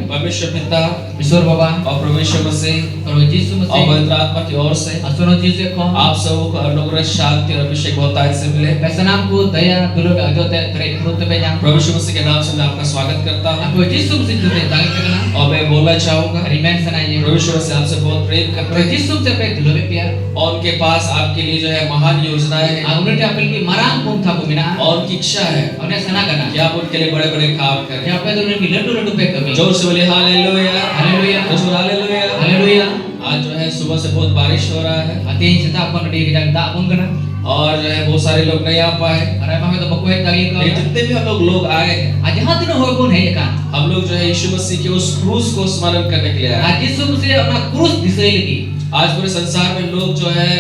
परमेश्वर पिता ईश्वर बाबा और परमेश्वर मसीह प्रभु यीशु और मसीह पवित्र आत्मा की ओर से असुनो चीज़ को आप सबको अनुग्रह शांति और अभिषेक बहुतायत से मिले। पैसनाम को दया दुर्ग अजोते करे प्रोत पे जान प्रभु यीशु मसीह के नाम से मैं आपका स्वागत करता हूँ प्रभु यीशु मसीह जुते ताकि करना और मैं बोलना चाहूँगा रिमेन सनाइए प्रभु यीशु मसीह आपसे बहुत प्रेम करते प्रभु हैं यीशु से पे दुलवे प्यार और उनके पास आपके लिए जो है महान योजनाएं हैं उन्हें अपने की मरांग कौन था बुमिना और उनकी इच्छा है उन्हें सना करना कि आप उनके लिए बड़े बड़े काम करें। क्या पे दुनिया की लड्डू लड्डू पे कमी जोर से बोलिए हालेलुया हालेलुया हालेलुया हालेलुया आज जो है सुबह से बहुत बारिश हो रहा है अति चिंता अपन डी की जागता अपन करना और जो है बहुत सारे लोग नहीं आ पाए। अरे हमें तो बकोए ताकि लेकिन जितने भी हम लोग आए हैं आज यहाँ दिन हो कौन है का हम लोग जो है यीशु मसीह के उस क्रूस को स्मरण करने के लिए आए। आज यीशु मसीह अपना क्रूस दिसे लगी आज पूरे संसार में लोग जो है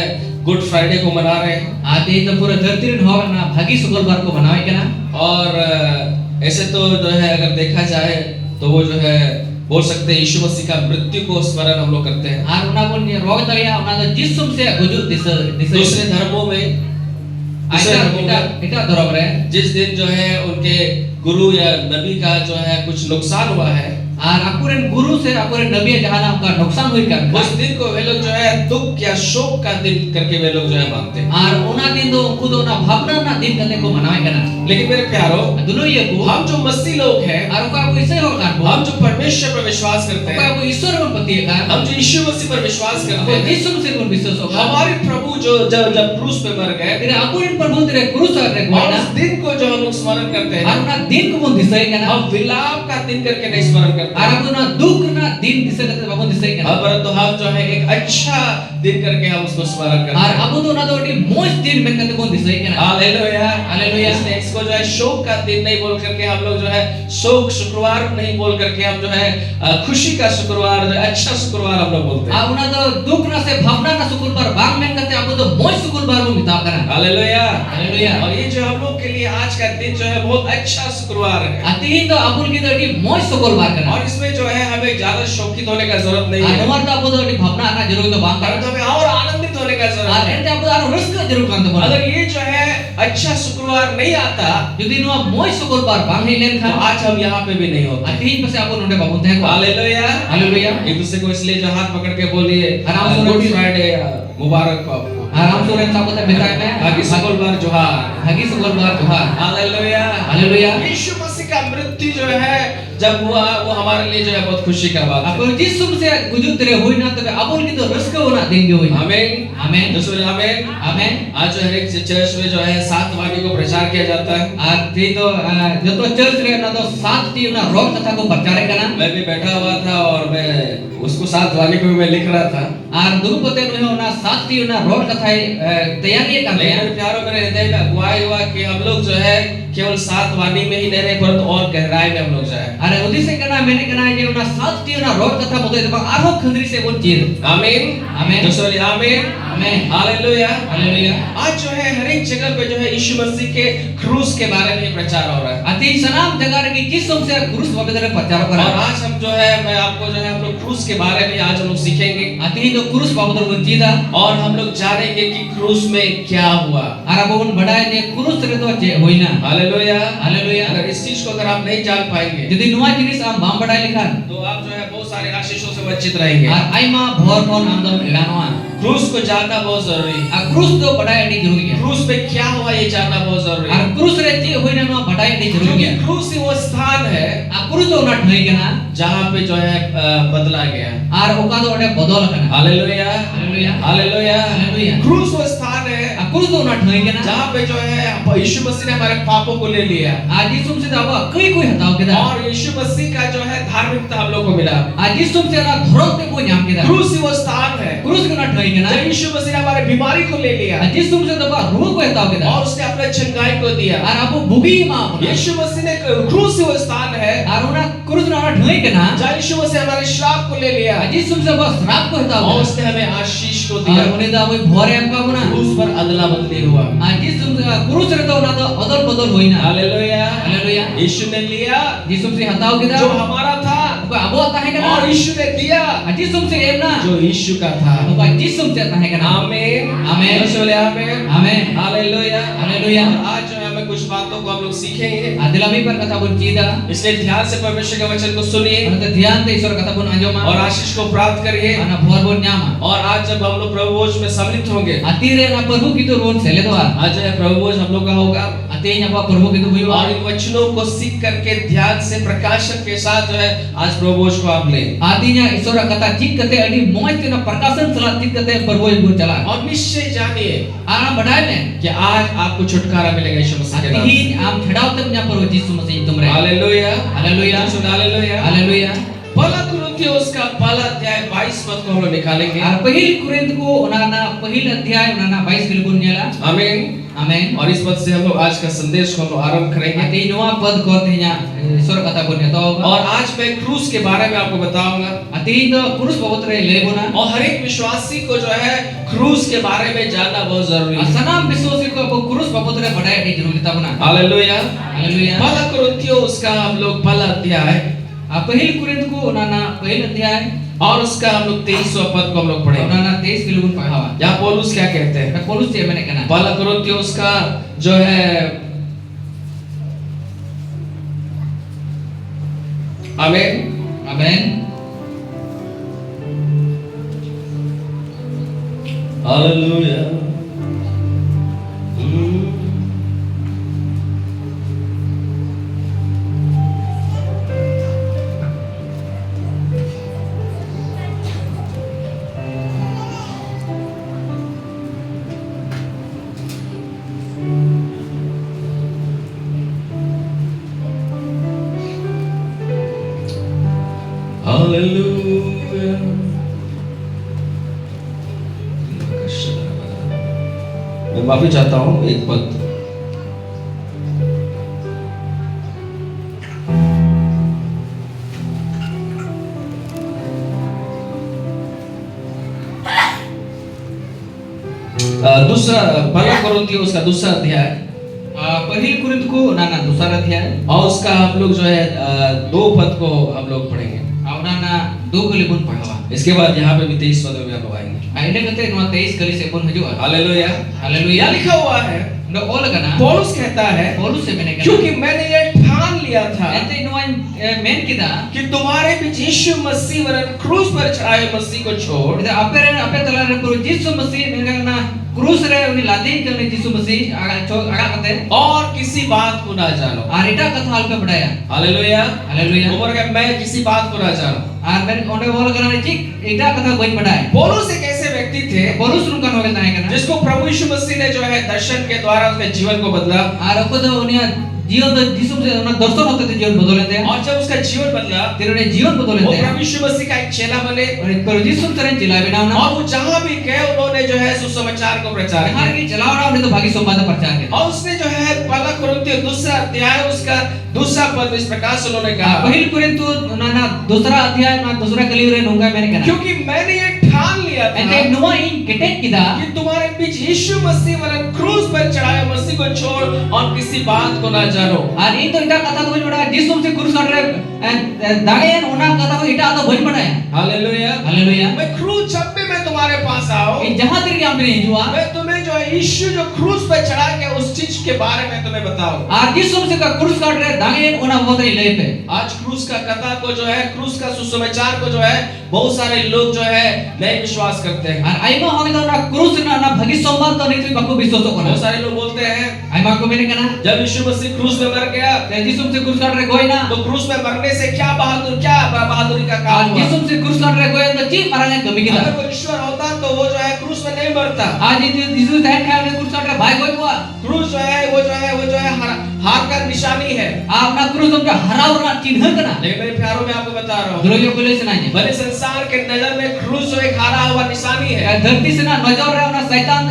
गुड फ्राइडे को मना रहे हैं आज ये तो पूरा धरती में होगा ना भागी शुक्रवार को मनावे के ना और ऐसे तो जो है अगर देखा जाए तो वो जो है बोल सकते हैं यीशु मसीह का मृत्यु को स्मरण हम लोग करते हैं। और उना बोल ये रोग तलिया उना तो यीशु से गुजर दिसे दूसरे धर्मों में इटा धर्म रे जिस दिन जो है उनके गुरु या नबी का जो है कुछ नुकसान हुआ है और अपुरन गुरु से अपुरन नबी जहां ना उनका नुकसान हुई कर उस दिन को वे लोग जो है दुख या शोक का दिन करके वे लोग जो है मानते हैं। और उना दिन तो उनको तो ना भावना ना दिन करने को मनावे करना। लेकिन मेरे प्यारो दोनों ये को हम जो मसीह लोग हैं और उनका कोई से हो कान हम जो परमेश्वर पर विश्वास करते उनका हैं कोई ईश्वर पर पति है हम जो यीशु मसीह पर विश्वास करते हैं यीशु से पर विश्वास होगा हमारे प्रभु जो जब क्रूस पे मर गए तेरे अपुरन प्रभु तेरे क्रूस रे को और ना उस दिन को जो हम लोग स्मरण करते हैं और उना दिन को मन दिसे करना हम विलाप का दिन करके नहीं स्मरण करते और उना दुख ना दिन दिसे करते बाबू दिसे करना परंतु हम जो है एक अच्छा दिन करके हम उसको स्मरण करते और हैं। अब तो ना तो मोस्ट दिन में करते को दिसे करना हालेलुया हालेलुया इसलिए इसको जो है शोक का दिन नहीं बोल करके हम लोग जो है शोक शुक्रवार नहीं बोल करके हम जो है खुशी का शुक्रवार जो अच्छा शुक्रवार हम लोग बोलते हैं। अब उना तो दुख ना से भावना ना शुक्रवार बाग में करते अब तो मोस्ट शुक्रवार को बिता करना हालेलुया हालेलुया और ये जो हम लोग के लिए आज का दिन जो है बहुत अच्छा शुक्रवार है अति तो अपुल की तो मोस्ट शुक्रवार करना और इसमें जो है हमें ज्यादा शोकित होने का जरूरत नहीं है हमार तो अब तो भावना आना जरूर तो बात परंतु हमें और आनंदित होने का जरूरत और है। एंड अब तो रिस्क जरूर काम तो अगर ये जो है अच्छा शुक्रवार नहीं आता यदि नो मोस्ट शुक्रवार बांग ही लेन तो खा आज हम यहाँ पे भी नहीं होते। अति पे से अब नोटे बाबू थे हालेलुया हालेलुया एक दूसरे को इसलिए जो हाथ पकड़ के बोलिए आराम से गुड बोलिए। फ्राइडे मुबारक हो आपको। आराम से रेन साबत बिताए में आगे शुक्रवार जोहार हगी शुक्रवार जोहार हालेलुया हालेलुया यीशु मसीह का मृत्यु जो है जब हुआ वो हमारे लिए जो है बहुत खुशी का बात है। अब यीशु से गुजर तेरे होई ना तो अपुल की तो रिस्क होना देंगे होई आमीन आमीन दूसरे आमीन आमीन आज जो हर एक चर्च में जो है 7 वाक्य को प्रचार किया जाता है। आज थी तो जो तो चर्च रे ना तो 7 टी ना रोग कथा को प्रचार करना मैं भी बैठा हुआ था और मैं उसको 7 वाक्य को मैं लिख रहा था और दुरुपते में ना 7 टी ना रोग कथा तैयारी कर रहे लेकिन हैं प्यारों मेरे हृदय में अगुवाई हुआ कि हम लोग जो है केवल 7 वाणी में ही नहीं रहे परंतु और गहराई में हम लोग जाए। अरे उदी से करना मैंने कहना है ये ना 7 टी ना रोग कथा मुझे तो आरो खंदरी से बोल चीर आमीन आमीन दूसरे आमीन आमीन हालेलुया हालेलुया आज जो है हर एक जगह पे जो है यीशु मसीह के क्रूस के बारे में प्रचार हो रहा है अति सनाम जगह रे की किस से क्रूस पवित्र प्रचार कर और आज हम जो है मैं आपको जो है हम लोग क्रूस के बारे में आज हम लोग सीखेंगे अति तो क्रूस पवित्र वंचिता और हम लोग जानेंगे कि क्रूस में क्या हुआ। अरे बोन बढ़ाए ने क्रूस रे तो होई ना हालेलुया हालेलुया अगर इस चीज को अगर आप नहीं जान पाएंगे यदि नुआ जिनिस आम बाम बढ़ाए लिखा तो आप जो है बहुत सारे आशीषों से वंचित रहेंगे। और आइमा भोर को नाम दम एलानवा क्रूस को जानना बहुत जरूरी है। आ क्रूस तो बढ़ाए नहीं जरूरी है क्रूस पे क्या हुआ ये जानना बहुत जरूरी है और क्रूस रे जी होई ना नुआ बढ़ाए नहीं जरूरी क्योंकि है क्रूस ही वो स्थान है आ क्रूस तो ना ठई के ना जहाँ पे जो है बदला गया। और ओका तो ओडे बदल कना हालेलुया हालेलुया हालेलुया हालेलुया क्रूस वो स्थान है आ क्रूस तो ना ठई के ना जहाँ पे जो है यीशु मसीह ने हमारे पापों को ले लिया आज यीशु से अब कोई कोई हटाओ के दा और यीशु मसीह का जो है धार्मिकता हम लोग को मिला। आज यीशु से ना धरों पे कोई नाम के दा क्रूस ही वो स्थान है क्रूस को ना ठई के ना जब यीशु मसीह ने हमारे बीमारी को ले लिया आज यीशु से तो रूह को हटाओ के दा और उसने अपने चंगाई को दिया। और अब बुगी मां यीशु मसीह ने क्रूस ही वो स्थान है और उना क्रूस ना ठई के ना जहाँ यीशु मसीह हमारे श्राप को ले लिया आज यीशु से बस श्राप को हटाओ और उसने हमें आशीष को और दिया। उन्हें दा वही भोरे हम का बना क्रूस पर अदला बदली हुआ। आज यीशु क्रूस रे तो ना तो अदल बदल होई ना हालेलुया हालेलुया यीशु ने लिया यीशु से हटाओ के दा जो हमारा था कोई अब आता है और ना यीशु ने दिया आज यीशु से एम ना जो यीशु का था। कोई यीशु से आता है ना आमीन आमीन बोले आमीन आमीन हालेलुया हालेलुया आज जो है हमें कुछ कुछ बातों को हम लोग सीखेंगे। Adilami par kata pun cida. इसलिए ध्यान से परमेश्वर के वचन को सुनिए Ana ध्यान ते ईश्वर kata pun anjoma. और आशीष को प्राप्त करिए। Ana bhor pun nyama. और आज जब हम लोग प्रभु भोज में सम्मिलित होंगे, Atire na perhu kitu ron seledoa. आज जो है प्रभु भोज हम लोग का होगा Ate nyapa perhu kitu buiwa. और इन वचनों को सीख करके ध्यान से प्रकाशन के साथ जो है आज प्रभु भोज को आप लें। Artinya ईश्वर kata cik kate adi moj tina perkasan salat cik kate perhu ibu chala. और निश्चय जानिए Ana badai mein. कि आज आपको छुटकारा मिलेगा यीशु मसीह के नाम से। Atihin am chhadaw tak nya perhu Yesus Masih tumre. Hallelujah Haleluya. Hallelujah. Haleluya. पहला कुरिन्थियों उसका पहला अध्याय 22 पद को हम लोग निकालेंगे। Ar pahil Korint ko unana pahil adhyay unana 22 bilbun nyala. आमीन। Amen. और इस पद से हम लोग आज का संदेश को हम लोग आरंभ करेंगे। Ati noa pad ko tinya ईश्वर kata pun nya tau. और आज मैं क्रूस के बारे में आपको बताऊंगा। Ati to kurus babotre lebona. और हर एक विश्वासी को जो है क्रूस के बारे में जानना बहुत जरूरी है। Asanam biswasi ko apo kurus babotre badai adi jaruri ta bana. Hallelujah. Haleluya. पहला कुरिन्थियों उसका हम लोग पहला अध्याय Pahil Korint ko unana pahil adhyay और उसका हम लोग 23वां पद को हम लोग पढ़ेंगे। unana 23 bilbun paghawa. यहाँ पौलुस क्या कहते हैं? Polus dia mana kana. पहला कुरिन्थियों उसका जो है आमीन। Amen. हालेलुया। हालेलुया। मैं माफी चाहता हूँ एक पद दूसरा पहला कुरिन्थियों उसका दूसरा अध्याय Pahil Korint ko unana dusar adhyay. और उसका हम लोग जो है 2 पद को हम लोग पढ़ेंगे। Unana 2 bilbun paghawa. इसके बाद यहाँ पे भी 23 पद में हम लोग आएंगे। Inde kate noa 23 kali se pun hajua. Hallelujah. Haleluya. यहाँ लिखा हुआ है, Ndo ol kana. पौलुस कहता है Polus se mana kana. क्योंकि मैंने ये ठान लिया था Ente noa men kita. कि तुम्हारे बीच यीशु मसीह वरन क्रूस पर चढ़ाए मसीह को छोड़ Ida ape talare perlu Yesus Masih mengana krus re uni ladin ke Yesus Masih aga kate. और किसी बात को ना जानो। Ar ita katha alpe badaya. Hallelujah. Haleluya. उमर के मैं किसी बात को ना जानो। Ar men onde ol kana cik ita katha goin badaya. पौलुस एक ऐसे व्यक्ति थे Polus nungkan hoge tanya kana. जिसको प्रभु यीशु मसीह ने जो है दर्शन के द्वारा उसके जीवन को बदला Ar ako to unia जीवन तो यीशु से उन्हें दर्शन होते थे जीवन बदले थे और जब उसका जीवन बदला तेरे उन्हें जीवन बदले वो थे प्रभु यीशु मसीह का एक चेला बने और एक पर यीशु तरह चिल्ला बिना उन्हें और वो जहाँ भी गए उन्होंने जो है सुसमाचार को प्रचार हर किया की चलाओ ना उन्हें तो भागी संवाद प्रचार किया और उसने जो है पहला कुरिन्थियों दूसरा अध्याय उसका दूसरा पद इस प्रकार से उन्होंने कहा पहल कुरिन्थु ना दूसरा अध्याय ना दूसरा कली रे नुंगा मैंने कहा क्योंकि मैंने ये ठान लिया था ऐसे नुआ इन किटेक किदा कि तुम्हारे बीच यीशु मसीह वरन क्रूस पर चढ़ाए मसीह को छोड़ और किसी बात को ना जानो और इन तो इटा कथा तो बोल बड़ा यीशु से क्रूस काट रहे दागे उना कथा को इटा तो बोल बड़ा है हालेलुया हालेलुया मैं क्रूस जब भी मैं तुम्हारे पास आऊं इन जहां तेरी हम नहीं जुआ मैं तुम्हें जो है यीशु जो क्रूस पर चढ़ा के उस चीज के बारे में तुम्हें बताऊं और यीशु से का क्रूस काट रहे दागे उना बहुत ही ले पे आज क्रूस का कथा को जो है क्रूस का सुसमाचार को जो है बहुत सारे लोग जो है नहीं विश्वास करते हैं और आइमा होगे तो ना क्रूस ना भागी संवाद तो नहीं तो बाको विश्वास को ना बहुत सारे लोग बोलते हैं आइमा को मैंने कहा जब यीशु मसीह क्रूस में मर गया यीशु से क्रूस काट रहे कोई ना तो क्रूस में मरने से क्या बहादुरी का काम हुआ यीशु से क्रूस काट रहे कोई तो ची मारने कमी की अगर वो ईश्वर होता तो वो जो है क्रूस में नहीं मरता आज यीशु दैट खाए क्रूस काट रहे भाई कोई हुआ क्रूस जो है वो जो है हार का निशानी है आप ना क्रूस तुम हराओ ना चिन्ह करना लेकिन मेरे प्यारों में आपको बता रहा हूँ द्रोहियों को ले सुनाइए भले संसार के नजर में क्रूस जो एक हारा हुआ निशानी है धरती से ना नजर रहे ना शैतान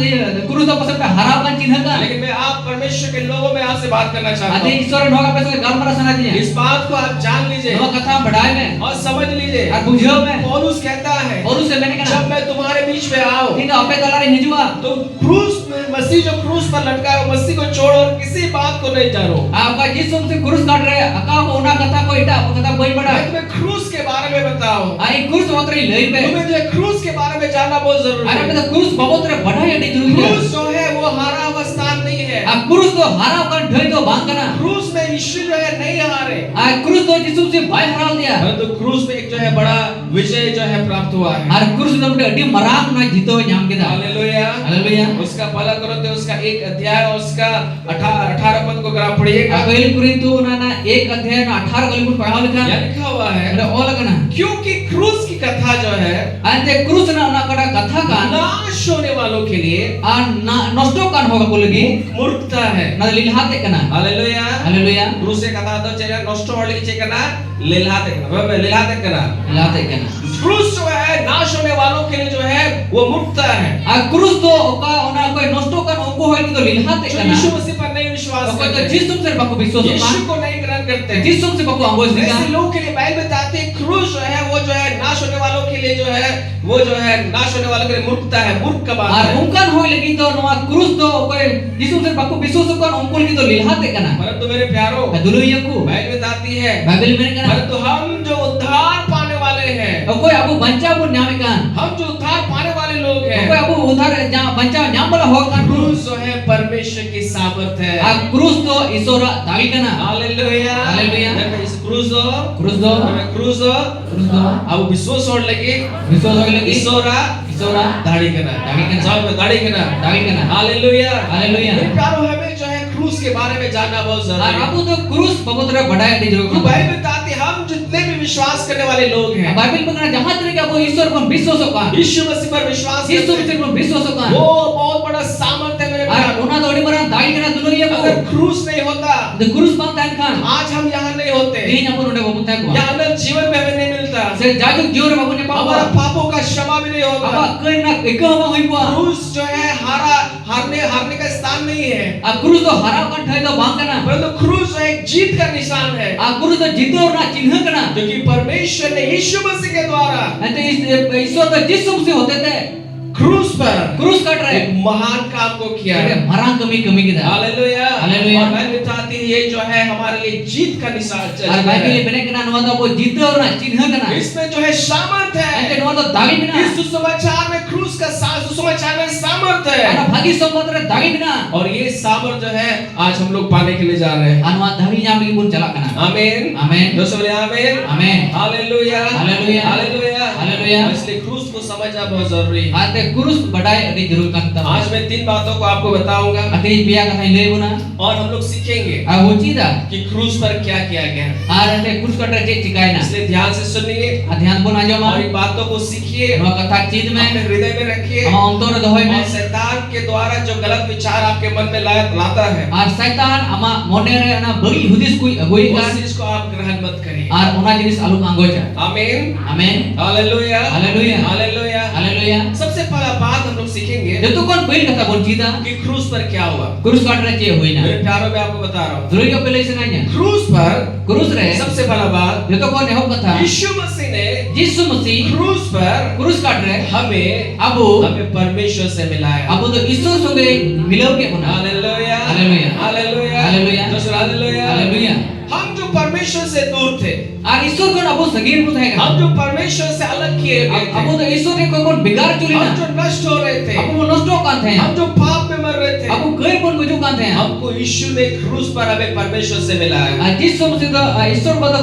क्रूस तो पसंद पे हराओ का चिन्ह का लेकिन मैं आप परमेश्वर के लोगों में आपसे बात करना चाहता आदि हूँ ईश्वर नोगा पे से गलमरा सुना दिए इस बात को आप जान लीजिए नोगा कथा बढ़ाए में और समझ लीजिए और बुझियो में पौलुस कहता है और उसे मैंने कहा जब मैं तुम्हारे बीच में आऊं ठीक है अपे तलारे निजुआ तो क्रूस में मसीह जो क्रूस पर लटका है मसीह को छोड़ो और किसी बात को नहीं जानो आपका यीशु से क्रूस काट रहे अका को ना कथा को इटा कथा कोई बड़ा मैं तुम्हें क्रूस के बारे में बताऊं आई क्रूस बहुत रही ले पे तुम्हें जो क्रूस के बारे में जानना बहुत जरूरी अरे है तो क्रूस बहुत रे बढ़ा है नहीं जरूरी है क्रूस जो है वो हारा हुआ स्थान नहीं है krus do harau kan dhoi do bang kana क्रूस में यीशु जो है नहीं हारे, krus do jisu se bai haral dia परंतु क्रूस में एक जो है बड़ा विजय जो है प्राप्त हुआ है। krus do adi marang na jito nyam keda hallelujah. haleluya उसका पहला कोरिन्थियों उसका 1 अध्याय और उसका 18 पद को अगर आप पढ़िएगा, pahili Korintu na 1 adhyay na 18 kali pun padhaw यहाँ likha लिखा हुआ है, ada all kana क्योंकि क्रूस की कथा जो है ante krus na ona kada katha kan नाश होने वालों के लिए nosto kan hoga bolagi मूर्खता है। na lilhate kana hallelujah. haleluya क्रूस से कथा तो चलेगा नष्ट होने की चेक करना, लेलाते करना, लेलाते करना। lilhate kana क्रूस जो है नाश होने वालों के लिए जो है वो मूर्खता है। krus do oka ona koi nosto kan onko hoy to lilhate जो kana यीशु मसीह पर नहीं विश्वास oka to करते, jisum se baku biswas यीशु kan को नहीं ग्रहण करते हैं, jisum se baku ambos ऐसे dika लोगों के लिए बाइबल बताती है क्रूस जो है वो जो है नाश होने वालों के लिए जो है वो जो है नाश होने वालों के लिए मूर्खता है, मूर्ख का बात ar है। ungkan hoy lagi to noa krus do koi jisum se baku biswas kan onko lagi to lilhate kana परंतु मेरे प्यारो dulu yaku बाइबल बताती है, bible mere kana परंतु हम जो उद्धार पाने वाले हैं, koi abu bancha pun nyame kan हम जो उद्धार पाने वाले लोग koi हैं, abu udhar bancha nyam bala hog kan क्रूस जो है परमेश्वर की सामर्थ है। krus do isora dagi kana hallelujah. Hallelujah. मैं इस क्रूस दो, krus do मैं क्रूस दो, अब विश्वास और लगे biswas hoy lagi इसोरा isora दाढ़ी करना, दाढ़ी करना। सब में दाढ़ी करना। dagi kana hallelujah. haleluya मेरे प्यारो हमें जो है क्रूस के बारे में जानना बहुत ar जरूरी है। abu to krus babotra badai di jero तो बाइबल बताती है हम जितने भी विश्वास करने वाले लोग हैं, bible pengana jahat tari abu isor pun biswas kan यीशु मसीह पर विश्वास jisu करते हैं, pun biswas kan वो बहुत बड़ा सामर्थ है मेरे ar प्यारो। ona do adi marang dagi kana dulu yaku अगर क्रूस नहीं होता, the krus bang tan kan आज हम यहाँ नहीं होते, ini ampun udah babuta ko यहाँ अनंत जीवन में हमें नहीं मिलता, se jajuk jiwa babunya हमारा pawa पापों का क्षमा भी नहीं होता। aba koi na ekau bang hoi pa क्रूस जो है हारने का स्थान नहीं है, a krus do harau kan thai do bang kana परंतु क्रूस जो एक जीत का निशान है, a krus do jitor na चिन्ह kana क्योंकि परमेश्वर ने यीशु मसीह के द्वारा ante isor to jisu se hote te क्रूस पर krus kat एक rahe महान काम को किया है। ade marang kami kita hallelujah. Hallelujah. और बाइबल बताती है ये जो है हमारे लिए जीत का निशान ar bible है। bene kana no do bo jitor na चिन्ह kana इसमें जो है सामर्थ ante है, no do dagi bina इस सुसमाचार में क्रूस का सुसमाचार में सामर्थ है, ana bhagi sombot re dagi bina और ये सामर्थ जो है आज हम लोग पाने के लिए जा रहे हैं। anwa dagi nyam gi pun chalak kana आमीन। amen दोस्तों बोले आमीन। amen hallelujah. हालेलुया। हालेलुया। हालेलुया। इसलिए क्रूस को समझना बहुत जरूरी है। ate krus badai adi jarur kan ta आज मैं 3 बातों को आपको बताऊंगा ate biya katha le buna और हम लोग सीखेंगे a hoci da कि क्रूस पर क्या किया गया है। ar ate krus kat re cikai na इसलिए ध्यान से सुनिए adhyan pun aja ma और इन बातों को सीखिए, no katha chid अपने me हृदय में रखिए। ama ontor dohoi me और शैतान के द्वारा जो गलत विचार आपके मन में लाता है, ar setan ama mone re ana bagi hudis kui agoi उस kan चीज को आप ग्रहण मत करिए। ar ona jinis aluk anggoja आमीन। amen hallelujah. हालेलुया। हालेलुया। haleluya सबसे पहला बात हम लोग सीखेंगे jetu kon bail kata bon cida कि क्रूस पर क्या हुआ। krus kat re che hoina मेरे प्यारों में आपको बता रहा हूँ, dulu yo pele senanya क्रूस पर krus re सबसे पहला बात jetu kon eho kata यीशु मसीह ने jisu masih क्रूस पर krus kat re हमें abu परमेश्वर से मिलाया। abu to isor songe milau ke puna hallelujah. हालेलुया। हालेलुया। हालेलुया। दोस्तों हालेलुया। haleluya हम जो परमेश्वर से दूर थे, ar isor kon abu sagir pun hai हम जो परमेश्वर से अलग किए गए abu थे, to isor re kon bigar chuli हम na जो नष्ट हो रहे थे, abu nosto kan the हम जो पाप में मर रहे थे, abu gai pun guju kan the हमको यीशु ने क्रूस पर हमें परमेश्वर से मिलाया। jisu masih to isor ko to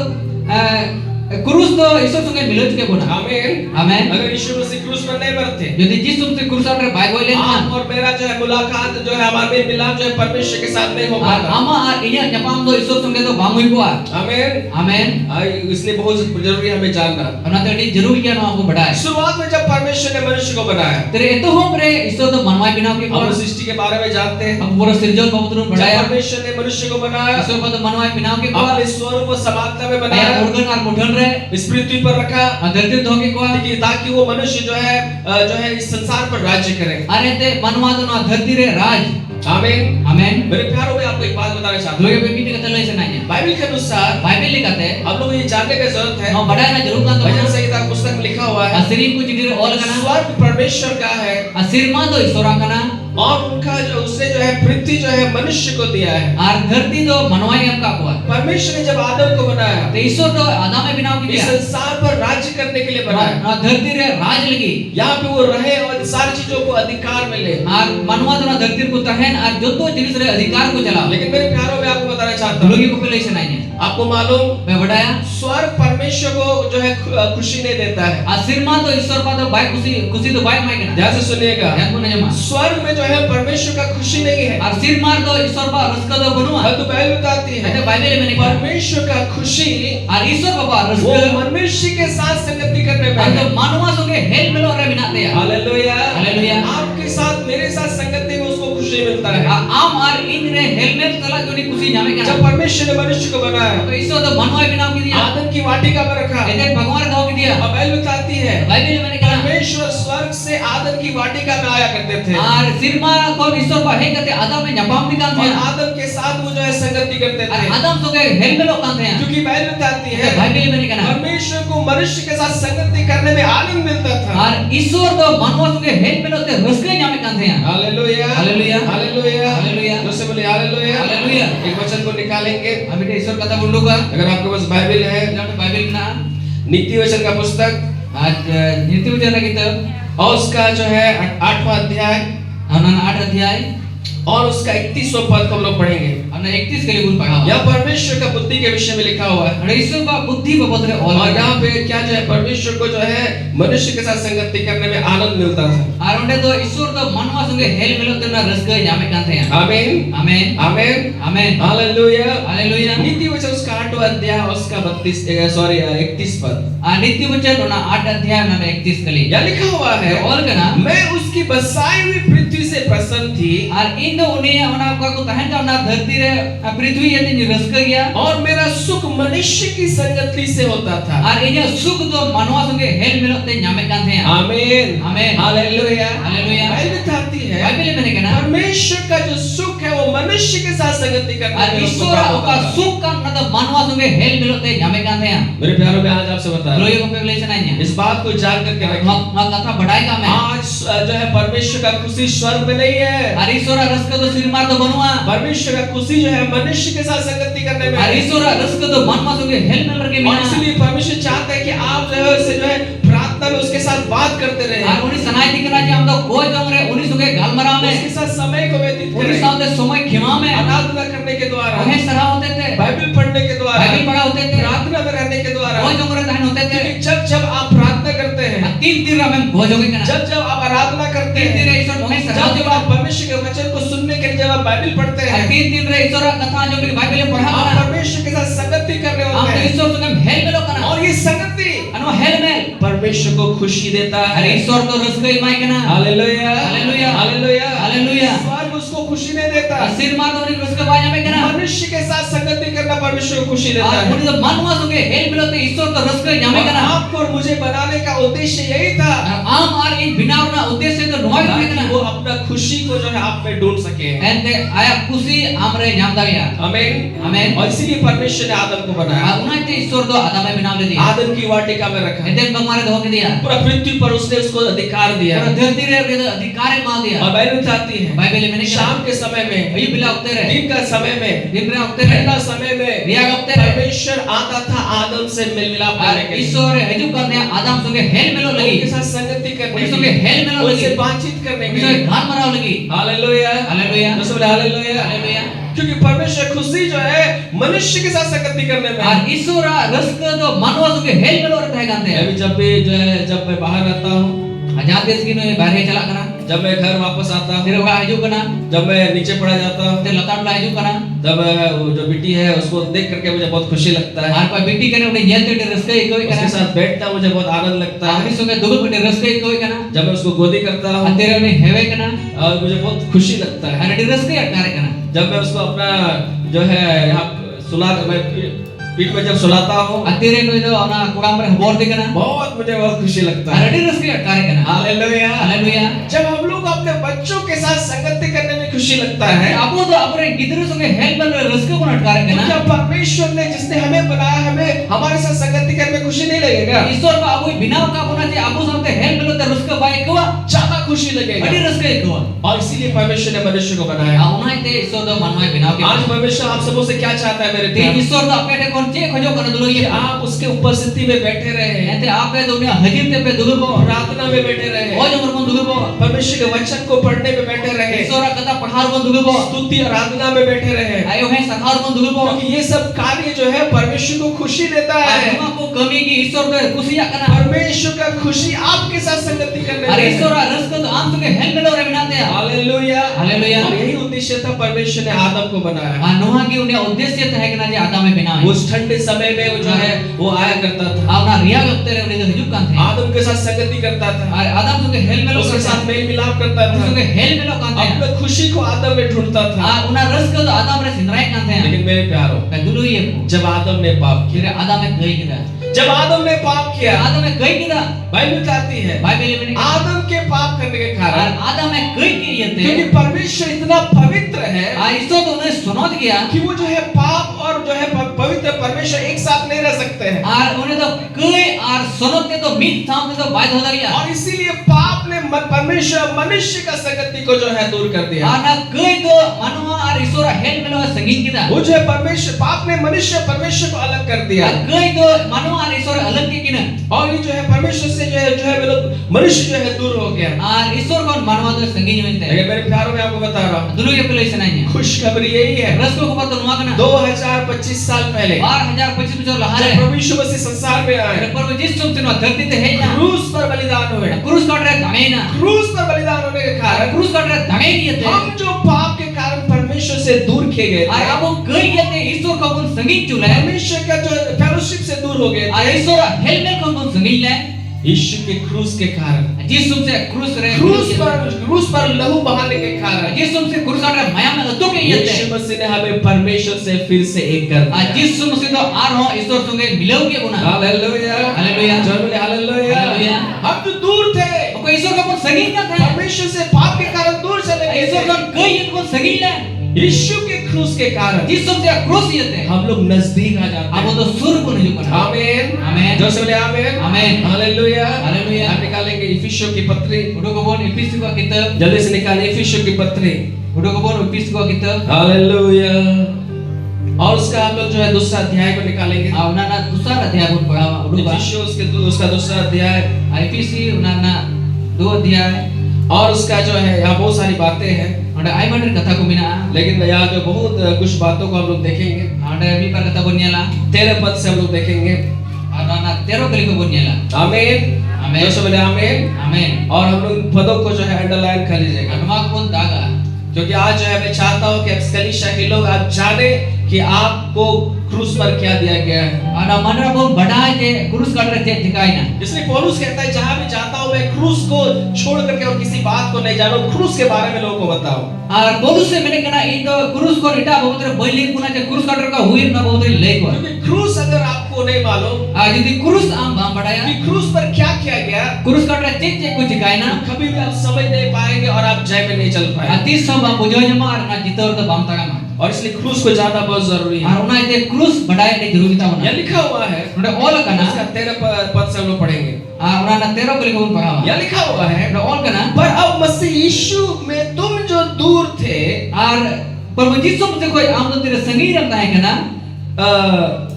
krus to isor songe milau ke puna आमीन। amen अगर यीशु मसीह क्रूस पर नहीं मरते, jodi jisu masih krus kat re bai goi len आप और मेरा जो है मुलाकात जो है हमारे मिलाप जो है परमेश्वर के साथ नहीं हो ar पाता। ama ar inya nyapam do isor songe to bang hoi ko आमीन। amen इसलिए बहुत जरूरी है हमें जानना। ona to adi jarur kiya no abu badai शुरुआत में जब परमेश्वर ने मनुष्य को बनाया, tere eto hom re isor to manwai binau ke हम ko सृष्टि के बारे में जानते हैं। abu pura sirjon babutrun जब badaya परमेश्वर ने मनुष्य को बनाया, isor ko to manwai binau ke ko अपने स्वरूप और समानता में aya बनाया, organ ar mudhan re इस पृथ्वी पर रखा adartir do ke ko ताकि वो मनुष्य जो है इस संसार पर राज्य करे। are te manwa to no dharti re raj आमीन। amen मेरे प्यारों में आपको एक बात बताना चाहता doi हूँ, be kiti kata lai senanya Bible के अनुसार bible likate हम लोग ये जानने की जरूरत है, no badai na jarur kan to भजन संहिता पुस्तक में लिखा हुआ है, asiri ku chidire ol kana स्वर्ग परमेश्वर का है asir ma to isor kana और उनका जो उसने जो है पृथ्वी जो है मनुष्य को दिया है। ar dharti to manwai am ka ko परमेश्वर ने जब आदम को बनाया, te isor to adam e binau ki इस dia संसार पर राज्य करने के लिए बनाया। ना धरती रे राज लगी यहाँ पे वो रहे और इन सारी चीजों को अधिकार मिले। आर मानवा तो ना धरती को तहन आर जोतो जिनिस रे अधिकार को चला लेकिन मेरे प्यारों में आपको बताना चाहता हूँ, लोगी पॉपुलेशन आई है आपको मालूम मैं बढ़ाया स्वर्ग परमेश्वर को जो है खुशी नहीं देता है। आशीर्वाद तो ईश्वर पा तो बाय खुशी खुशी तो बाय माय के ध्यान से सुनिएगा, ध्यान को नहीं जमा स्वर्ग में जो है परमेश्वर का खुशी नहीं है। आशीर्वाद तो ईश्वर पा रस्का तो बनुआ तो बाइबल बताती है ऐसे बाइबल में नहीं परमेश्वर का खुशी आर ईश्वर बाबा वो रस्का मनुष्य के साथ संगति करने में तो है। मानवा संगे हेल मिलो रे बिना दे हालेलुया, हालेलुया। आपके साथ मेरे साथ संगति में उसको खुशी मिलता है। आम आर इन रे हेल में तला जो नहीं खुशी जामे के जब परमेश्वर ने मनुष्य को बनाया तो ईश्वर तो मानवा बिना की दिया आदम की वाटिका में रखा। ऐसे भगवान दाव की दिया बाइबल बताती है बाइबल में कहा परमेश्वर स्वर्ग से आदम की वाटिका में आया करते थे आर सिरमा को ईश्वर पा हे कहते आदम में जपाम भी काम और थे आदम के साथ वो जो है संगति करते थे। आदम संगे हेल में लोग काम थे क्योंकि बाइबल बताती है बाइबल में कहा परमेश्वर को मनुष्य के साथ संगति करने में आनंद मिलता था। आर ईश्वर तो मानवा संगे हेल में लोग रस्के जामे काम थे हालेलुया, हालेलुया, हालेलुया, हालेलुया। दूसरे बोले हालेलुया, हालेलुया। एक वचन को निकालेंगे। अभी तो ईश्वर कथा बोलूंगा अगर आपके पास बाइबल है, जब बाइबल ना नीति वचन का पुस्तक आज नीति वचन की किताब और उसका जो है 8वां अध्याय हमने 8 अध्याय और उसका 31वां पद को हम लोग पढ़ेंगे। हमने 31 के लिए बोल पढ़ा यहाँ परमेश्वर का बुद्धि के विषय में लिखा हुआ है और ईश्वर का बुद्धि को बोल रहे और यहाँ पे क्या जो है परमेश्वर को जो है मनुष्य के साथ संगति करने में आनंद मिलता था। और उन्हें तो ईश्वर तो मानवा संगे हेल मिलो तो ना रस्के जामे काम थे आमीन, आमीन आमीन, आमीन हालेलुया, हालेलुया। नीति वचन उसका 8वां अध्याय और उसका 31 पद नीति वचन ना 8 अध्याय ना 31 के लिए यहाँ लिखा हुआ है और कहना मैं उसकी बसाई हुई पृथ्वी से प्रसन्न थी और इन दो उन्हें उन्हें को तहन का ना धरती रे पृथ्वी यदि रस्के गया और मेरा सुख मनुष्य की संगति से होता था। और इन्हें सुख तो मानवा संगे हेल मिलो ते जामे काम थे आमीन, आमीन, हालेलुया, हालेलुया। बाइबल बताती है बाइबल में कहना परमेश्वर का जो सुख है वो मनुष्य के साथ संगति करने और में उसको ईश्वर प्राप्त का होता था। सुख का ना तो मानवा संगे हेल मिलो ते जामे काम थे मेरे प्यारों में आज आपसे बता रहा लोये को पॉपुलेशन आई हूं, है इस बात को जान करके रखिए। मैं कथा बढ़ाएगा मैं आज जो है परमेश्वर का खुशी स्वर्ग में नहीं है। और ईश्वर रस्के तो सिर मार तो बनुआ परमेश्वर का खुशी जो है मनुष्य के साथ संगति करने में और है। ईश्वर रस्के तो मानवा संगे हेल मिलो के और बिना इसलिए परमेश्वर चाहता है कि आप जो है उससे जो है प्रार्थना में उसके साथ बात करते रहे, और उन्हीं सनाई दिखना जी हम तो कोई जंग रे उन्हीं संगे गालमरा में उसके साथ समय को व्यतीत उन्हीं करें, साथ समय खिमा में आराधना करने के द्वारा, उन्हें सराह होते थे बाइबल पढ़ने के द्वारा, बाइबल पढ़ा होते थे प्रार्थना में रहने के द्वारा। कोई जंग रे तहन होते थे क्योंकि जब जब आप प्रार्थना करते हैं, तीन तीन में भोजोगे कहना जब जब आप आराधना करते तीन तीन हैं, ईश्वर मोहे जब सराह जब आप परमेश्वर के वचन को सुनने के लिए जब आप बाइबल पढ़ते हैं, तीन तीन रे ईश्वर कथा जो कि बाइबल में पढ़ा आप करना परमेश्वर के साथ संगति कर रहे आप होते तो हैं ईश्वर संगे हेल मिलो करना और ये संगति अनु हेल में परमेश्वर को खुशी देता अरे है। ईश्वर तो रस गई माय कहना हालेलुया, हालेलुया, हालेलुया, हालेलुया। स्वर्ग उसको खुशी नहीं देता। सिर मार तो उन्हीं रस के बाजा में कहना मनुष्य के साथ संगति करना परमेश्वर को खुशी देता और है। उन्हीं तो मानवा संगे हेल मिलो तो ईश्वर तो रस गई जामे और कहना आपको और मुझे बनाने का उद्देश्य यही था आम और इन बिना अपना उद्देश्य तो नुआई में कि कहना वो अपना खुशी को जो है आप में ढूंढ सके। एंते आया खुशी आमरे जामदा गया आमीन, आमीन। और इसीलिए परमेश्वर ने आदम को बनाया, उन्हें ते ईश्वर तो आदम में बिना ले दिया आदम की वाटिका में रखा, एंते भगवान ने धो के दिया पूरा पृथ्वी पर उसने उसको अधिकार दिया। और धरती रे के अधिकार मार दिया और बाइबल बताती है बाइबल में नहीं शाम के समय में, ये बिला उठते रहे दिन का समय में, दिन रे उठते रहे ठंडा समय में रिया उठते रहे परमेश्वर आता था आदम से मेल मिलाप करने के लिए, ईश्वर हजू करने आदम संगे हेल मिलो लगी उनके साथ संगति करने उनके के संगे लिए, हेल मिलो लगी उनसे बातचीत करने के उनसे लिए। घान मराव लगी हालेलुया, हालेलुया, हालेलुया, हालेलुया। क्योंकि परमेश्वर खुशी जो है मनुष्य के साथ संगति करने में है। और ईश्वर रस का तो मानवा संगे हेल मिलो रहता है कहते हैं मैं भी जब भी जो है जब मैं बाहर रहता हूँ, आजाद देश की में बाहर चला करना जब मैं घर वापस आता फिर हूँ, वो हजू करना जब मैं नीचे पड़ा जाता हूँ, फिर लताड़ हजू करना तब वो जो बेटी है उसको देख करके मुझे बहुत खुशी लगता है। और कोई बेटी करे उन्हें येल ते रस के कोई उसके करना साथ बैठना मुझे बहुत आनंद लगता है। आखिरी संगे दुगल बेटे रस के कोई करना जब मैं उसको गोदी करता हूँ तेरे उन्हें हेवे करना और मुझे बहुत खुशी लगता है। और रस के अटकारे करना जब मैं उसको अपना जो है यहाँ सुला मैं पीठ पे जब सुलाता हूँ, तेरे कोई तो अपना कुड़ाम पर बोल दे करना मुझे बहुत खुशी लगता है। और रस के अटकारे करना हालेलुया, हालेलुया। जब हम लोग अपने बच्चों के साथ संगति करने में खुशी लगता है, आपो तो अपने गिदरे संगे हेल बन रस के को अटकारे तो करना क्या परमेश्वर ने जिसने हमें बनाया हमें हमारे साथ संगति करने में खुशी नहीं लगेगा? ईश्वर का आपो बिना का अपना जे आपो साथे हेल मिलो ते रस के बाय को ज्यादा खुशी Adi लगेगा। raska ikawa. और इसीलिए परमेश्वर ने मनुष्य को बनाया। Unai te isor do manwai binaw ke. आज परमेश्वर आप सबों से क्या चाहता है मेरे Te प्यारे? isor do ape te kon che khojo kana dulu कि ye. आप उसके उपस्थिति में बैठे रहे, Ente ape do ne hajim te pe dulu bo. प्रार्थना में बैठे रहे, O jomor mon dulu bo. परमेश्वर के वचन को पढ़ने में बैठे रहे, Isora kata padhar mon dulu bo. स्तुति आराधना में बैठे रहे, Ayo hai sakhar mon dulu bo. क्योंकि ये सब कार्य जो है परमेश्वर को खुशी देता है। Aduma ko kami ki isor do kusiya kana. परमेश्वर का खुशी आपके साथ संगति करने Are में है। isora raska do am tuke hel melo re binate ya. Hallelujah. Hallelujah. और यही उद्देश्य था परमेश्वर ने आदम को बनाया। Noah ki unia uddesya ta hai kana je Adam e binaw. उस ठंडे समय में वो जो है वो आया करता था, Avna riya gapte re unia hijuk kan the. आदम के साथ संगति करता था, Are Adam tuke hel melo उसके kan साथ the. मेल मिलाप करता था, Tuke hel melo kan the. अपने खुशी को आदम में ढूंढता था। Una raska do Adam re sindrai kan the. लेकिन मेरे प्यारों, Ka dulu ye ko. जब आदम ने पाप किया, Kira Adam e gai kida. जब आदम ने पाप किया, Adam e gai kida. Bible बताती है Bible e आदम के पाप करने के कारण, Adam e gai ki ye क्योंकि te. परमेश्वर इतना पवित्र है Isor do ne sunot gaya. कि वो जो है पाप और जो है पवित्र परमेश्वर एक साथ नहीं रह सकते हैं, Ar une do gai ar sunot te do mid sam te do baid ho daria. और इसीलिए पाप ने परमेश्वर मनुष्य का संगति को जो है दूर कर दिया। Ana gai do manua ar isora hel melo sangin kida. वो जो है परमेश्वर, पाप ने मनुष्य परमेश्वर को अलग कर दिया, Gai do manua ar isora alag ke kina. और ये जो है परमेश्वर से जो है वो लोग मनुष्य जो है दूर हो गया। Ar isor kon manua do sangin hointe. लेकिन मेरे प्यारों में आपको बता रहा हूँ, Dulu ye pelo isananya. खुशखबरी यही है, Rasko ko pato nuwa kana. 2025 साल पहले 2025 bachor जब lahare. प्रभु यीशु मसीह संसार में आए, Par jis sum tino dharti te hai na. क्रूस पर बलिदान हुए, Krus katre dhangai na. क्रूस पर बलिदान होने के कारण Krus katre dhangai ki ye te. हम जो पाप के कारण परमेश्वर से दूर किए गए Ar थे, abo gai ye te isor ko kon sangin chula. परमेश्वर का जो फेलोशिप से दूर हो गए Ar थे, isora hel mel kon kon sangin le. यीशु के क्रूस के कारण, Jis sum se krus re. क्रूस पर लहू बहाने के कारण Jis sum se krus katre maya me atu ke ye यीशु te. मसीह ने हमें परमेश्वर से फिर से एक कर दिया। Jis sum se do ar ho isor sunge milau ke buna. Hallelujah, hallelujah. जोर बोले हालेलुया। हालेलुया। हम जो दूर थे, Ko isor ko kon sangin ka tha. परमेश्वर से पाप के कारण दूर चले गए Isor थे, kon gai ye kon sangin le. यीशु के क्रूस के कारण Jis sum se krus ye te. हम लोग नजदीक आ जाते Abo हैं। do sur ko hijuk kana. आमीन, आमीन। जोर से बोले आमीन, आमीन। हालेलुया। हालेलुया। हम निकालेंगे इफिसियों की पत्री, Udah ko bon epis ko kitab. जल्दी से निकालें इफिसियों की पत्री, Udah ko bon epis ko kitab. Hallelujah. और उसका हम लोग जो है दूसरा अध्याय को निकालेंगे, Una दूसरा अध्याय bon पढ़ावा. Udah इफिसियों उसका दूसरा अध्याय, IPC una दो अध्याय. और उसका जो है यहाँ बहुत सारी बातें हैं, Ada ai mater kata ko mina. लेकिन यहाँ जो बहुत कुछ बातों को हम लोग देखेंगे। Ada bi par kata bon nyala. 13 पद से हम लोग देखेंगे। Ada na 13 kali ko bon nyala. आमीन, आमीन। जोर से बोले आमीन। Amen. और हम लोग पदों को जो है अंडरलाइन कर लीजिएगा, Anuma kon daga. क्योंकि आज जो है मैं चाहता हूँ कि कलीसिया के लोग आप जाने कि आपको क्रूस पर क्या दिया गया है। Ada manra bon badai je kurus katre je dikai na. इसलिए पौलुस कहता है जहां भी जाता हूं मैं क्रूस को छोड़ करके और किसी बात को नहीं जानो, क्रूस के बारे में लोगों को बताओ। Ar bonus se mene kana indo kurus ko ita botre boiling kuna je kurus katre ka huir na botre lei ko. क्योंकि क्रूस अगर आपको नहीं मालूम Jadi kurus am bam badaya. कि क्रूस पर क्या किया गया, Kurus katre je ko dikai na. कभी भी आप समझ नहीं पाएंगे और आप जय में नहीं चल पाएंगे। Ati सब bam bujo jema ar na jitor to bam tagama. और इसलिए क्रूस को जाना बहुत जरूरी है। Ar una ite kurus badai ni jururi ta una. यह लिखा हुआ है, Udah all kana. इसका 13 पद से हम लोग पढ़ेंगे। Una na 13 kali ko pahama. यह लिखा हुआ है, Udah all kana. पर अब मसीह यीशु में तुम जो दूर थे, Ar Prabhu Jisu mujhe koi am to tere sangi रखता है kana.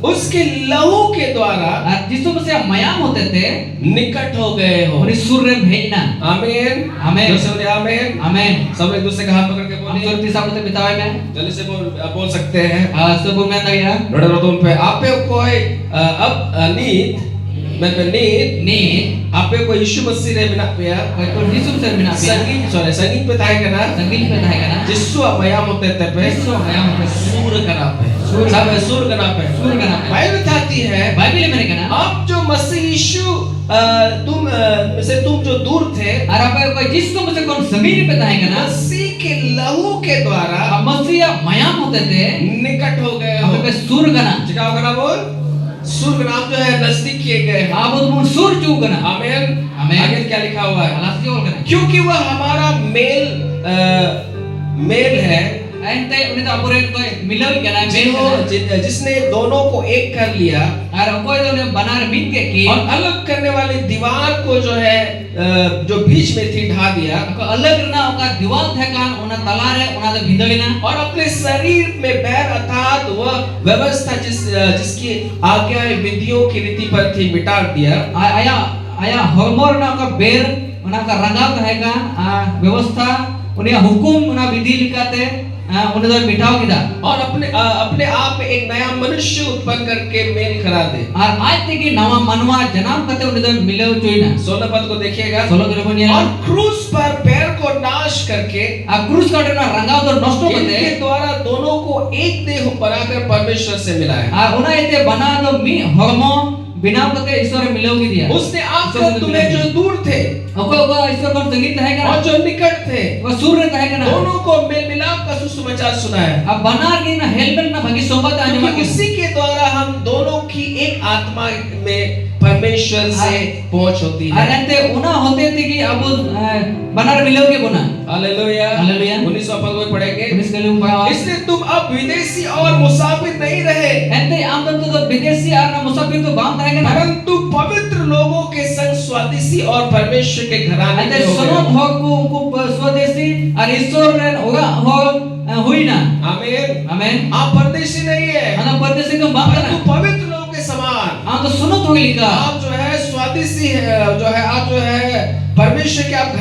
उसके लहू के द्वारा Ar Jisu mujhe mayam hote the. निकट हो गए हो। और इस सूर्य भेजना. आमीन, आमीन। जोर से बोलिए आमीन। Amen. सब एक दूसरे का हाथ पकड़ के हम बोलिए, सुरती साहब से बितावे में. जल्दी से बोल सकते हैं। सब में लग गया. रोड तुम पे आपे कोई अब नीत मैं पे नीत Ni आपे को यीशु मसीह रे बिना पे koi kon Jisu se bina pe. संगीत पे ताय करना Sangi pe tahe kana. जिसु मया होते ते पे Jisu mayam hote. सूर करा पे सूर। सब सूर करा पे सूर करा पे. बाइबल बताती है Bible में kana. अब जो मसीह यीशु तुम जो दूर थे, Ar apa koi Jisu mujhe kon sangi pe tahe kana. मसीह के लहू के द्वारा Masiya mayam hote the. निकट हो गए हो। Ape pe sur kana. क्या होगा बोल, सूर नाम जो है नजदीक किए गए हैं। Abot mun sur chu kana. आमीन, आमीन। आगे क्या लिखा हुआ है, Alas jol kana. क्योंकि वह हमारा मेल है, ente uni to aburen ko milawi kana जिसने दोनों को एक कर लिया ar okoy do ne banar min ke ki और अलग करने वाली दीवार को जो है जो बीच में थी ढा दिया ko alag na oka diwal thekan ona talare ona do bhindalina और अपने शरीर में बैर अर्थात वह व्यवस्था जिसकी आज्ञाएं विधियों की रीति पर थी मिटा दिया aya hormor na oka ber ona ka rangaw thekan व्यवस्था unia hukum ona vidhi likate उन्हें तो मिटाओ किधर और अपने आप में एक नया मनुष्य उत्पन्न करके मेल करा दे और आज तक की नवा मनवा जन्म करते उन्हें तो मिले चुई ना 16 पद को देखिएगा 16 के बनिया और क्रूस पर पैर को नाश करके क्रूस का ना रंगाव तो नष्ट करते इनके द्वारा दोनों को एक देह बनाकर परमेश्वर से मिलाया और उन्हें इतने बना तो मी हरमो बिना करते ईश्वर मिलोगी दिया उसने आपको तुम्हें जो दूर थे ईश्वर को संगीत है और जो निकट थे वो सूर्य है ना दोनों को मेल मिलाप का सुसमाचार सुनाया अब बना के ना हेलमेट ना भागी सोबत आने क्योंकि उसी के द्वारा हम दोनों की एक आत्मा में परमेश्वर से पहुंच होती है अरे उना होते थे कि अब बनार मिलोगे बुना हालेलुया हालेलुया 19 पद में पढ़ेंगे 19 के लिए इसलिए तुम अब विदेशी और मुसाफिर नहीं रहे ऐसे आम तो विदेशी और मुसाफिर तो बांध रहेंगे ना परंतु पवित्र लोगों के संग स्वदेशी और परमेश्वर के घराने के हो सुनो भोग को स्वदेशी और ईश्वर ने होगा हो हुई ना आमीन आमीन आप परदेशी नहीं है हम परदेशी को बांध रहे हैं पवित्र लोगों के समान हम तो सुनो तो लिखा आप जो है स्वदेशी है जो है आप जो है परमेश्वर के आप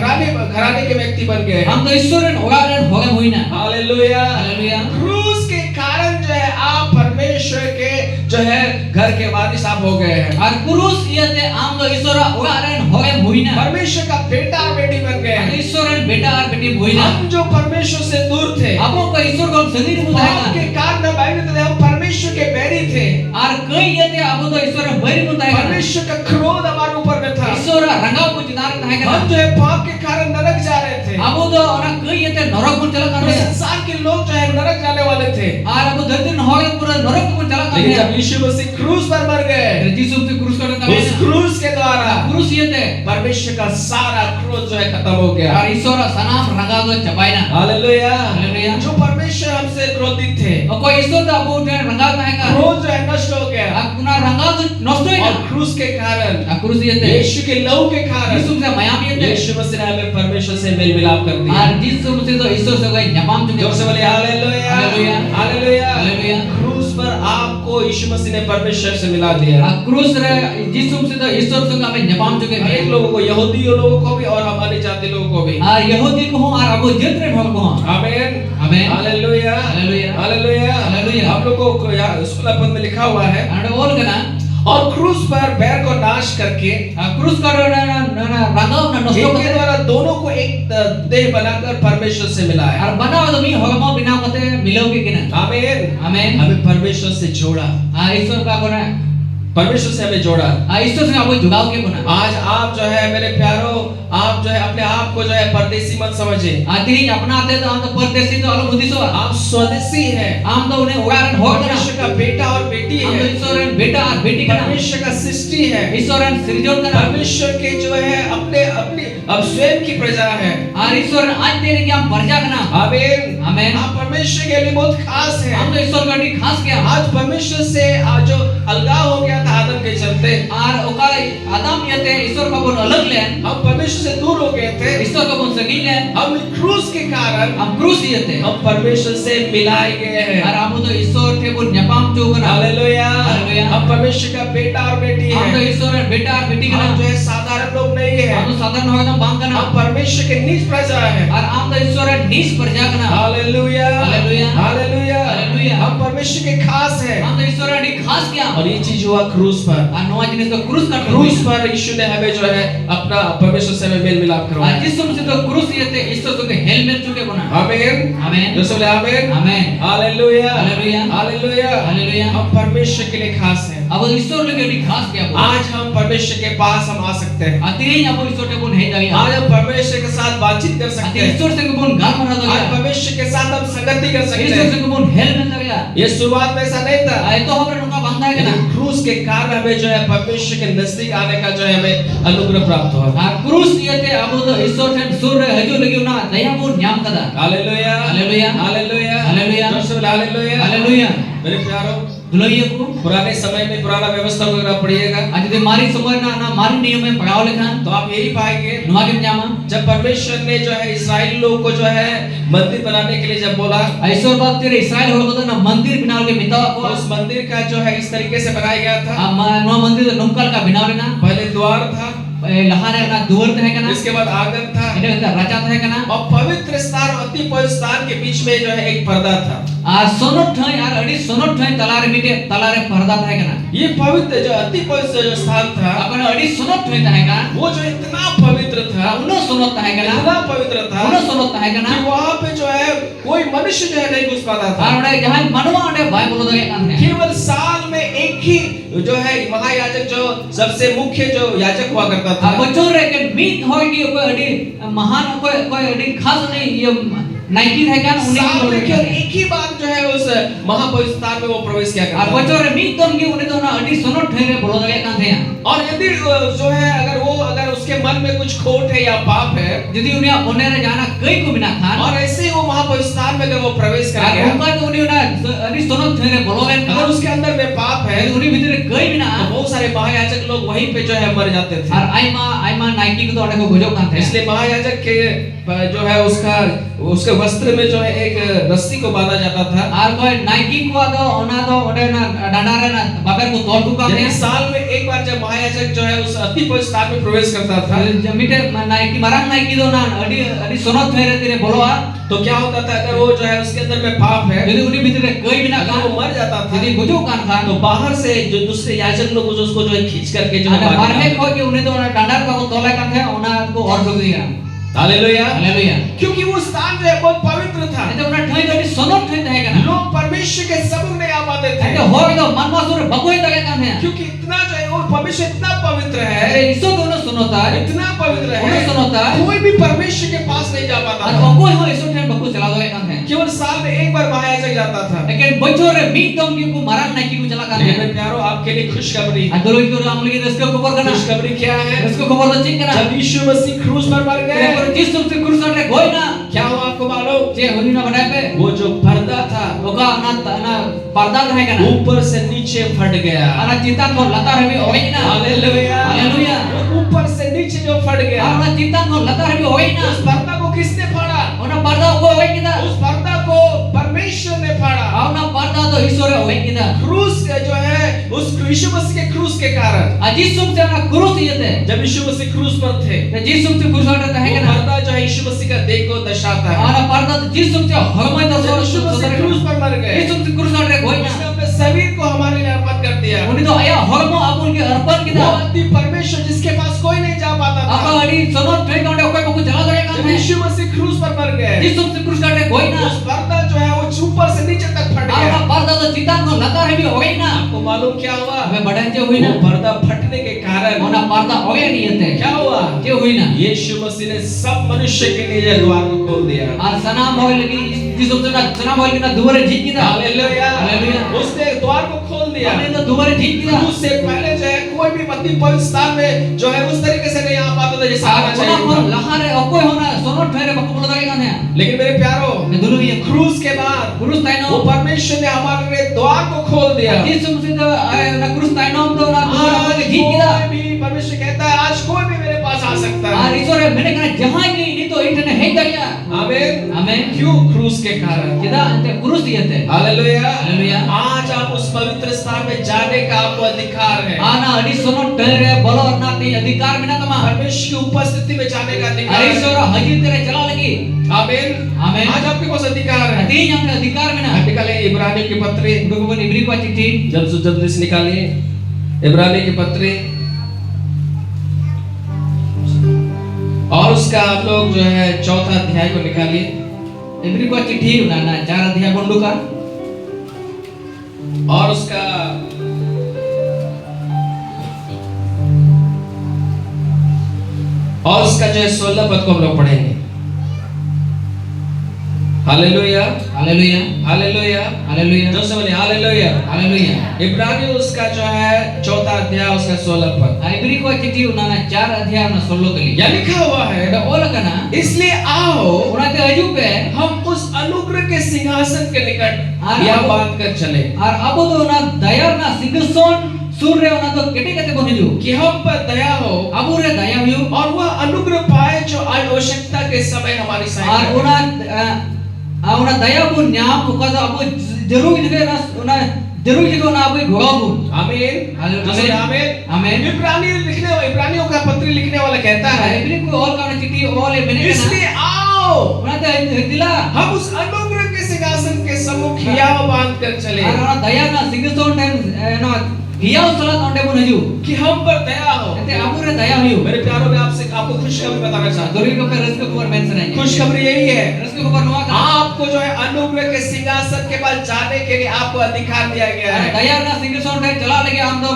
घराने के व्यक्ति बन गए हम तो ईश्वर ने होगा हुई ना हालेलुया हालेलुया क्रूस के कारण जो है आप परमेश्वर के जो है घर के वारिस आप हो गए हैं और क्रूस ये थे हम तो ईश्वर होगा हुई ना परमेश्वर का बेटा और बेटी बन गए हैं ईश्वर बेटा और बेटी हुई ना हम जो परमेश्वर से दूर थे अब को ईश्वर को संगीत बुझाएगा के कारण हम परमेश्वर के बैरी थे और कई ये थे अब तो ईश्वर बैरी बुझाएगा परमेश्वर का क्रोध हमारे ऊपर में था ईश्वर रंगाव को जिनार रहेगा हम जो है पाप के कारण नरक जा रहे थे अब तो और कई ये थे नरक को चला कर रहे संसार के लोग जो है नरक जाने वाले थे और अब धरती न होगा पूरा नरक को चला कर लेकिन जब यीशु मसीह क्रूस पर मर गए यीशु से क्रूस करने का उस क्रूस के द्वारा क्रूस ये थे परमेश्वर का सारा क्रोध जो है खत्म हो गया और ईश्वर सनाम रंगाव को चबाइना हालेलुया हालेलुया जो परमेश्वर हमसे क्रोधित थे और कोई ईश्वर तो अब रंगाव रहेगा क्रोध जो है नष्ट हो गया अपना रंगाव तो नष्ट हो और क्रूस के कारण क्रूस ये थे यीशु के लहू के कारण यीशु से मयाम ये थे यीशु मसीह ने हमें परमेश्वर से मेल मिलाप कर दिया और यीशु मसीह तो ईश्वर से कोई न्याम चुके जोर से बोले हालेलुया हालेलुया हालेलुया हालेलुया क्रूस पर आपको यीशु मसीह ने परमेश्वर से मिला दिया क्रूस रे यीशु मसीह तो ईश्वर से हमें न्याम चुके अनेक लोगों को यहूदी लोगों को भी और हमारे जाति लोगों को भी और यहूदी को हो और अब जितने ढोल को हो आमीन आमीन हालेलुया हालेलुया हालेलुया हालेलुया आप लोगों को 16 पद में लिखा हुआ है और बोल के ना और क्रूस पर बैर को नाश करके क्रूस का रंगाव ना नष्ट के द्वारा दोनों को एक देह बनाकर परमेश्वर से मिलाया और बनाओ तो मी होगा बिना कोते मिलोगे कि ना आमीन आमीन हमें परमेश्वर से जोड़ा ईश्वर का कोना परमेश्वर से हमें जोड़ा ईश्वर से आपको जुड़ाव के बना आज आप जो है मेरे प्यारों आप जो है अपने आप को जो है परदेशी मत समझिए आते ही अपना आते तो हम तो परदेशी तो अलग बुद्धि सो आप स्वदेशी हैं हम तो उन्हें उड़ान हो गया परमेश्वर का बेटा और बेटी हम है तो ईश्वर बेटा और बेटी का परमेश्वर का सृष्टि है ईश्वर सृजन का परमेश्वर के जो है अपने अपनी अब स्वयं की प्रजा है और ईश्वर आज तेरे की हम प्रजा का नाम आमीन आमीन आप परमेश्वर के लिए बहुत खास है हम तो ईश्वर का खास किया आज परमेश्वर से आज जो अलगाव हो गया था आदम के चलते और ओका आदम यते ईश्वर का बोल अलग ले हम परमेश्वर से दूर हो गए थे ईश्वर का बोल सगी ले हम क्रूस के कारण हम क्रूस यते हम परमेश्वर से मिलाए गए हैं और हम तो ईश्वर थे बोल न्यापाम चोगना हालेलुया हालेलुया हम परमेश्वर का बेटा और बेटी हम तो हैं ईश्वर बेटा और बेटी का हम नाम जो है साधारण लोग नहीं है हम तो साधारण होगा तो बांध का नाम हम परमेश्वर के निज प्रजा है और हम तो ईश्वर नीच प्रजा का नाम हालेलुया हालेलुया हालेलुया हालेलुया हम परमेश्वर के खास है हम तो ईश्वर ने खास किया और ये चीज हुआ क्रूस पर और नवा जिनिस तो क्रूस का क्रूस पर यीशु ने हमें जो है अपना परमेश्वर से हमें मेल मिलाप और करवाया जिस समय से तो क्रूस ये थे ईश्वर तो के हेलमेट चुके बना आमीन आमीन जो बोले आमीन आमीन हालेलुया हालेलुया हालेलुया हालेलुया हम परमेश्वर के लिए खास हैं अब ईश्वर लोग भी खास किया बोल आज हम परमेश्वर के पास हम आ सकते हैं आते ही अब ईश्वर के बोल है जाई आज हम परमेश्वर के साथ बातचीत कर सकते आते हैं ईश्वर से के बोल गाल मरा दो आज परमेश्वर के साथ हम संगति कर सकते ईश्वर हैं से के बोल हेलमेट लग गया ये शुरुआत में ऐसा नहीं था आए तो हमरे उनका बंधा है ना लेकिन क्रूस के कारण हमें जो है परमेश्वर के नजदीक आने का जो है हमें अनुग्रह प्राप्त हुआ और क्रूस ये थे अब तो ईश्वर से सूर हजू लगी ना दया बोल न्याम कदा हालेलुया हालेलुया हालेलुया बोले हालेलुया। Haleluya. मेरे प्यारों, Duluiyaku. पुराने समय में पुराना व्यवस्था को अगर आप पढ़िएगा Adi de mari semua na mari नियम में पढ़ाओ लेखान. तो आप यही पाएंगे, Nuwa ke nyama. जब परमेश्वर ने जो है इस्राएल लोगों को जो है मंदिर बनाने के लिए जब बोला, Aisor baat tere Israel hol ko na mandir binaal ke minta तो ko. उस मंदिर का जो है इस तरीके से बनाया गया था। Nuwa mandir numkal ka binaal na. पहले द्वार था, Lahare na duar है kana. इसके बाद आंगन था, Ini kata raja है kana. और पवित्र स्थान और अति पवित्र स्थान के बीच में जो है एक पर्दा था। Sonot thai ar adi sonot thai talare mite talare पर्दा है kana. ये पवित्र जो अति पवित्र जो स्थान था, Apa na adi sonot thai है kana. वो जो इतना पवित्र था, Uno sonot है kana. इतना पवित्र था Uno sonot है कि kana. वहाँ पे जो है कोई मनुष्य जो है नहीं घुस पाता था। Ar udah jahan manuwa ade baik bolo dage kan है. केवल साल में एक ही जो है महायाजक जो सबसे मुख्य जो याजक हुआ करता था, Bocor ke mit hoy ki koi adi mahan koi adi khas nahi ye naiki है kan uni साल में केवल ki एक ही बार जो है उस महापवित्र स्थान में वो प्रवेश किया ar करता था। bocor mit ton ki uni to na adi sonot thai re bolo dage kan है. और यदि जो है अगर उसके मन में कुछ खोट है या पाप है, Jadi uni one re jana kai ko bina khan. और ऐसे ही वो महापवित्र स्थान में अगर वो प्रवेश कर Ar गया, unka to uni na adi sonot thai re bolo len अगर kan. उसके अंदर में पाप है, Uni bhitere kai तो bina. बहुत सारे महायाजक लोग वहीं पे जो है मर जाते थे। Ar aima naiki ko to ade ko gojok kan है. इसलिए महायाजक के जो है उसके वस्त्र में जो है एक रस्सी को बांधा जाता था। Ar koi naiki ko ado ona to ode na dada re na baber ko tol ko kan यदि है. साल में एक बार जब महायाजक जो है उस अति पवित्र स्थान में प्रवेश करता था, Jamite naiki marang naiki do na adi sonot thai re tire bolo a. तो क्या होता था, अगर वो जो है उसके अंदर में पाप है, Jadi uni bhitere kai bina अगर kan. वो मर जाता था, Jadi gojok kan kan. तो बाहर से जो दूसरे याजक लोग उसको जो है खींच करके जो है Ada बाहर barhe ko ki uni to ona dandar ko tolai kan है ona ko और ठोक दिया. हालेलुया। Haleluya. क्योंकि वो स्थान जो है बहुत पवित्र था। Itu ona thai tadi sonot thai है kan. लोग परमेश्वर के समुख में आ पाते थे, Itu hoy to man masur bakoi ta kan है. क्योंकि इतना जो है वो परमेश्वर इतना पवित्र है, Iso dono sonota. इतना पवित्र Ono है, sonota. कोई भी परमेश्वर के पास नहीं जा पाता Ar था। okoi ho iso thai bakoi chala dole kan है. केवल साल में एक बार महायाजक जाता था। Lekin bocor re mit dom ki ko marang naiki ko chala kan लेकिन है. मेरे प्यारों, आपके लिए खुशखबरी, Adolo itu amli ki desko खबर kana. खुशखबरी क्या है? Desko खबर to cing kana. जब यीशु मसीह क्रूस पर मर गए, Kira Jesus tu kurus re goi na. क्या हुआ आपको मालूम? Je honi na badai pe. वो जो पर्दा था Oka na पर्दा है kana. ऊपर से नीचे फट गया। Ana cinta ko latar he oi na. Hallelujah. Hallelujah. वो ऊपर से नीचे जो फट गया, Ana cinta ko latar he oi na. उस पर्दा को किसने फाड़ा? Ona पर्दा ko oi kita. उस पर्दा को परमेश्वर ने फाड़ा। Ana पर्दा to ईश्वर oi kita. क्रूस जो है उस यीशु मसीह के क्रूस के कारण, Jesus se ana kurus yete. जब यीशु मसीह क्रूस पर थे, Te Jesus se kurus ata वो है kana. पर्दा जो है यीशु मसीह का देह को दर्शाता है। Ana पर्दा to Jesus se hormai to जब यीशु मसीह क्रूस पर मर गए, Jesus se kurus ata goi उसने na. अपने शरीर को हमारे लिए अर्पण कर दिया। Uni to aya hormo apun ke arpan वो kita. अति परमेश्वर जिसके पास कोई नहीं जा पाता Apa था, adi sonot thai ka okoi bakoi chala dole kan जब है. यीशु मसीह क्रूस पर मर गए, Jesus se kurus ata goi na. उस पर्दा जो है वो ऊपर से नीचे तक फट Ana गया। पर्दा to cinta ko latar he oi na. आपको मालूम क्या हुआ? Abe badan je hui वो na. पर्दा फटने के कारण Ona पर्दा oi ni yete. क्या हुआ? Je hui na. यीशु मसीह ने सब मनुष्य के लिए द्वार को खोल दिया। Ar sanam hoy lagi Jesus se na sanam hoy kita duare jit kita. Hallelujah. Hallelujah. उसने द्वार को खोल दिया। Ane to duare jit kita. क्रूस से पहले जो है कोई भी अति पवित्र स्थान में जो है उस तरीके से नहीं आ पाता था जैसे आना Ona चाहिए kon था। lahare okoi hona sonot thai re bakoi bolo dage kan है. लेकिन मेरे प्यारो, Ne dulu ye क्रूस के बाद kurus tai वो no. परमेश्वर ने हमारे लिए द्वार को खोल दिया। Jesus se to na kurus tai no to na duare आज bakoi jit kita. कोई भी परमेश्वर कहता है आज कोई भी मेरे पास आ सकता Ar है। ईश्वर mene kana jahan ni ni to intene hei daya. आमीन। Amen. क्यों? क्रूस के कारण। Kita ante kurus yete. Hallelujah. Hallelujah. आज आप उस पवित्र स्थान में जाने का आपको अधिकार है। Ana adi sonot thai re bolo na te adhikar mina tama. परमेश्वर की उपस्थिति में जाने का अधिकार Ar है। ईश्वर hajir tere chala lagi. आमीन। आमीन। आज आपके पास अधिकार है। Ati yang adhikar mina. निकाले इब्रानियों के पत्र, Bukan ibri ko चिट्ठी. जल्द से जल्द से निकालिए इब्रानियों के पत्र, और उसका आप लोग जो है 4था अध्याय को निकालिए। Ibri ko चिट्ठी ना ना 4 अध्याय बंडू का. और उसका जो है 16 पद को हम लोग पढ़ेंगे। हालेलुया, हालेलुया, हालेलुया, हालेलुया, जो से बोले हालेलुया। हालेलुया. इब्रानियों उसका जो है 4 अध्याय उसका 16 पद, Iberi ko citi unana 4 अध्याय ना 16 kali. यहाँ लिखा हुआ है, Ada olah kana. इसलिए आओ Unate aju pe. हम उस अनुग्रह के सिंहासन के निकट या बांध कर चले, Ar abo to una daya na singson surre una to kete kete boniju. कि हम पर दया हो Abu re daya hiu. और वह अनुग्रह पाए जो आवश्यकता के समय हमारी Ar सहायता una daya pun nyam uka to abu jeruk juga na una jeruk juga na abu gora pun. आमीन, हालेलुया। जैसे आमीन। Amen. इब्रानियों का पत्री लिखने वाला कहता है, Iberi ko all kana citi all e mene kana. इसलिए आओ Unate dila. हम उस अनुग्रह के सिंहासन के सम्मुख हियाव बांध कर चले, Ar una daya na singson time no hiau salat onde boniju. कि हम पर दया हो। Ente abu re daya hiu. मेरे प्यारों में आपसे आपको खुशखबरी बताना चाहता हूँ। Dori ko pe resko ko mention hai. खुशखबरी यही है, Resko ko nuwa kana. आपको जो है अनुग्रह के सिंहासन के पास जाने के लिए आपको अधिकार दिया गया है। दया ना singson time chala lagi am to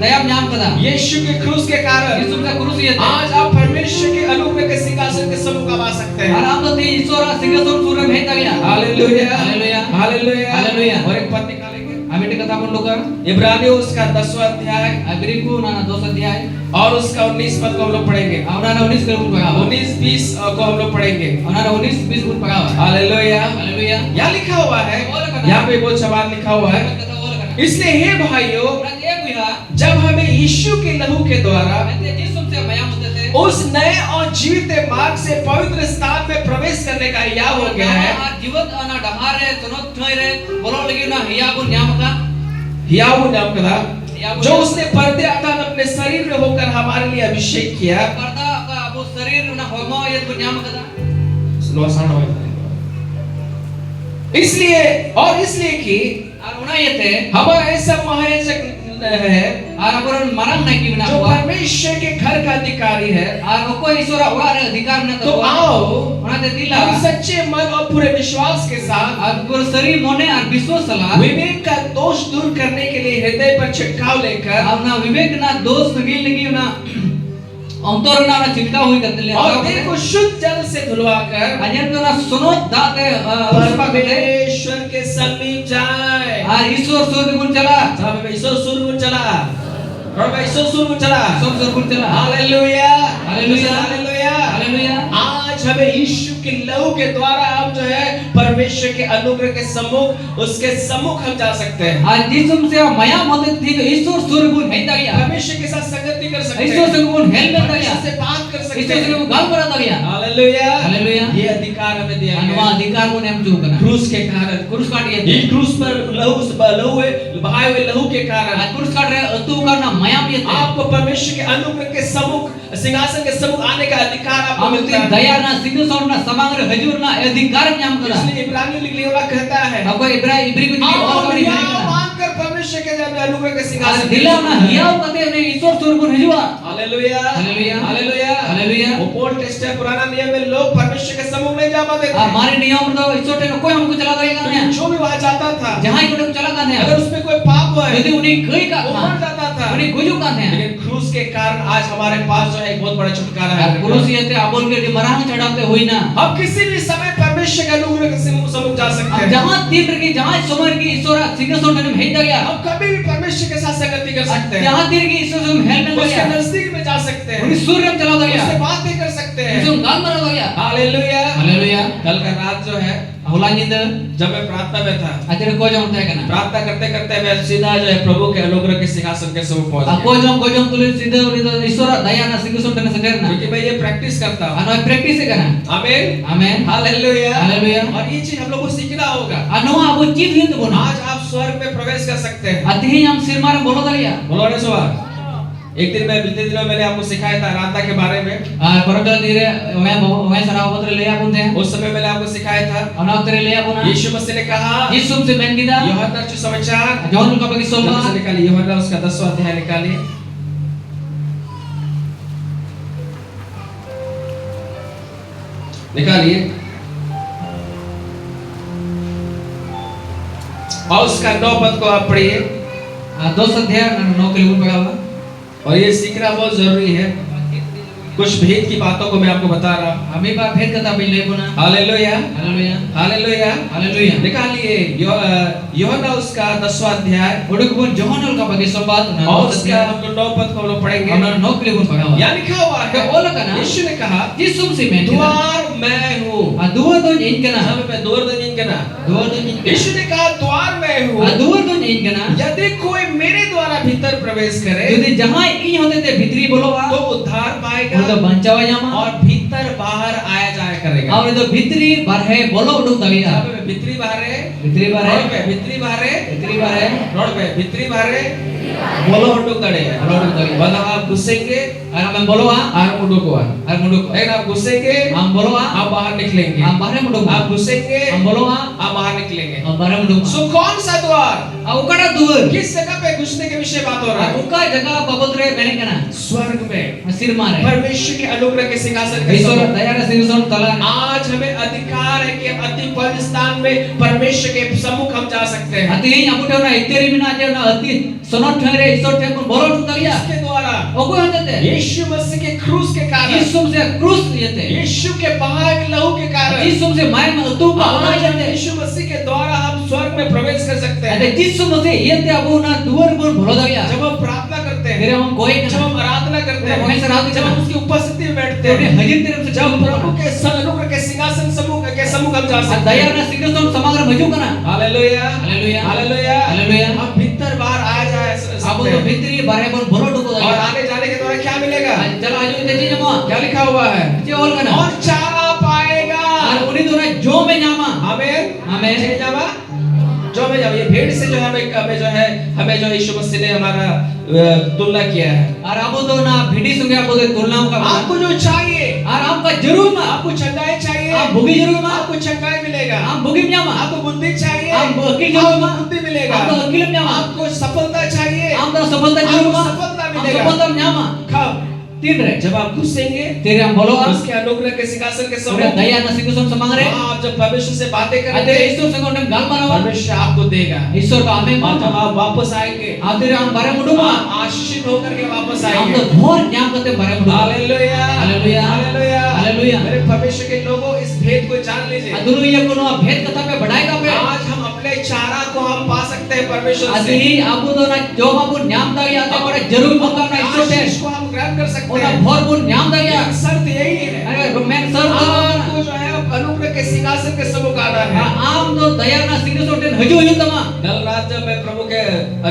daya nyam kada. यीशु के क्रूस के कारण Yesus ka kurus ye. आज आप परमेश्वर के अनुग्रह के सिंहासन के सम्मुख आ सकते Ar हैं। am to ti isora singson surre bhai tagya. Hallelujah, हालेलुया, हालेलुया, हालेलुया। और एक पद निकालेंगे, Ami te kata pun luka. इब्रानियों उसका 10वां अध्याय Iberi ko na 2 अध्याय. और उसका 19 पद को हम लोग पढ़ेंगे, Auna na 19 pun pagawa. 19-20 को हम लोग पढ़ेंगे। Auna na 19-20 pun pagawa. Hallelujah, Haleluya. यहाँ लिखा हुआ है, यहाँ पे बहुत सवाल लिखा हुआ है, Kata olah kana. इसलिए हे भाइयों, Berarti ya kuya. जब हमें यीशु के लहू के द्वारा Ente Yesus se mayam hote se. उस नए और जीवित मार्ग से पवित्र स्थान में प्रवेश करने का या हो गया है, जीवत ana damare sonot thoi bolo lagi na hiya pun nyam ka. हियाव नाम का जो उसने पर्दे अर्थात अपने शरीर में होकर हमारे लिए अभिषेक किया। Parda ka abu sarir na homo ye pun nyam kada. इसलिए और इसलिए कि Ar una ye te. हमारा ऐसा महायाजक है Ar aburan marang na ki na जो huwa. परमेश्वर के घर का अधिकारी है, Ar oko isora ora re अधिकार na तो to. आओ Una te dila. हम सच्चे मन और पूरे विश्वास के साथ Ar pur sarir mone ar biswas sala. विवेक का दोष दूर करने के लिए हृदय पर छिड़काव लेकर Ar na vivek na dos nagil lagi na अंतर ना ना चिंता हुई करते ले और देह को शुद्ध जल से धुलवाकर अजर तो ना सुनो दाते परमेश्वर के समीप जाए। ईश्वर सूर्य गुण चला सब में ईश्वर सूर्य गुण चला, और में ईश्वर सूर्य गुण चला। सब सूर्य गुण चला। हालेलुया, हालेलुया, हालेलुया, हालेलुया। आज हमें यीशु के लहू के द्वारा हम जो है परमेश्वर के अनुग्रह के सम्मुख उसके सम्मुख हम जा सकते हैं। आज जिसम से माया मदद थी तो ईश्वर सूर्य गुण है तक या परमेश्वर के साथ संगति कर सकते हैं, ईश्वर से गुण हेल्प कर तक या से बात कर सकते ईश्वर हैं। से गाल करा तक या हालेलुया, हालेलुया। ये अधिकार हमें दिया अनुवा गया है अधिकार को हम जो करना क्रूस के कारण। क्रूस काट ये ये क्रूस पर लहू बहाए हुए लहू के कारण आज क्रूस काट रहे तू करना माया भी है आपको परमेश्वर के अनुग्रह के सम्मुख सिंहासन के सम्मुख आने का अधिकार आपको हम मिलता है। दया ना सिंह सौर ना समांग हजूर ना अधिकार न्याम करा इसलिए इब्रानियों लिखने वाला कहता है आपको इब्री को दी और करी हियाव नहीं करना मानकर परमेश्वर के अनुग्रह के आज सिंहासन दिला ना हियाव कहते ने ईश्वर सूर्य गुण हजूआ हालेलुया, हालेलुया, हालेलुया, हालेलुया। वो ओल्ड टेस्टामेंट पुराना नियम में लोग परमेश्वर के सम्मुख नहीं जा पाते थे, हमारे नियम तो ईश्वर ने कोई हमको चला देगा तो नहीं जो भी वहां जाता था जहां ही को चला का अगर उसमें कोई पाप हुआ है यदि उन्हें कोई का वो मर जाता था। उन्हें गुजु का है लेकिन क्रूस के कारण आज हमारे पास जो है एक बहुत बड़ा छुटकारा है। पुरुष ये थे अबोल के मरांग चढ़ाते हुई ना हम किसी भी समय परमेश्वर के अनुग्रह के सम्मुख जा सकते हैं। जहां तीव्र की जहां समर की ईश्वर सिंहासन में भेज दिया हम कभी भी परमेश्वर के साथ संगति कर सकते हैं, जहां तीव्र की ईश्वर से हेल्प मिल उसके गया नजदीक में जा सकते हैं, उन्हें सूर्य में चला दिया उससे बातें कर सकते हैं। उससे गाल मरा दिया हालेलुया, हालेलुया। कल का रात जो है होला नींद जब मैं प्रार्थना में था, अजर को जम था करना प्रार्थना करते करते मैं सीधा जो है प्रभु के अनुग्रह के सिंहासन के सम्मुख पहुंच गया, को जम तुले सीधे ईश्वर दया ना सिंहासन में सटेरना क्योंकि मैं ये प्रैक्टिस करता हूँ। अनो प्रैक्टिस करना आमीन, आमेन हालेलुया, हालेलुया। और ये चीज हम लोग को सीखना होगा। अनो अब चीज ही तो बोला आज आप स्वर्ग में प्रवेश कर सकते हैं। अति ही हम सिर मार बोलो दलिया बोलो ने सुबह एक दिन मैं बीते दिनों मैंने आपको सिखाया था आराधना के बारे में, परंतु धीरे मैं सराव पत्र ले आपुन थे उस समय मैंने आपको सिखाया था अनाव तेरे ले आपुना यीशु मसीह ने कहा यीशु से मैन किदा यूहन्ना सुसमाचार जॉन का बगी सोलवा जल्दी से निकालिए यूहन्ना उसका 10वां अध्याय निकालिए। निकालिए और उसका 9 पद को आप पढ़िए। 2 अध्याय 9 के लिए पढ़ा हुआ और ये सीखना बहुत जरूरी है। कुछ भेद की बातों को मैं आपको बता रहा हूँ। Kami ba bhed kata bilay po na. Hallelujah, Hallelujah. Hallelujah, Hallelujah. निकालिए यूहन्ना उसका 10वां अध्याय Uduk pun Johanol ka bagi sobat na. और उसका हम लोग 9 पद को हम लोग पढ़ेंगे। Ono nok pili pun pagawa. यहाँ लिखा हुआ है, Ola ka na. यीशु ने कहा, Jisum si men. द्वार मैं हूँ। Dua don in kana. यहाँ पे द्वार तो नहीं कहना। Dua don in kana. यीशु ने कहा द्वार मैं हूँ। Dua don in kana. यदि कोई मेरे द्वारा भीतर प्रवेश करे Jadi jahan in hote te bhitri bolo तो a. उद्धार Udah पाएगा bancawa nyama. और भीतर बाहर आया जाया करेगा। Aur itu bhitri barhe bolo uduk यहाँ dawiya. पे भीतरी बाहर है, Bhitri रोड barhe. पे भीतरी बाहर है, Bhitri barhe. रोड पे भीतरी बाहर है, बोलो उडुक दड़े है, Bolo uduk dawiya. मतलब आप घुसेंगे Ar amen bolo a. और उडुक हुआ, Ar muduk. लेकिन आप घुसेंगे Am bolo a. आप बाहर निकलेंगे, Am barhe muduk. आप घुसेंगे Am bolo a. आप बाहर निकलेंगे। Am barhe muduk. सो कौन सा द्वार, Ukada duar. किस जगह पे घुसने के विषय बात हो रहा है? Uka jaga babot re mene kana. स्वर्ग में Sir mare. परमेश्वर के अनुग्रह के सिंहासन के Isor सम्मुख। daya ra singson tala. आज हमें अधिकार है कि अति पवित्र स्थान में परमेश्वर के सम्मुख हम जा सकते हैं। Ati ini abu teu na iteri mina aja na ati sonot thare isor te pun bolo uduk dawiya. इसके द्वारा Oku hote. यीशु मसीह के क्रूस के कारण, Isum se krus yete. यीशु के बहाए हुए लहू के कारण, Isum se mai ma utu pa ona आज yete. यीशु मसीह के द्वारा हम स्वर्ग में प्रवेश कर सकते हैं। Ade Isum se yete abu na duar pun bolo dawiya. जब हम प्रार्थना करते हैं, Mere hum koi जब kana. हम आराधना करते जब हम हैं, आराधना जब हम उसकी उपस्थिति में बैठते Te हैं, hajir terem se जब jauh प्रभु के अनुग्रह के सिंहासन के सम्मुख हम जा सकते Daya हैं। na singson samagra maju kana. Hallelujah, Haleluya. Hallelujah, Haleluya. हम भीतर बाहर आ जाए Abu सकते to हैं। bhitri bare pun bolo uduk और dawiya. आने जाने के द्वारा क्या मिलेगा? Jala aju te je mo. क्या लिखा हुआ है? Je ol kana. और चारा पाएगा। Ar uni to na jo me nyama. Amen, Amen. जे जावा, जो में जावा, ये भेड़ से जो है हमें जो यीशु मसीह ने हमारा तुलना किया है। Ar abu to na bhidi sunge abu te tulna ka. आपको जो चाहिए, Ar आपका जरूर मा. आपको चंगाई चाहिए, आप भूगी जरूर मा. आपको चंगाई मिलेगा। आप भूगी nyama. आपको बुद्धि चाहिए, आप वकील जरूर आपको मा. बुद्धि मिलेगा। आपको वकील nyama. आपको सफलता चाहिए, आपका सफलता जरूर मा. आपको सफलता आप मिलेगा। सफलता nyama. कब? तीन रहे. जब आप घुसेंगे तेरे हम बोलो आ. उसके अनुग्रह के सिंहासन के Ore सम्मुख, daya na singson samangre. आप जब परमेश्वर से बातें Ate करेंगे, Isur संग उन्हें गाल मारा. परमेश्वर आपको देगा। Isur का हमें और जब मा. आप वापस आएंगे, आप तेरे हम bare mudu ma. आप आशीषित होकर के वापस हम आएंगे। तो भोर nyam kate bare mudu. Hallelujah, हालेलुया, हालेलुया, हालेलुया। मेरे परमेश्वर के लोगों, इस भेद को जान लीजिए। Adulu ye kuno भेद कथा पे बढ़ाई का पे. आज हम अपने चारा को हम पा सकते हैं परमेश्वर से। Adi abu to na jo abu nyam da ya te bare जरूर मौका ना Isur te. आशीष को हम ग्रहण कर सकते Ona हैं। भोर pun nyam da ya. शर्त यही है, Are men sir to आपको जो है अनुग्रह के सिंहासन के सम्मुख आना है। आम तो दया ना singson te हजू हजू तमा. कल रात जब मैं प्रभु के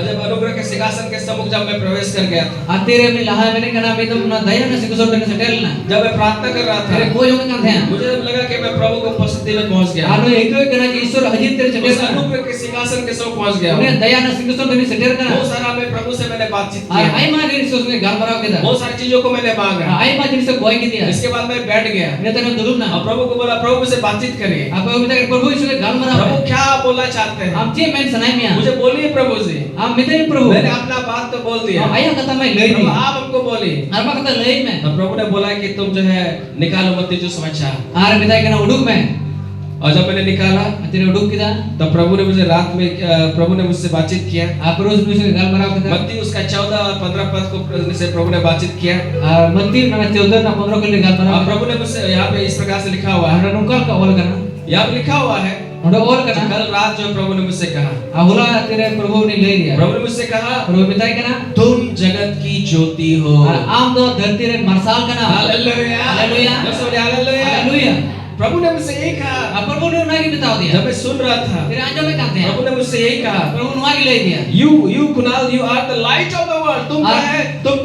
जब अनुग्रह के सिंहासन के सम्मुख जब मैं प्रवेश कर गया था, Atere me laha mene kana me to na daya na singson te setel na. जब मैं प्रार्थना कर रहा Tere था, koi hoke kan the. मुझे लगा कि मैं प्रभु की उपस्थिति में पहुंच गया, Ano itu kana ki Isur hajir tere उस setel na. अनुग्रह के सिंहासन के सम्मुख पहुंच गया। Unia daya na singson te setel kana. बहुत सारा मैं प्रभु से मैंने बातचीत Ar किया, ai ma ni Isur संगे गाल मारा के दा. बहुत सारी चीजों को मैंने मांगा। Ai ma jin se koi ki dia. इसके बाद मैं बैठ गया Unia tane dulum और na. प्रभु को बोला, प्रभु से बातचीत करिए, Apa kita प्रभु Isur के गाल मारा. प्रभु क्या बोलना चाहते हैं, Am cie men sanai mia. मुझे बोलिए प्रभु जी। Am mete प्रभु. मैंने अपना बात तो बोल दिया, Ayah kata mai lei प्रभु ni. आप हमको बोलिए। Arba kata lei मैं. तो प्रभु ने बोला कि तुम जो है निकालो मत जो समाचार। Ar bitai kana uduk मैं. और जब मैंने निकाला Atere uduk kita. तब प्रभु ने मुझे रात में प्रभु ने मुझसे बातचीत किया। Apa terus Isur गाल मारा kita. मत्ती उसका 14 और 15 पद को से प्रभु ने बातचीत किया। Ar mati na 14 na 15 kali गाल और मारा. प्रभु ने मुझसे यहाँ पे इस प्रकार से लिखा हुआ है, Ada nungkal ka ol kana. यहाँ पे लिखा हुआ है, Ada ol kana. कल रात जो प्रभु ने मुझसे कहा, Ahula तेरे प्रभु ने ले लिया. प्रभु ने मुझसे कहा, प्रभु बिताई kana. तुम जगत की ज्योति हो। Ar am do dharti re marsal kana. Hallelujah, हालेलुया। हालेलुया। Haleluya. प्रभु ने मुझसे यही कहा, Apa प्रभु ने उन्हें बताओ दिया. जब मैं सुन रहा था, तेरे आंचल में कहते हैं. प्रभु ने मुझसे यही कहा, प्रभु ने आगे ले दिया. you Kunal, you are the light of the world। तुम क्या हाँ। है, तुम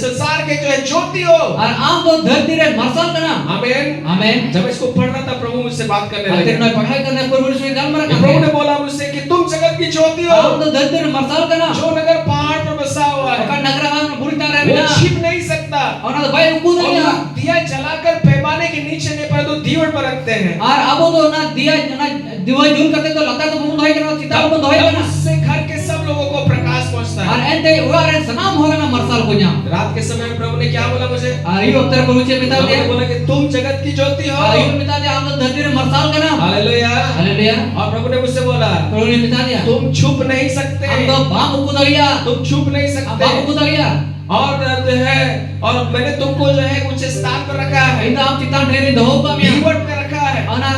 संसार के जो है ज्योति हो। और आम तो धरती रे मरसल का नाम. आमीन। आमीन. जब इसको पढ़ रहा था, प्रभु मुझसे बात करने तेरे लगे। ने पढ़ाई करने प्रभु ने गाल मारा प्रभु करते ने हैं. बोला मुझसे कि तुम जगत की ज्योति हो। आम तो धरती रे मरसल का नाम. जो नगर पहाड़ पर बसा हुआ है, अगर नगर हम बुरी तरह वो बिना छिप नहीं सकता। और ना भाई कूद और गया. लोग दिया जलाकर पैमाने के नीचे नहीं, परंतु दीवार पर रखते हैं। और अब तो ना दिया ना दिवा जून करते तो लगता तो बंद होएगा ना सीता बंद होएगा तब ना. उससे घर के सब लोगों को प्रकाश पहुंचता और है। एंते वो अरे सनाम होगा ना मरसल को जाम. रात के समय में प्रभु ने क्या बोला मुझे? और ये उत्तर प्रभु से बता प्रभु ने दिया. बोला कि तुम जगत की ज्योति हो। और ये बता दिया आम तो धरती रे मरसल का नाम. हालेलुया। हालेलुया. और प्रभु ने मुझसे बोला, प्रभु ने बता दिया. तुम छुप नहीं सकते, हम तो बाप कूद गया. तुम छुप नहीं अब सकते। बाप कूद गया. और जो है और मैंने तुमको जो है ऊंचे स्थान पर रखा है, Ito am citan dari doho kami. Keyword में रखा है, Ana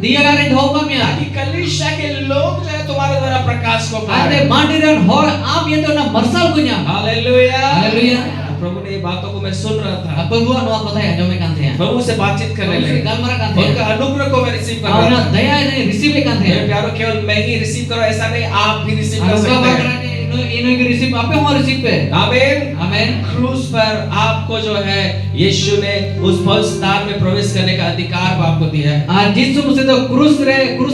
dia dari doho kami. ताकि कलीसिया के लोग जो है तुम्हारे द्वारा प्रकाश को पाए। Ate mandiran hor am yaitu na marsal punya. Hallelujah, Haleluya. प्रभु ने ये बातों को मैं सुन रहा था, Perlu anu kota ya jome kan thea. प्रभु से बातचीत करने लगे, Gambar kan उनका thea. अनुग्रह को मैं रिसीव कर रहा Ana था। daya ini receive kan मेरे thea. प्यारों, केवल मैं ही रिसीव करो ऐसा नहीं, आप भी रिसीव कर Anu सकते ka हैं। bakran ini receive apa mau receive pe? आमीन। Amen. क्रूस पर आपको जो है यीशु ने उस भव्य स्थान में प्रवेश करने का अधिकार आपको दिया है। Jisu mesti to krus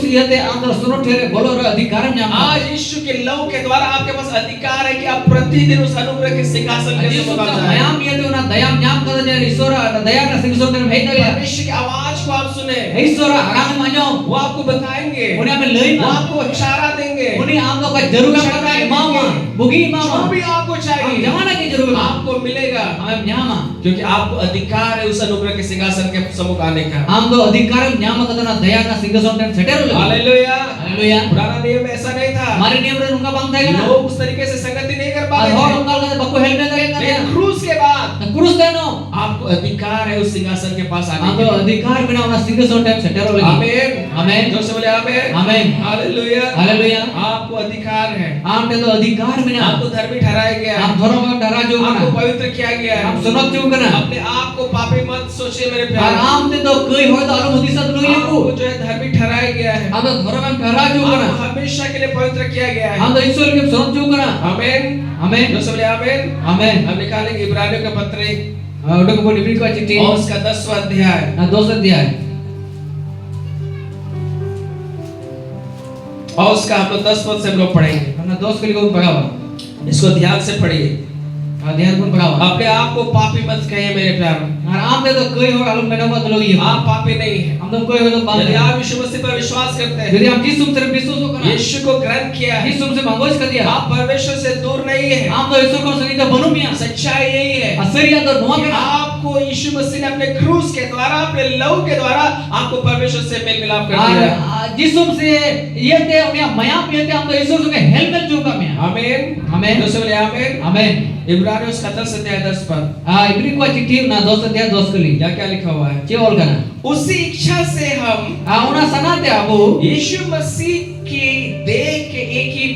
iate am suno there bolo ra adhikaram nyam. आज यीशु के लहू के द्वारा आपके पास अधिकार है कि आप प्रतिदिन उस अनुग्रह के सिंहासन के Jisu समीप ka जाएं। mayam iate na dayam nyam kada jare isora na daya na singson ter bhai tagya. परमेश्वर की आवाज को आप सुने, Isora arang manyo. वो आपको बताएंगे, Uni ame lei वो ma. आपको इशारा देंगे, Uni am ka jarura kada imama. Bugi जो imama. भी आपको Am चाहिए jamana ki jarura. आपको मिलेगा, Am nyama. क्योंकि आपको अधिकार है उस अनुग्रह के सिंहासन के सम्मुख आने का। Am do adhikaram nyama kada na daya na singson ter seteru lagi. Hallelujah. Haleluya. पुराना नियम में ऐसा नहीं था, Mari niam re unka bang thai kana. लोग उस तरीके से संगति नहीं कर Ar पाते hor थे। unka kada bakku helmet lagi kana. लेकिन क्रूस के बाद Krus teno. आपको अधिकार है उस सिंहासन के पास आने Am do का। adhikar bina na singson ter seteru lagi. आमीन, Amen. जोर से बोले आमीन, Amen. हालेलुया। Haleluya. आपको अधिकार है, Am te do adhikar bina. आपको धर्मी ठहराया गया है, Am dhoroma daraju आपको kana. पवित्र किया गया Am है। sunat ju kana. अपने आप को पापी मत सोचिए मेरे Ar प्यारे, am te do koi hoy to alu mudisat lu आपको yaku. जो है धर्मी ठहराया गया है, Am do dhoroma daraju आपको kana. हमेशा के लिए पवित्र किया गया है। Am do isol ke sunat ju kana. आमीन, Amen. जोर से बोले आमीन। Amen. हम निकालेंगे इब्रानियों का पत्र Udah ko diberi ko चिट्ठी. और उसका 10वां अध्याय Na dosa dia. और उसका हम लोग 10 पद से हम लोग पढ़ेंगे। Na dos kali ko pagawa. इसको ध्यान से पढ़िए। ध्यान को पगावा. अपने आप को पापी मत कहिए मेरे प्यारों, Ar am te do koi hoy alu mena ko lo ye. आप पापी नहीं है। Am do koi hoy to bang. यदि आप यीशु मसीह पर विश्वास करते हैं, Jadi am Jisu ter Yesus ko kana. यीशु को ग्रहण किया है, Jisu se mangos ka dia. आप परमेश्वर से दूर नहीं है। Am do Yesus ko sanita bonumia. सच्चाई यही है Asriya do noa कि kana. आपको यीशु मसीह ने अपने क्रूस के द्वारा, अपने लहू के द्वारा आपको परमेश्वर से मेल मिलाप कर दिया है। Jisu se yete unia mayam yete am do Yesus ke helmet ju ka mia. आमीन, Amen. तो बोले आमीन। Amen. इब्रानियों उसका 10 अध्याय 10 पद Iberi ko चिट्ठी ना दोस dia dos kali. क्या क्या लिखा हुआ है? Ce ol kana. उसी इच्छा से हम Una sanate abu. यीशु मसीह की देह के एक ही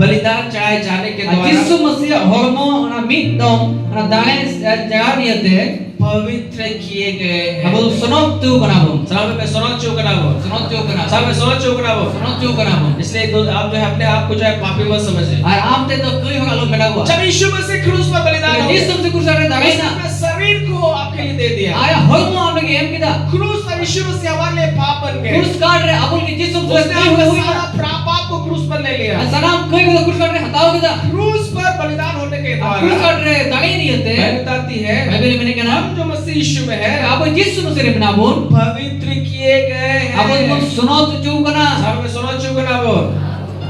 बलिदान चढ़ाए जाने के द्वारा Jisu Masih hormo una mit dom una dane jaga niate. पवित्र किए गए हैं। Abu sunot tu kana bu. साहब में सोना चौकना वो, Sunot tu kana. साहब में सोना चौकना वो। Sunot tu kana bu. इसलिए आप जो है अपने आप को जो है पापी मत समझिए। Am te do koi hoy alu mena ko. जब यीशु मसीह क्रूस पर बलिदान हो गया, Jisu se kursare dagai उसने na. अपने शरीर को आपके लिए दे दिया। Aya hormo am ke em kita. क्रूस पर यीशु मसीह हमारे लिए पाप बन गए। Kurs card re abul ki Jisu se उसने koi अपना hoy सारा na. पाप को क्रूस पर ले लिया। Sanam koi hoy kurs card re hatao kita. क्रूस पर बलिदान होने के Kurs द्वारा card re dagai niate. Bible बताती है Bible mene kana. हम जो मसीह यीशु में है Abu Jisu Masih re mena bun. पवित्र किए गए Abu हैं। pun sunot tu kana. साहब में सोना चौकना वो,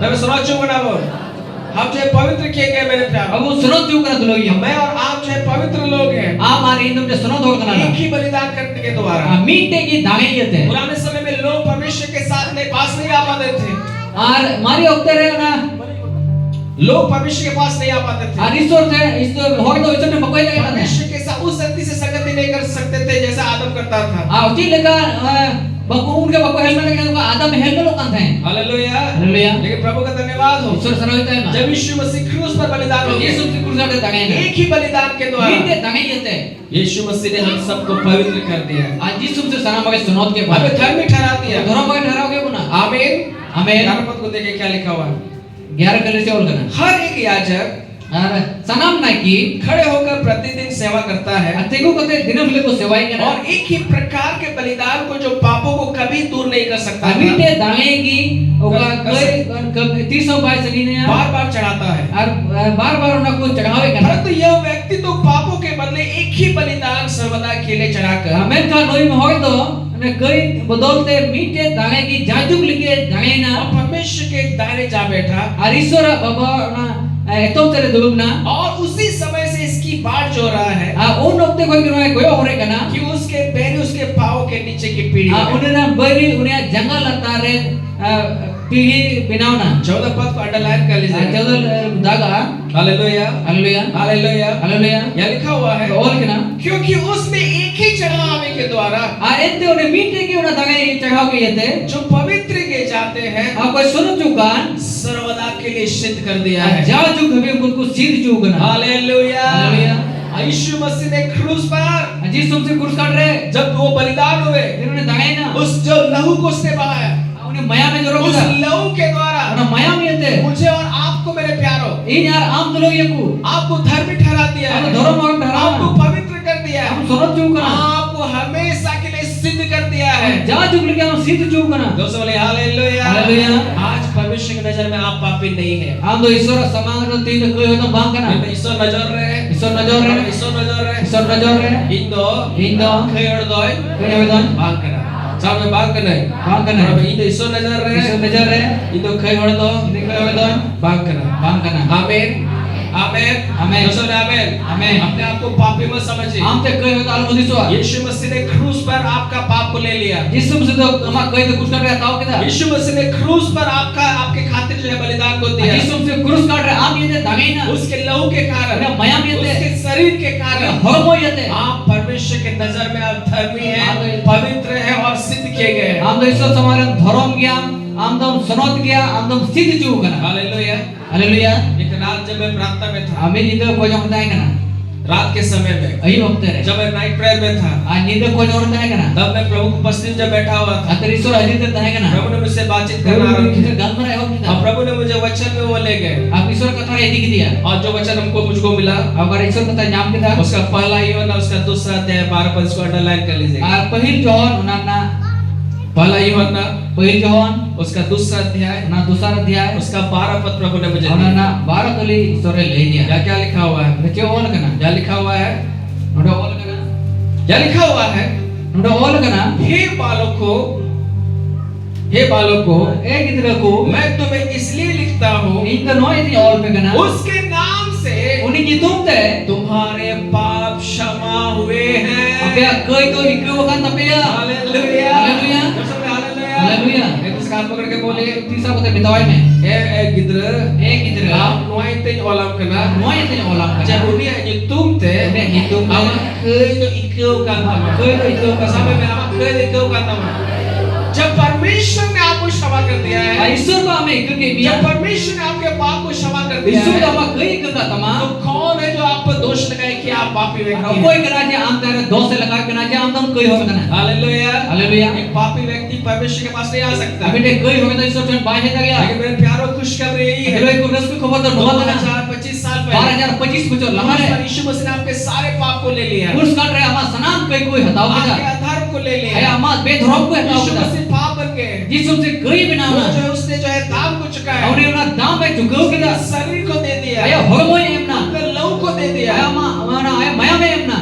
मैं सोना चौकना वो। हम जो है पवित्र किए गए मेरे प्यारे। Abu sunot tu kana tu logi. मैं और आप जो है पवित्र लोग हैं, Am ari indum je sunot ho kana. एक ही बलिदान करने के द्वारा। Mite ki dagai yete. पुराने समय में लोग परमेश्वर के साथ नहीं पास नहीं आ पाते थे, Ar mari okte re na. लोग परमेश्वर के पास नहीं आ पाते थे। Ar isor se isto hoy to isor ne makoi lagi na. परमेश्वर के साथ उस शक्ति से संगति नहीं कर सकते थे जैसा आदम करता था। Uti leka baku unke baku helmet lagi na Adam helmet lo kan thay. Hallelujah. Haleluya. लेकिन प्रभु का धन्यवाद हो, Isor sarawita ma. जब यीशु मसीह क्रूस पर बलिदान हो Yesus गए, se kursare dagai na. एक ही बलिदान के द्वारा Mite dagai yete. यीशु मसीह ने हम सबको पवित्र कर दिया, Ar Jisu se sanam bagai sunot ke हमें ba. धर्मी ठहरा दिया। Dhoro bagai tharao ke buna. आमीन। Amen. 11 पद को देखिए क्या लिखा हुआ है। 11 kali se ol kana. हर एक याजक Ar sanam na ki खड़े होकर प्रतिदिन सेवा करता है atego kote dinam le ko sewai kana. और एक ही प्रकार के बलिदान को जो पापों को कभी दूर नहीं कर सकता था, Mite dagai ki oka koi 300 bai sagine ya. बार बार चढ़ाता है। Ar बार-बार उनको चढ़ावे kana. परंतु यह व्यक्ति तो पापों के बदले एक ही बलिदान सर्वदा के लिए चढ़ाकर Menka noi hoy to ne koi bodolte mite dagai ki jajuk like dagai और na. परमेश्वर के दाहिने जा बैठा Ar isora baba na etom tere dulub na. और उसी समय से इसकी बाट जो रहा है Un okte koi kino koyo hore kana. कि उसके पैर उसके पाँव के नीचे की पीढ़ी है। Unena bari unia jangal atare pihi binawna. 14 पद को अंडरलाइन कर लीजिए। Jadal daga hallelujah Haleluya. Hallelujah Haleluya. यहाँ लिखा हुआ है Ol kena. क्योंकि उसने एक ही चढ़ावे के द्वारा Ente one mite ki ona tangai चढ़ाव के येते. जो पवित्र के जाते हैं Koy sunut jukan. सर्वदा के लिए सिद्ध कर दिया है Jauh juk habe unko sid jukana. Hallelujah Haleluya. यीशु मसीह ने क्रूस पर Jesus se kurus kar rahe. जब वो बलिदान हुए Inhone tangai na. उस जो लहू को उसने बहाया Unhe maya में jorok उस kita. लहू के द्वारा Ona maya में येते. मुझे और आपको मेरे प्यारो In yar am tulo yaku. आपको धर्मी ठहरा दिया Aku है dorom orang आपको dhara. पवित्र कर दिया है Am sunut jukana. आपको हमेशा के लिए सिद्ध कर दिया है Jauh juk lagi am sid jukana. दोस्तों बोले हालेलुया Haleluya. आज परमेश्वर की नजर में आप पापी नहीं है Am do Iswar samang ro tin koy hotam bang kana. ईश्वर नजर रहे Iswar najor rahe. ईश्वर नजर रहे Iswar najor rahe. इंदो Indo. खेड़ दोय Koy hotam बांग करना सामने बांग करना है bang kana. इंदो ईश्वर नजर रहे Iswar najor rahe. इंदो खेड़ दो Ini koy hotam बांग करना bang kana. आमीन आमीन आमीन। दोस्तों आमीन आमीन। अपने आप को पापी मत समझिए Am te koy hotam almo diswa. यीशु मसीह ने क्रूस पर आपका पाप को ले लिया Jesus se do ama koy to kurus kar rahe tau kita. यीशु मसीह ने क्रूस पर आपके खातिर जो है बलिदान को दिया Jesus se kurus kar rahe am yete tangai na. उसके लहू के कारण Ina maya में उसके yete. शरीर के कारण Hormo yete. आप परमेश्वर के नजर में आप धर्मी हैं आमीन। पवित्र हैं और सिद्ध किए गए हैं Am do Iswar samaran dhorom gya. Am dom sunot gya. Am dom sid jukana. Hallelujah Haleluya. एक रात जब मैं प्रार्थना में था Amin indo koy jong tangai kana. रात के समय में Ahi waktu re. जब मैं नाइट प्रेयर में था A nindo koy jong tangai kana. तब मैं प्रभु की उपस्थिति में जब बैठा हुआ था Atar Iswar hadir te tangai kana. प्रभु ने मुझसे बातचीत करना आरंभ Kita किया gambar ayo और kita. प्रभु ने मुझे वचन में वो ले गए Am Iswar kata edi dia. और जो वचन हमको मुझको मिला Agar Iswar kata nyam kita. उसका पहला यूहन्ना उसका दूसरा अध्याय 12 पद इसको अंडरलाइन कर लीजिएगा Ar pahil John unana पहला यूहन्ना pahil John उसका दूसरा अध्याय una dusar adhyay उसका 12 पद प्रभु ने मुझे दिया unana 12 kali Iswar le dia. क्या क्या लिखा हुआ है Kece ol kana. क्या लिखा हुआ है Udah ol kana. क्या लिखा हुआ है Udah ol kana. हे बालकों Gidraku मैं तुम्हें इसलिए लिखता हूँ inta no edi ol pe kana. उसके नाम से Uni gitum te. तुम्हारे पाप क्षमा हुए हैं Apya koy to ikru kan tapi ya. Hallelujah हालेलुया। Hallelujah Haleluya. एक दूसरे का हाथ पकड़ के बोलिए Tisa ko te bitawai me. ए गिद्र Gidra. आप नुआइते ओलम कना No edi olam kana. जब उन्हें हितुम थे Udah hitung te. आमा केय तो इक्यो का था Koy to itu ka समय में आमा केय तो इक्यो का था जब परमेश्वर ने आपको क्षमा कर दिया है Iswar ba ame ikru ke जब biya. परमेश्वर ने आपके पाप को क्षमा कर दिया Iswar है da ma koy ikru ka tama. तो कौन है जो आप पर दोष लगाए कि आप पापी व्यक्ति हैं कोई करा जे आम तेरे दोस्त से लगा के ना जे आम तुम कोई हो ना. Hallelujah hallelujah. एक पापी व्यक्ति परमेश्वर के पास नहीं आ सकता अभी ते कोई हो तो इसको तुम बाहर जा गया. लेकिन मेरे प्यारों खुशखबरी यही है अगले को रस को खबर तो बहुत ना. 2025 साल पहले 2025 को जो लहर है. यीशु मसीह ने आपके सारे पाप को ले लिया पुरुष काट रहे हमारा सनाम कोई हटाओ आपके के. अधर्म को ले है लिया हमारा बेधर्म को हटाओ यीशु के. मसीह पाप बन गए जिसम से कोई भी ना वो ना. जो है उसने जो है दाम को चुकाया और ये ना दाम पे चुकाओ के. उसने शरीर को दे दिया है hormone एम ना. अपने लहू को दे है दिया हमारा है माया में एम ना.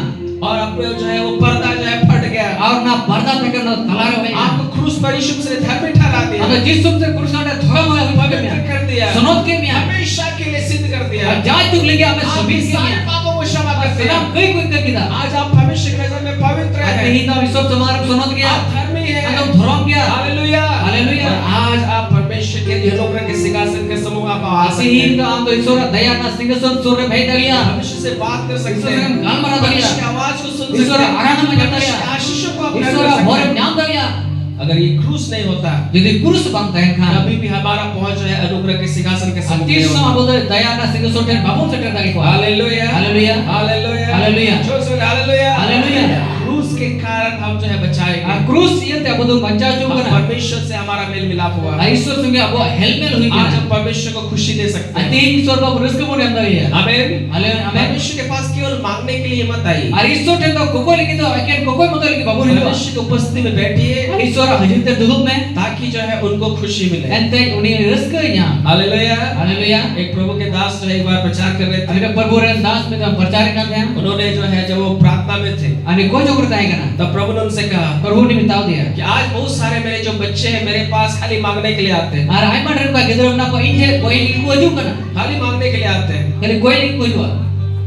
और अपने जो है वो पर्दा जो है फट गया और ना पर्दा पे करना तलार में. आपको क्रूस पर यीशु मसीह ने धर्मी ठहरा दिया अब जिसम से पुरुष काट धर्म में पवित्र कर दिया सुनोत के में. हमेशा के लिए सिद्ध कर दिया जाय तुक लेके हमें आप सभी इस के सारे में. पापों को क्षमा कर दिया सनाम कोई कर के दा. आज आप भविष्य की नजर में पवित्र आता हैं ही ना विश्व तुम्हारे सुनोत गया. आप धर्मी हैं आता धर्म गया. Hallelujah hallelujah. और आज आप परमेश्वर के अनुग्रह के सिंहासन के सम्मुख आप आ ऐसे सकते ही हैं तो हम तो ईश्वर दया ना सिंहासन सूर्य भेज दिया. भविष्य से बात कर सकते ईश्वर हैं हम गाल मरा दिया. भविष्य की आवाज को सुन ईश्वर सकते हैं आराधना में जाता भविष्य है. के आशीषों को आप ईश्वर ग्रहण कर सकते भोरे हैं। ज्ञान दिया. अगर ये क्रूस नहीं होता यदि पुरुष बनता है खान. कभी भी हमारा पहुंच जो है अनुग्रह के सिंहासन के सम्मुख नहीं अतीस होता। sama bodoh daya na सिंहासन टेन बाबू से करता है को. हालेलुया हालेलुया. हालेलुया हालेलुया. जोर से बोले हालेलुया हालेलुया. क्रूस के कारण हम जो है बचाए गए क्रूस ये ते bodoh बच्चा जो हम बना. परमेश्वर से हमारा मेल मिलाप हुआ ईश्वर संगे अब हेलमेल हुई आज ना. हम परमेश्वर को खुशी दे सकते हैं अति ईश्वर का रिस्क बोले अंदर ही है. आमीन आमीन. परमेश्वर के पास केवल मांगने के लिए मत आइए और ईश्वर टेन तो कोको लेके तो अकेले कोको मत लेके बाबू नहीं. परमेश्वर की उपस्थिति में बैठिए ईश्वर हाजिर ते दुलुप में. ताकि जो है उनको खुशी मिले एंते उन्हें रिस्क nya. Hallelujah hallelujah. एक प्रभु के दास जो है एक बार प्रचार कर रहे थे अभी प्रभु रे दास में तो प्रचार करते हैं. उन्होंने जो है जब वो प्रार्थना में थे आणि कोई जो करता है ना. तब प्रभु ने उनसे कहा प्रभु ने बताओ दिया. कि आज बहुत सारे मेरे जो बच्चे हैं मेरे पास खाली मांगने के लिए आते हैं और आई मार का गिदरम ना कोई इंजे कोई लिखो अजू करना. खाली मांगने के लिए आते हैं कने कोई लिखो अजू.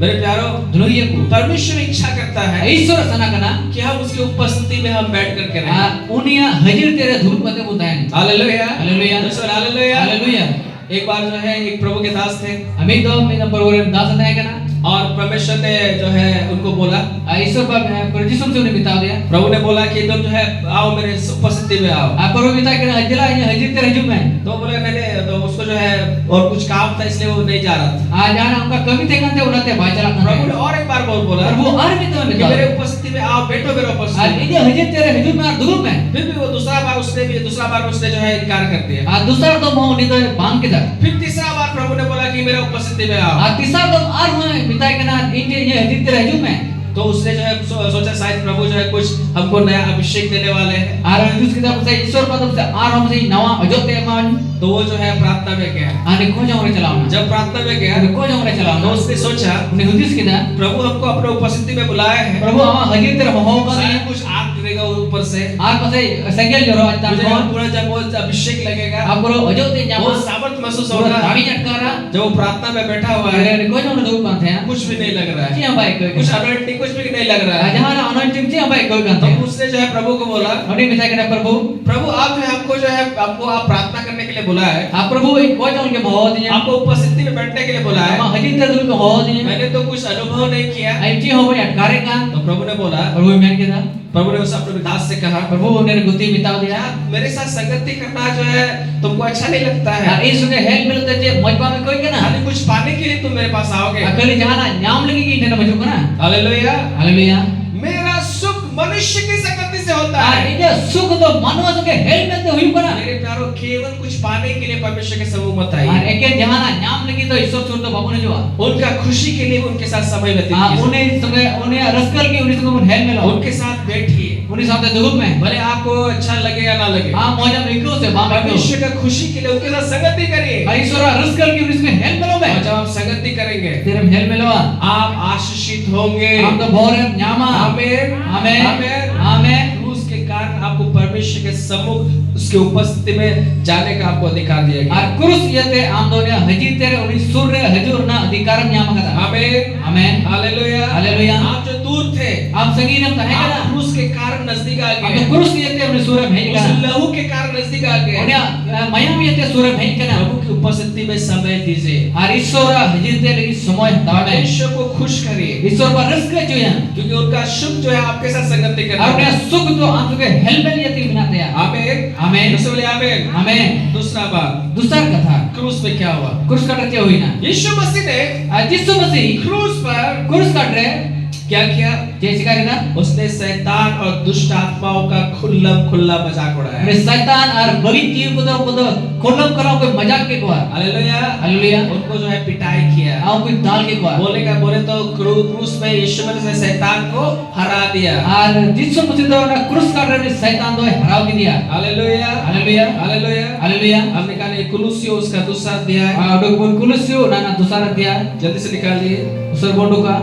मेरे प्यारो दुलोई को. परमेश्वर इच्छा करता है ईश्वर सना करना. कि हम उसकी उपस्थिति में हम बैठ करके रहें उन्हें हाजिर तेरे धूप मते बताएं. Hallelujah hallelujah. दूसरा हालेलुया हालेलुया. एक बार जो है एक प्रभु के दास थे Amin do minam program दास है क्या ना और परमेश्वर ने जो है उनको बोला, ईश्वर पर जिसम से उन्हें बिता दिया। प्रभु ने बोला कि तुम जो है आओ मेरे उपस्थिति में आओ। आप प्रभु बिता के हजला ये हजिर तेरे जुम में तो बोले मैंने तो उसको जो है और कुछ काम था इसलिए वो नहीं जा रहा था। आज जाना उनका कमी थे करते उन्हें भाई चला प्रभु ने और एक बार बोला प्रभु और भी तो कि बिता मेरे उपस्थिति में आओ, बैठो मेरे उपस्थिति आज में। ये हजिर तेरे हजूर में और दुरुम में फिर भी वो दूसरा बार उसने जो है इनकार कर दिया। आज दूसरा तो मोह नहीं तो भांग के दर फिर तीसरा बार प्रभु ने बोला कि मेरे उपस्थिति में आओ। आज तीसरा तो और में बिता के ना ये हजिर तेरे हजूर में तो उसने जो है सोचा शायद प्रभु जो है कुछ हमको नया अभिषेक देने वाले हैं। और जिस किताब से ईश्वर पद से और हम से नवा अजोते मान तो वो जो है प्रार्थना में गया। आने को जाऊंगे चलाऊंगा जब प्रार्थना में गया को जाऊंगे तो चलाऊंगा उसने सोचा उन्हें हुदिस किदा प्रभु हमको अपने उपस्थिति में बुलाया है, प्रभु हम हजिर तेरे मोह का शायद कुछ आग गिरेगा ऊपर से, और पसे संगल जरो आज तक मुझे पूरा जब वो अभिषेक लगेगा आप करो अजोते वो जामा सामर्थ महसूस और होगा। दाढ़ी चटकारा जब वो प्रार्थना में बैठा हुआ है अरे को जाऊंगे दो कांते हैं कुछ भी नहीं लग रहा है, जी हां भाई कोई कुछ अनॉइंटिंग कुछ भी नहीं लग रहा है। जहां अनॉइंटिंग जी हां भाई कोई कांते तो हैं उसने जो है प्रभु को बोला, उन्हें मिथा के प्रभु प्रभु आप जो है हमको जो है आपको आप प्रार्थना करने के लिए बुलाया है, आप प्रभु एक को जाऊंगे बहुत हैं आपको उपस्थिति में बैठने के लिए बुलाया है। हम हजिर तेरे दुल में बहुत हैं मैंने तो कुछ अनुभव नहीं किया। आई जी हो भाई अटकारे का तो प्रभु ने बोला, प्रभु मैंने कहा प्रभु ने उस अपने दास से कहा, प्रभु ने गुत्ती बिता दिया मेरे साथ संगति करना जो है तुमको अच्छा नहीं लगता है, और इस सुने हेल्प मिलते जे मजबा में कोई के ना खाली कुछ पाने के लिए तुम मेरे पास आओगे। अकेले जहां ना नाम लगेगी इन्हें मजबू को ना हालेलुया। हालेलुया मेरा सुख मनुष्य की संगति से होता और है। ये सुख तो मानव के हेल्प मिलते हुई को ना मेरे प्यारों केवल कुछ पाने के लिए परमेश्वर के समूह मत और आइए, एक जहां ना नाम लगी तो ईश्वर छोड़ तो बाबू ने जो उनका खुशी के लिए उनके साथ समय व्यतीत कीजिए, उन्हें संगे उन्हें रसकल के उन्हें संगे हेल्प मिला उनके साथ बैठिए, उन्हें साथ दुख में भले आपको अच्छा लगे या ना लगे, हां मौजा में क्यों से बाबा क्यों परमेश्वर का खुशी के लिए उनके साथ संगति करिए। ईश्वर रसकल के उन्हें संगे हेल्प मिलो में और जब आप संगति करेंगे तेरे में हेल्प मिलो आप आशीषित होंगे। हम तो बोल रहे न्यामा आमीन आमीन आमीन। आमीन क्रूस के कारण आपको परमेश्वर के सम्मुख उसके उपस्थिति में जाने का आपको अधिकार दिया गया। और क्रूस यते आम दोने हजीर तेरे उन्हें सूर्य हजूर ना अधिकार न्यामा का आमीन आमीन हालेलुया हालेलुया आप जो दूर थे आप संगीन हम कहे आप ना क्रूस के कारण नजदीक आ अब गए, तो क्रूस यते उन्हें सूर्य भेज उस का लहू के कारण नजदीक आ गए। उन्हें मया भी यते सूर्य भेज का प्रभु की उपस्थिति में समय दीजिए, और ईश्वर हजीर तेरे इस समय दावे परमेश्वर को खुश करिए, ईश्वर पर रिस्क जो है क्योंकि उनका सुख जो है आपके साथ संगति और करता अपने है। सुख तो आप के हेल्प में यते बिनाते हैं आमीन आमीन दूसरे बोले आमीन। आमीन दूसरा बात दूसरा कथा क्रूस में क्या हुआ? क्रूस कटते हुई ना यीशु मसीह ने जिसु मसीह क्रूस पर क्रूस कट रहे क्या किया? जय शिकारी ना उसने शैतान और दुष्ट आत्माओं का खुल्ला मजाक उड़ाया। अरे शैतान और बड़ी चीज को तो खोलम करो कोई मजाक के कोआ हालेलुया हालेलुया उनको जो है पिटाई किया। आओ कोई दाल के कोआ बोले तो क्रूस में यीशु मसीह ने शैतान को हरा दिया। और जिसु मसीह तो ना क्रूस काट रहे शैतान तो हरा के दिया। हालेलुया हालेलुया हालेलुया हालेलुया हम निकालिए कुलुसियों उसका दूसरा अध्याय, और डोक कुलसियो ना ना दूसरा अध्याय जल्दी से निकालिए। उसर बोंडो का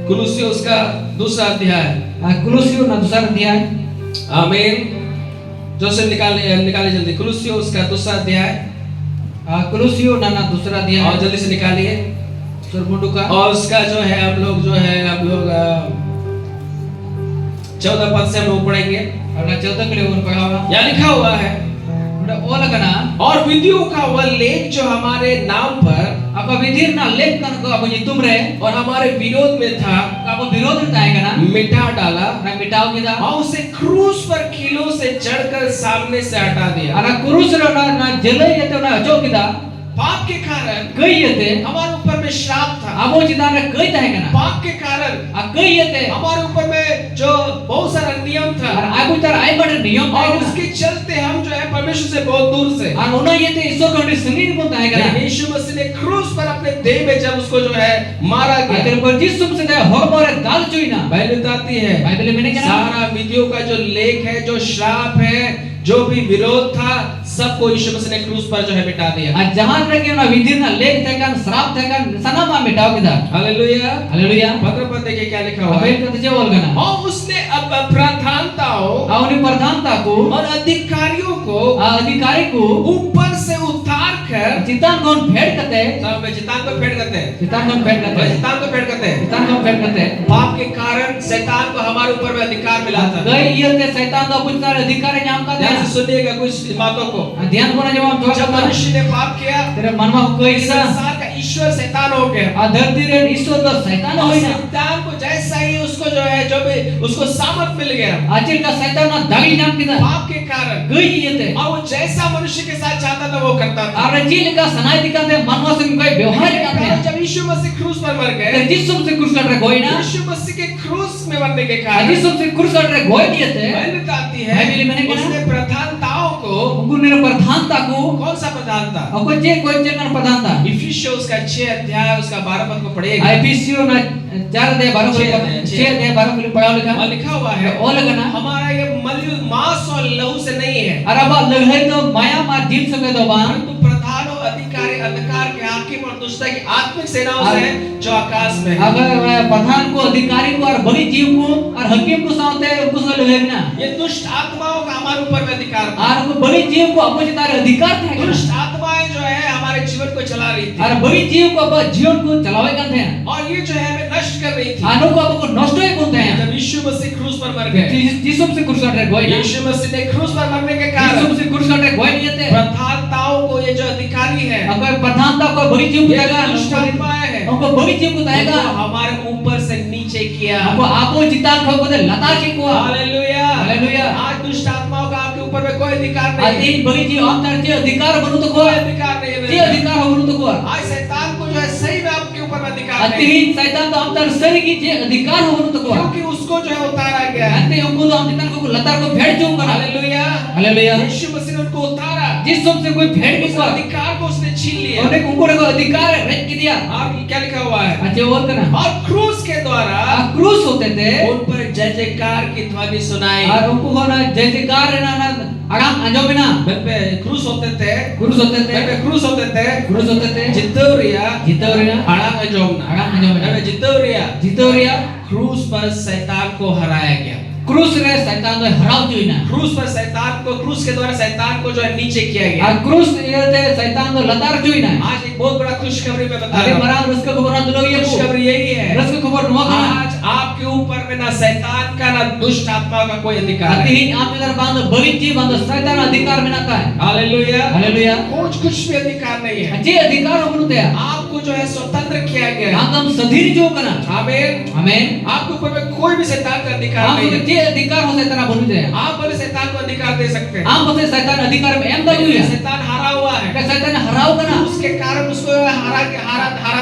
कुलुसियों उसका दूसरा अध्याय। कुलसियो ना दूसरा अध्याय आमीन जो से निकालिए जल्दी। कुलुसियों उसका दूसरा अध्याय कुलसियो ना ना दूसरा अध्याय और जल्दी से निकालिए। उसर बोंडो का और उसका जो है हम लोग 14 पद से हम लोग पढ़ेंगे। और ना 14 के लिए उन पढ़ा हुआ यहाँ लिखा हुआ है ओ लगना और विधियों का वह लेख जो हमारे नाम पर अब विधि ना लेख कन को अब ये तुम रहे और हमारे विरोध में था अब विरोध में आएगा ना मिटा डाला ना मिटाओ के दा और उसे क्रूस पर कीलों से चढ़कर सामने से हटा दिया। ना क्रूस रो ना जले ये तो ना जो के दा पाप के कारण कई ये थे हमारे ऊपर में श्राप था। अब वो जिदा ने कई ता है ना पाप के कारण कई ये थे हमारे ऊपर में जो बहुत सारा नियम था और आगु तर आई बड़े नियम और और उसके चलते हम जो है परमेश्वर से बहुत दूर से। और उन्हें ये थे ईश्वर को संगीत बोलता है ना यीशु मसीह ने क्रूस पर अपने देह में जब उसको जो है मारा गया तेरे पर जिस तुम से हो मोरे दाल चुई ना बाइबल बताती है बाइबल में नहीं क्या सारा विधियों का जो लेख है जो श्राप है जो भी विरोध था सबको यीशु मसीह ने क्रूस पर जो है मिटा दिया। और जहां तक कि ना विधि ना लेख थे का श्राप थे का सना मिटाओ के दा हालेलुया हालेलुया 15 पद देखिए क्या लिखा हुआ है। अबे तो जे बोल गना और उसने अब प्रधानताओं और प्रधानता को और अधिकारियों को अधिकारी को ऊपर से उतार कर fer. Citan kon phed kate. सब में चितान को फेड करते हैं. Citan kon phed kate. चितान को फेड करते हैं. Citan kon phed kate. पाप के कारण शैतान को हमारे ऊपर में अधिकार मिला था. Gai iya te शैतान दा कुछ का अधिकार nyam ka ध्यान से de. सुनिएगा कुछ बातों को. ध्यान को ना जब हम जब मनुष्य ने पाप किया, तेरे मन में कोई इस सा संसार का ईश्वर शैतान हो गया. धरती रे ईश्वर तो शैतान और होई ना. शैतान को जैसा ही उसको जो है जो भी उसको सामर्थ मिल गया आचिल का शैतान ना दागी nyam kita. पाप के कारण. Gai iya te. और वो जैसा मनुष्य के साथ चाहता था वो करता था. और चिल का सनाई दिखाते मनवा से कोई व्यवहार करते हैं. जब यीशु मसीह क्रूस पर मर गए, जिस से क्रूस कट रहे कोई ना. यीशु मसीह के क्रूस में मरने के कारण जिस से क्रूस कट रहे कोई दिए थे. बाइबल बताती है बाइबल में नहीं उसने प्रधानताओं को, उनको मेरे प्रधानता को कौन सा प्रधानता? और कोई जगह प्रधानता. इफिसियों उसका 6 अध्याय उसका 12 पद को पढ़िएगा. एफिसियों ना 4 अध्याय 12 को 6 अध्याय 12 को पढ़ा लिखा. वहाँ लिखा हुआ है ओ लगा ना. हमारा ये मांस और लहू से नहीं है, अरे अब लगे तो माया मार दिल सके तो बान. परंतु प्रधान और अधिकारी अंधकार के हाकिम और दुष्टता की आत्मिक सेनाओं से है जो आकाश में है. अगर प्रधान को अधिकारी को और बड़ी जीव को और हकीम को साथ है उनको सब लगे ना. ये दुष्ट आत्माओं का हमारे ऊपर में अधिकार था. और वो बड़ी जीव को अपने तारे अधिकार था. दुष्ट आत्माएं जो है हमारे जीवन को चला रही थी और बड़ी जीव को अब जीवन को चलावे करते हैं. और ये जो है हमें नष्ट कर रही थी. आनो को अब को नष्ट ही बोलते हैं. जब यीशु मसीह क्रूस पर मर गए, जिसम से क्रूस कट रहे कोई ना. यीशु मसीह ने क्रूस पर मरने के कारण जिसम से क्रूस कट रहे कोई नहीं थे. प्रधानताओं को, ये जो अधिकारी है, अगर प्रधानता को बड़ी जीव को ये देगा. दुष्ट आत्माएं हैं, उनको बड़ी जीव को देगा. उनको हमारे ऊपर से नीचे किया. हमको आपो जिता खो को लता की को. हालेलुया. हालेलुया. आज दुष्ट आत्माओं का आपके ऊपर में कोई अधिकार नहीं है. अति बड़ी जीव हम तरचे अधिकार बनु तो को. कोई अधिकार नहीं है. जे अधिकार हो बनु तो को. आज शैतान को जो है सही में आपके ऊपर में अधिकार अति नहीं है, शैतान तो हम तर सरी की जे अधिकार हो बनु तो को. क्योंकि उसको जो है उतारा गया है. अंते हमको तो हम जितना को लता को भेड़ जो करा. हालेलुया. हालेलुया. यीशु मसीह ने उनको उतारा. जिसम से कोई भेड़ की उस को. अधिकार को उसने छीन लिया. उन्हें उनको को अधिकार रेट की दिया. आप क्या लिखा हुआ है? अच्छे और करना. और क्रूस के द्वारा क्रूस होते थे. उन पर जय जयकार की ध्वनि सुनाई. और उनको को ना जय जयकार ना ना आराम अंजो बिना. घर पे क्रूस होते थे. क्रूस होते थे. घर पे क्रूस होते थे. क्रूस होते थे. जितोरिया जितोरिया. आड़ांग अंजोमना. आड़ांग अंजोमना. घर पे जितोरिया. जितोरिया. क्रूस पर शैतान को हराया गया. क्रूस रे शैतान तो हराव जो ना. क्रूस पर शैतान को, क्रूस के द्वारा शैतान को जो है नीचे किया गया. और क्रूस ये थे शैतान तो लतार जो ना. आज एक बहुत बड़ा खुशखबरी मैं बता अरे रहा हूँ. मरा रस का खबर ना लोग ये खुशखबरी यही है, रस का खबर नुआ का. आज आपके ऊपर में ना शैतान का ना दुष्ट आत्मा का कोई अधिकार अति नहीं. ही आप इधर बांध बड़ी चीज बांध शैतान अधिकार में ना का है. हालेलुया. हालेलुया. कुछ भी अधिकार नहीं है. जे अधिकार हो बनुते हैं. आपको जो है स्वतंत्र किया गया है. हम सधीर जो करना. आमीन. आमीन. आपके ऊपर में कोई भी शैतान का अधिकार हम नहीं है. जे अधिकार हो शैतान बनुते हैं. आप भले शैतान को अधिकार दे सकते हैं. हम बसे शैतान अधिकार में एम बाजू है. शैतान हारा हुआ है. का शैतान हराव करना. उसके कारण उसको हरा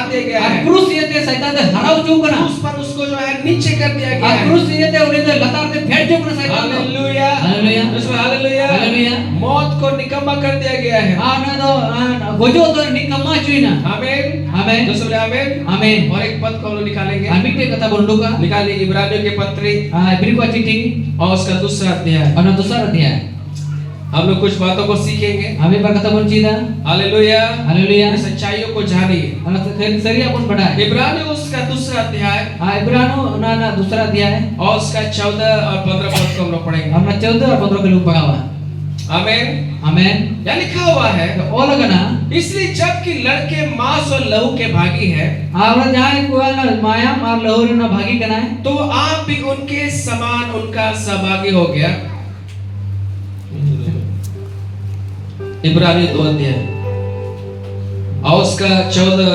दिया गया और है. क्रूस ये थे शैतान हराव जो करना. क्रूस पर उसको जो है नीचे कर दिया गया और है. क्रूस ये थे उन्हें लतार से फेंक जो करना शैतान. हालेलुया. हालेलुया. उसमें हालेलुया. हालेलुया. मौत को निकम्मा कर दिया गया है. ना तो गोजो तो निकम्मा चुई ना. आमीन. आमीन. जो बोले आमीन. आमीन. और एक पद को हम लोग निकालेंगे. आमीन के कथा बोल दूंगा. निकालिए इब्रानियों के पत्री इब्री को चिट्ठी और उसका दूसरा अध्याय. और दूसरा अध्याय. हम लोग कुछ बातों को सीखेंगे. हमें पर कथा बोल चीदा. हालेलुया. हालेलुया. सच्चाइयों को जानिए. और सरी अपन पढ़ा है. इब्रानियों उसका दूसरा अध्याय इब्रानो ना दूसरा अध्याय और उसका 14 और 15 पद को हम लोग पढ़ेंगे. हमने 14 और 15 के लोग पढ़ा हुआ. आमीन. आमीन. क्या लिखा हुआ है? ओ लगना. इसलिए जबकि लड़के मांस और लहू के भागी है, आवरा जाए कोई ना माया और लहू ना भागी करना है. तो आप भी उनके समान उनका सहभागी हो गया. इब्रानियों 2 अध्याय और उसका 14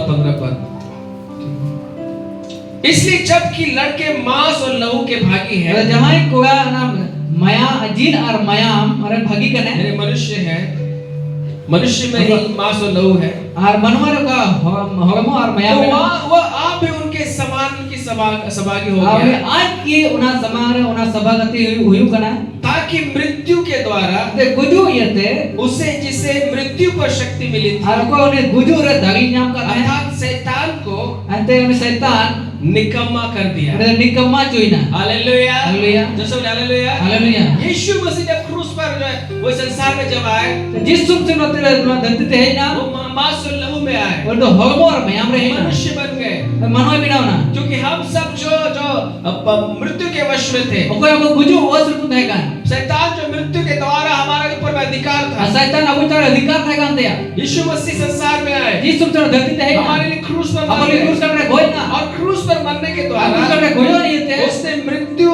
15 पद. इसलिए जबकि लड़के मांस और लहू के भागी है. जहाँ कोई ना माया अजीन और मायाम और भागी करना है. मेरे मनुष्य है, मनुष्य में ही मांस और लहू है. और मनवर का हरमो और माया तो में वो आप भी उनके समान की सहभागी हो और गया, आज की उना समान उना सभागति हुई करना. ताकि मृत्यु के द्वारा ते गुजु ये थे उसे जिसे मृत्यु पर शक्ति मिली थी, और को उन्हें गुजु रे दागी नाम का है. अर्थात शैतान को अंते उन्हें शैतान निकम्मा कर दिया. रे निकम्मा चुई ना. हालेलुया. हालेलुया. जैसे हालेलुया. हालेलुया. यीशु मसीह जब क्रूस पर जो है वो संसार में जब आए, जिस सुख से नते धरती ते है ना वो मांस और लहू में आए, और तो हरमो और मायाम रे ना मनुष्य बन गए. मनोय बिना ना. क्योंकि हम सब जो मृत्यु के वश में थे, ओको को गुजु वो सुख है का. शैतान जो मृत्यु के द्वारा हमारे ऊपर में अधिकार था। Satan abu cara अधिकार था kan dia. यीशु मसीह संसार में आए, Jesus cara धरती ते है हमारे लिए क्रूस पर Apa मरे, li kurus katre goy na. और क्रूस पर मरने के Kurus द्वारा katre goyo ni te. उसने मृत्यु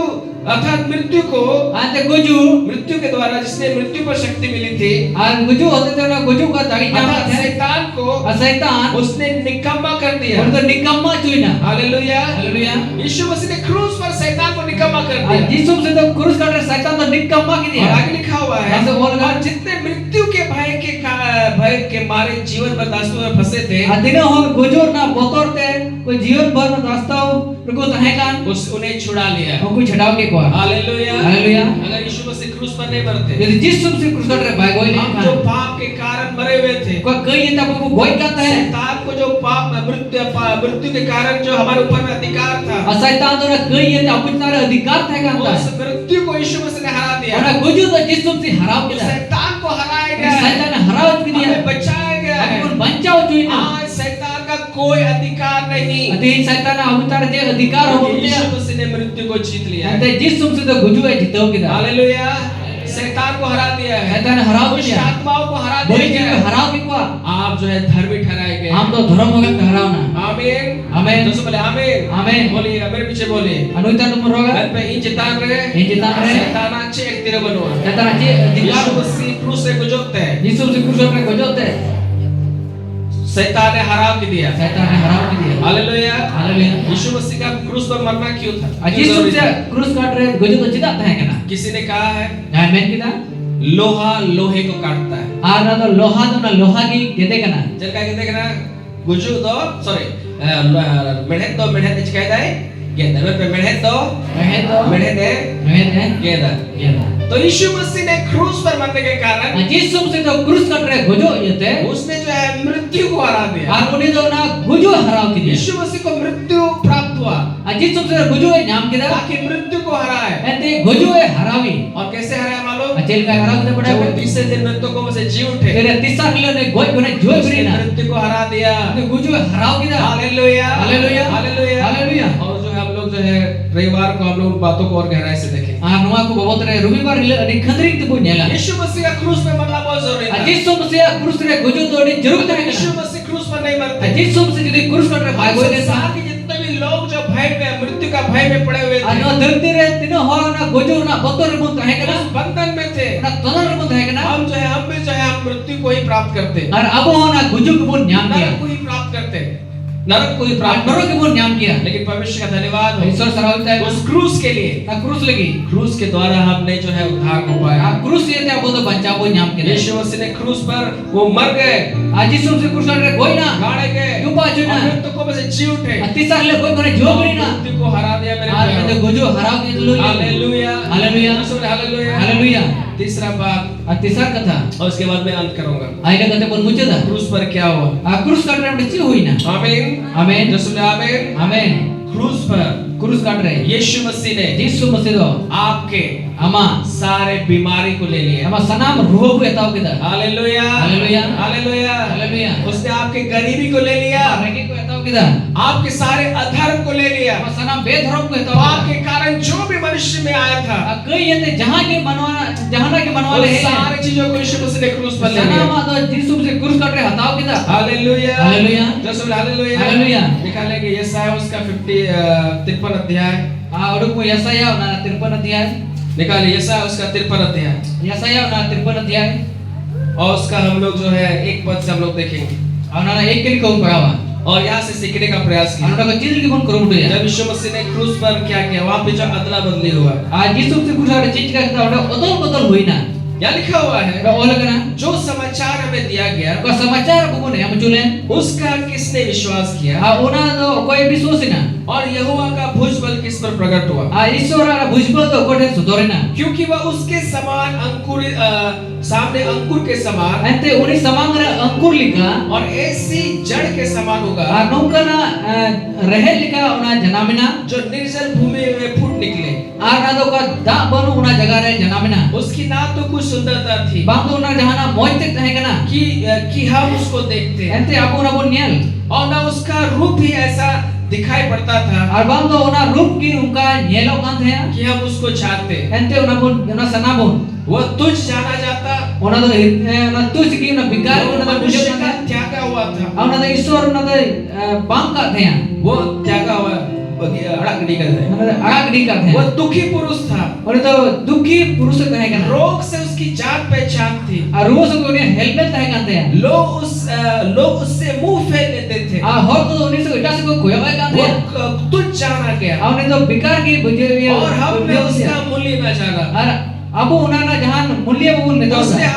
अर्थात मृत्यु को Ante goju. मृत्यु के द्वारा जिसने मृत्यु पर शक्ति मिली थी, An goju hote te na goju ka tari अर्थात nyama the. शैतान को Satan उसने निकम्मा कर दिया। उनको निकम्मा चुई ना. हालेलुया। Haleluya. यीशु मसीह ने क्रूस पर शैतान को निकम्मा कर दिया। Jesus से तो kurus katre Satan तो निकम्मा की और दिया. आगे लिखा हुआ है, ऐसे बोलगा। और जितने मृत्यु के भय के मारे जीवन पर दास्तों में फंसे थे, Adina ho gojor na botor te कोई जीवन भर में दास्ताव रुको तहेkan उन्हें छुड़ा लिया। हमको छड़ाव के कोआ. हालेलुया। हालेलुया. अगर यीशु मसीह क्रूस पर नहीं मरते, यदि Jesus से kurus katre भाई गोई हम नहीं जो खान. पाप के कारण मरे हुए थे, कोई कई ये तब वो गोई करता है. शैतान को जो मृत्यु के कारण जो हमारे ऊपर में अधिकार था, Satan तो ना कई ये तब अपने सारे अधिकार थे kan उस मृत्यु को यीशु मसीह ने हरा दिया। और गोजु तो Jesus से हराव किया. शैतान को हराया गया है, शैतान ने हराव भी दिया. हमें बचाया गया है। अपन बचाओ चुई ना. आज शैतान का कोई अधिकार नहीं। अति शैतान अपने सारे जे अधिकार हो क्योंकि दिया. यीशु मसीह ने मृत्यु को जीत लिया है। अंते Jesus से तो गोजु है जीतो किया. हालेलुया। शैतान को हरा दिया है, शैतान ने हराव दुष्ट किया. आत्माओं को हरा बोली दिया जी गया है। हराव की कोआ. आप जो है धर्मी ठहराए गए। हम तो धर्म होगा हराव ना. आमीन। आमीन. दोस्तों बोले आमीन। आमीन. बोलिए मेरे पीछे बोलिए। अनुइता नंबर होगा. घर पे इन चितान रहे। इन चितान रहे. शैतान अच्छे एक तेरे बनो। शैतान अच्छे अधिकार यीशु मसीह क्रूस से गुजरते हैं। Jesus से kurus katre gojo te. शैतान ने हरा के दिया। शैतान ने हराव की दिया. हालेलुया। हालेलुया. यीशु मसीह का क्रूस पर मरना क्यों था? Jesus से kurus katre gojo तो चिता है क्या ना. किसी ने कहा है Amen kita. लोहा लोहे को काटता है। आना तो लोहा की गेदे का ना. चल क्या कहते हैं ना, गुजु दो सॉरी मेढ़े दो मेढ़े ने कहता है गेदा पे मेढ़े दो मेढ़े दे गेदा। तो यीशु मसीह ने क्रूस पर मरने के कारण Jesus से तो kurus katre gojo ये ते. उसने जो है मृत्यु को हरा दिया। और उन्हें तो ना gojo हराव की दिया. यीशु मसीह को मृत्यु प्राप्त हुआ Jesus से gojo है नाम किधर. ताकि मृत्यु को हराए। ऐसे गोजो है हरावी. और कैसे हराया मालूम? अचेल का हराव किधर पड़ा जब है. वो तीसरे दिन मृतकों में से जी उठे, तेरे तीसरा किलो ने गोई कोने जोई उसने बरी ना. मृत्यु को हरा दिया। गोजो है हराव किधर. हालेलुया हालेलुया. हालेलुया हालेलुया. और जो है हम लोग जो है रविवार को हम लोग उन बातों को और गहराई से देखें। नुआ को बहुत रे रविवार नि खंदरी तो पुण्य ला. यीशु मसीह का क्रूस पे मरना बहुत जरूरी था। Jesus से kurus रे गोजो तो नि जरूर अगर है यीशु ना. मसीह क्रूस पर नहीं मरते, Jesus से यदि kurus katre भाई गोई ने संसार के जितने भी लोग जो भय में मृत्यु का भय में पड़े हुए थे, ano धरती रे तीनों हो ना गोजो ना बतोर रे मुंत है ना. उस बंधन में थे। ना तनर रे मुंत है ना. हम भी जो है हम मृत्यु को ही प्राप्त करते, और अब हो ना गोजो के मुंत न्याम किया. नरक को ही प्राप्त करते, नरक को ही प्राप्त नरो करते। के मुंत न्याम किया. लेकिन परमेश्वर का धन्यवाद हो ईश्वर सराहनीय है. उस क्रूस के लिए, ना kurus lagi. क्रूस के द्वारा हमने जो है उद्धार को पाया। kurus ये ते अब तो बंचा वो न्याम के. यीशु मसीह ने क्रूस पर वो मर गए, Jesus से kurus katre गोई ना. गाड़े गए, क्यों बाजू ना. और मृतकों में से जी उठे, तीसरा किलो गोई कोने जो बरी ना. मृत्यु को हरा दिया मेरे और प्यारों। में तो गोजो हराव के लो. हालेलुया हालेलुया. हालेलुया। हालेलुया. तीसरा बात और तीसरा कथा. और उसके बाद मैं अंत करूंगा। आइना कथे पण मुचे दा. क्रूस पर क्या हुआ? kurus katre अपने ची हुई ना. आमीन। Amen. जो सुने आमीन। Amen. क्रूस पर kurus katre. यीशु मसीह ने Jesus masih do. आपके Ama सारे बीमारी को ले लिया। ama sanam ruho ku etau kita. Hallelujah हालेलुया. हालेलुया। Haleluya. उसने आपके गरीबी को ले लिया, Regi ku etau kita. आपके सारे अधर्म को ले लिया। Ama sanam bedharom ku etau. पाप के कारण जो भी मनुष्य में आया था, कई ये ते जहां के मनवाना जहां के वो मनवाले है. सारी चीजों को यीशु मसीह ने क्रूस पर ले Sanam लिया। ada Jesus से kurus katre hataw kita. Hallelujah hallelujah. जो सुने हालेलुया। हालेलुया. निकालेंगे यशायाह उसका 53 अध्याय Udah ku Yesaya na 53 अध्याय. निकालिए। यशायाह उसका 53 अध्याय Yesaya na 53 अध्याय. और उसका हम लोग जो है एक पद से हम लोग देखेंगे Ana एक kali kau perawa. और यहाँ से सीखने का प्रयास किया। Ana ka chidil ki pun kuru mutu ya. जब यीशु मसीह ने क्रूस पर क्या किया, वहाँ पे जो अदला बदली हुआ, Jesus से kurus ada chit ka kita udah odol hui na. यहाँ लिखा हुआ है Udah oleh kana. जो समाचार हमें दिया गया Ka समाचार buku ne yang munculnya. उसका किसने विश्वास किया Una do koi biswasina. और यहोवा का भुजबल किस पर प्रकट हुआ, ईश्वर ara bujbal do kote sudorena. क्योंकि वह उसके समान अंकुर सामने अंकुर के समान Ante uni samangra angkur lika. और ऐसी जड़ के समान होगा Nungkana rehel lika una janamina. जो निर्जल भूमि में फूट निकले। Ana do ka da banu una jaga re janamina. उसकी ना तो कुछ सुंदरता थी Bang do una jahana moitek tahe kana. कि हम उसको देखते Ente abu na bun nial. और ना उसका रूप ही ऐसा दिखाई पड़ता था Arbang to ona रूप की उनका nyelo kan thaya. कि हम उसको जानते, Ente ona sanabon. वो तुझ जाना जाता, Ona to ona tuj ki ona bikar वो ona to मनुष्य bujang का kan. त्यागा हुआ था, Ona to Ishwar ona to bang ka thaya. वो त्यागा हुआ अड़कड़ी कर दे, Ona to arak di ka वो thaya. दुखी पुरुष था, Ona to dukhi purus thaya kan. रोग से उसकी जान पहचान थी, Ruos ko ne helmet thaya kan thaya. लोग उससे मुंह फेर लेते थे, Hor to oni se ita se ko koya kan वो thaya. तुझ जाना गया Ona to bikar ki bujhe और हमने उसका मूल्य न जाना, Ar abu una na jahan mulya bun ne उसने to.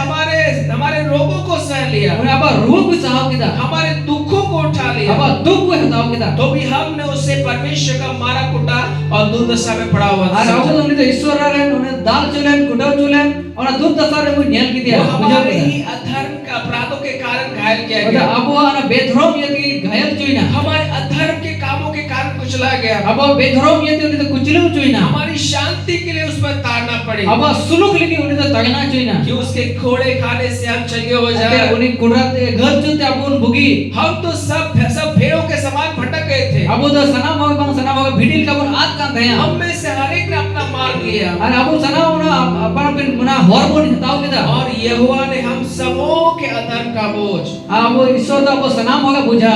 हमारे रोगों को सह लिया, Ona aba ruh ko sahau kita. हमारे दुखों को उठा लिया, Aba dukh ko hataw kita. तो भी हमने उसे परमेश्वर का मारा कुटा और दुर्दशा में पड़ा हुआ Ar abu समझा। to oni to Ishwar ren oni dal chulen kudaw chulen ona dukh dasar re nyel ki वो dia. हमारे ही अधर्म का अपराधों के कारण घायल किया Oda गया, abu ana bedrom yati ghayal chuina. हमारे अधर्म के कामों के कारण कुचला गया, Aba bedrom yati oni to kuchlu chuina. हमारी शांति के लिए उस पर ताड़ना पड़ी Aba suluk lagi oni to tagna chuina. कि उसके खोड़े खाने से हम चंगे हो Ate जाए। oni kudrat ghar chute abun bugi. हम तो सब भेड़ों के समान भटक गए थे, Abu to sana mau bang sana mau bidil kabun at kan thaya. हम में से हर एक ने अपना मार्ग लिया Ar abu sana ona apana pin mana hormon hataw kita. और यहोवा ने हम सबों के अधर्म का बोझ Abu Ishwar to abu sana mau buja.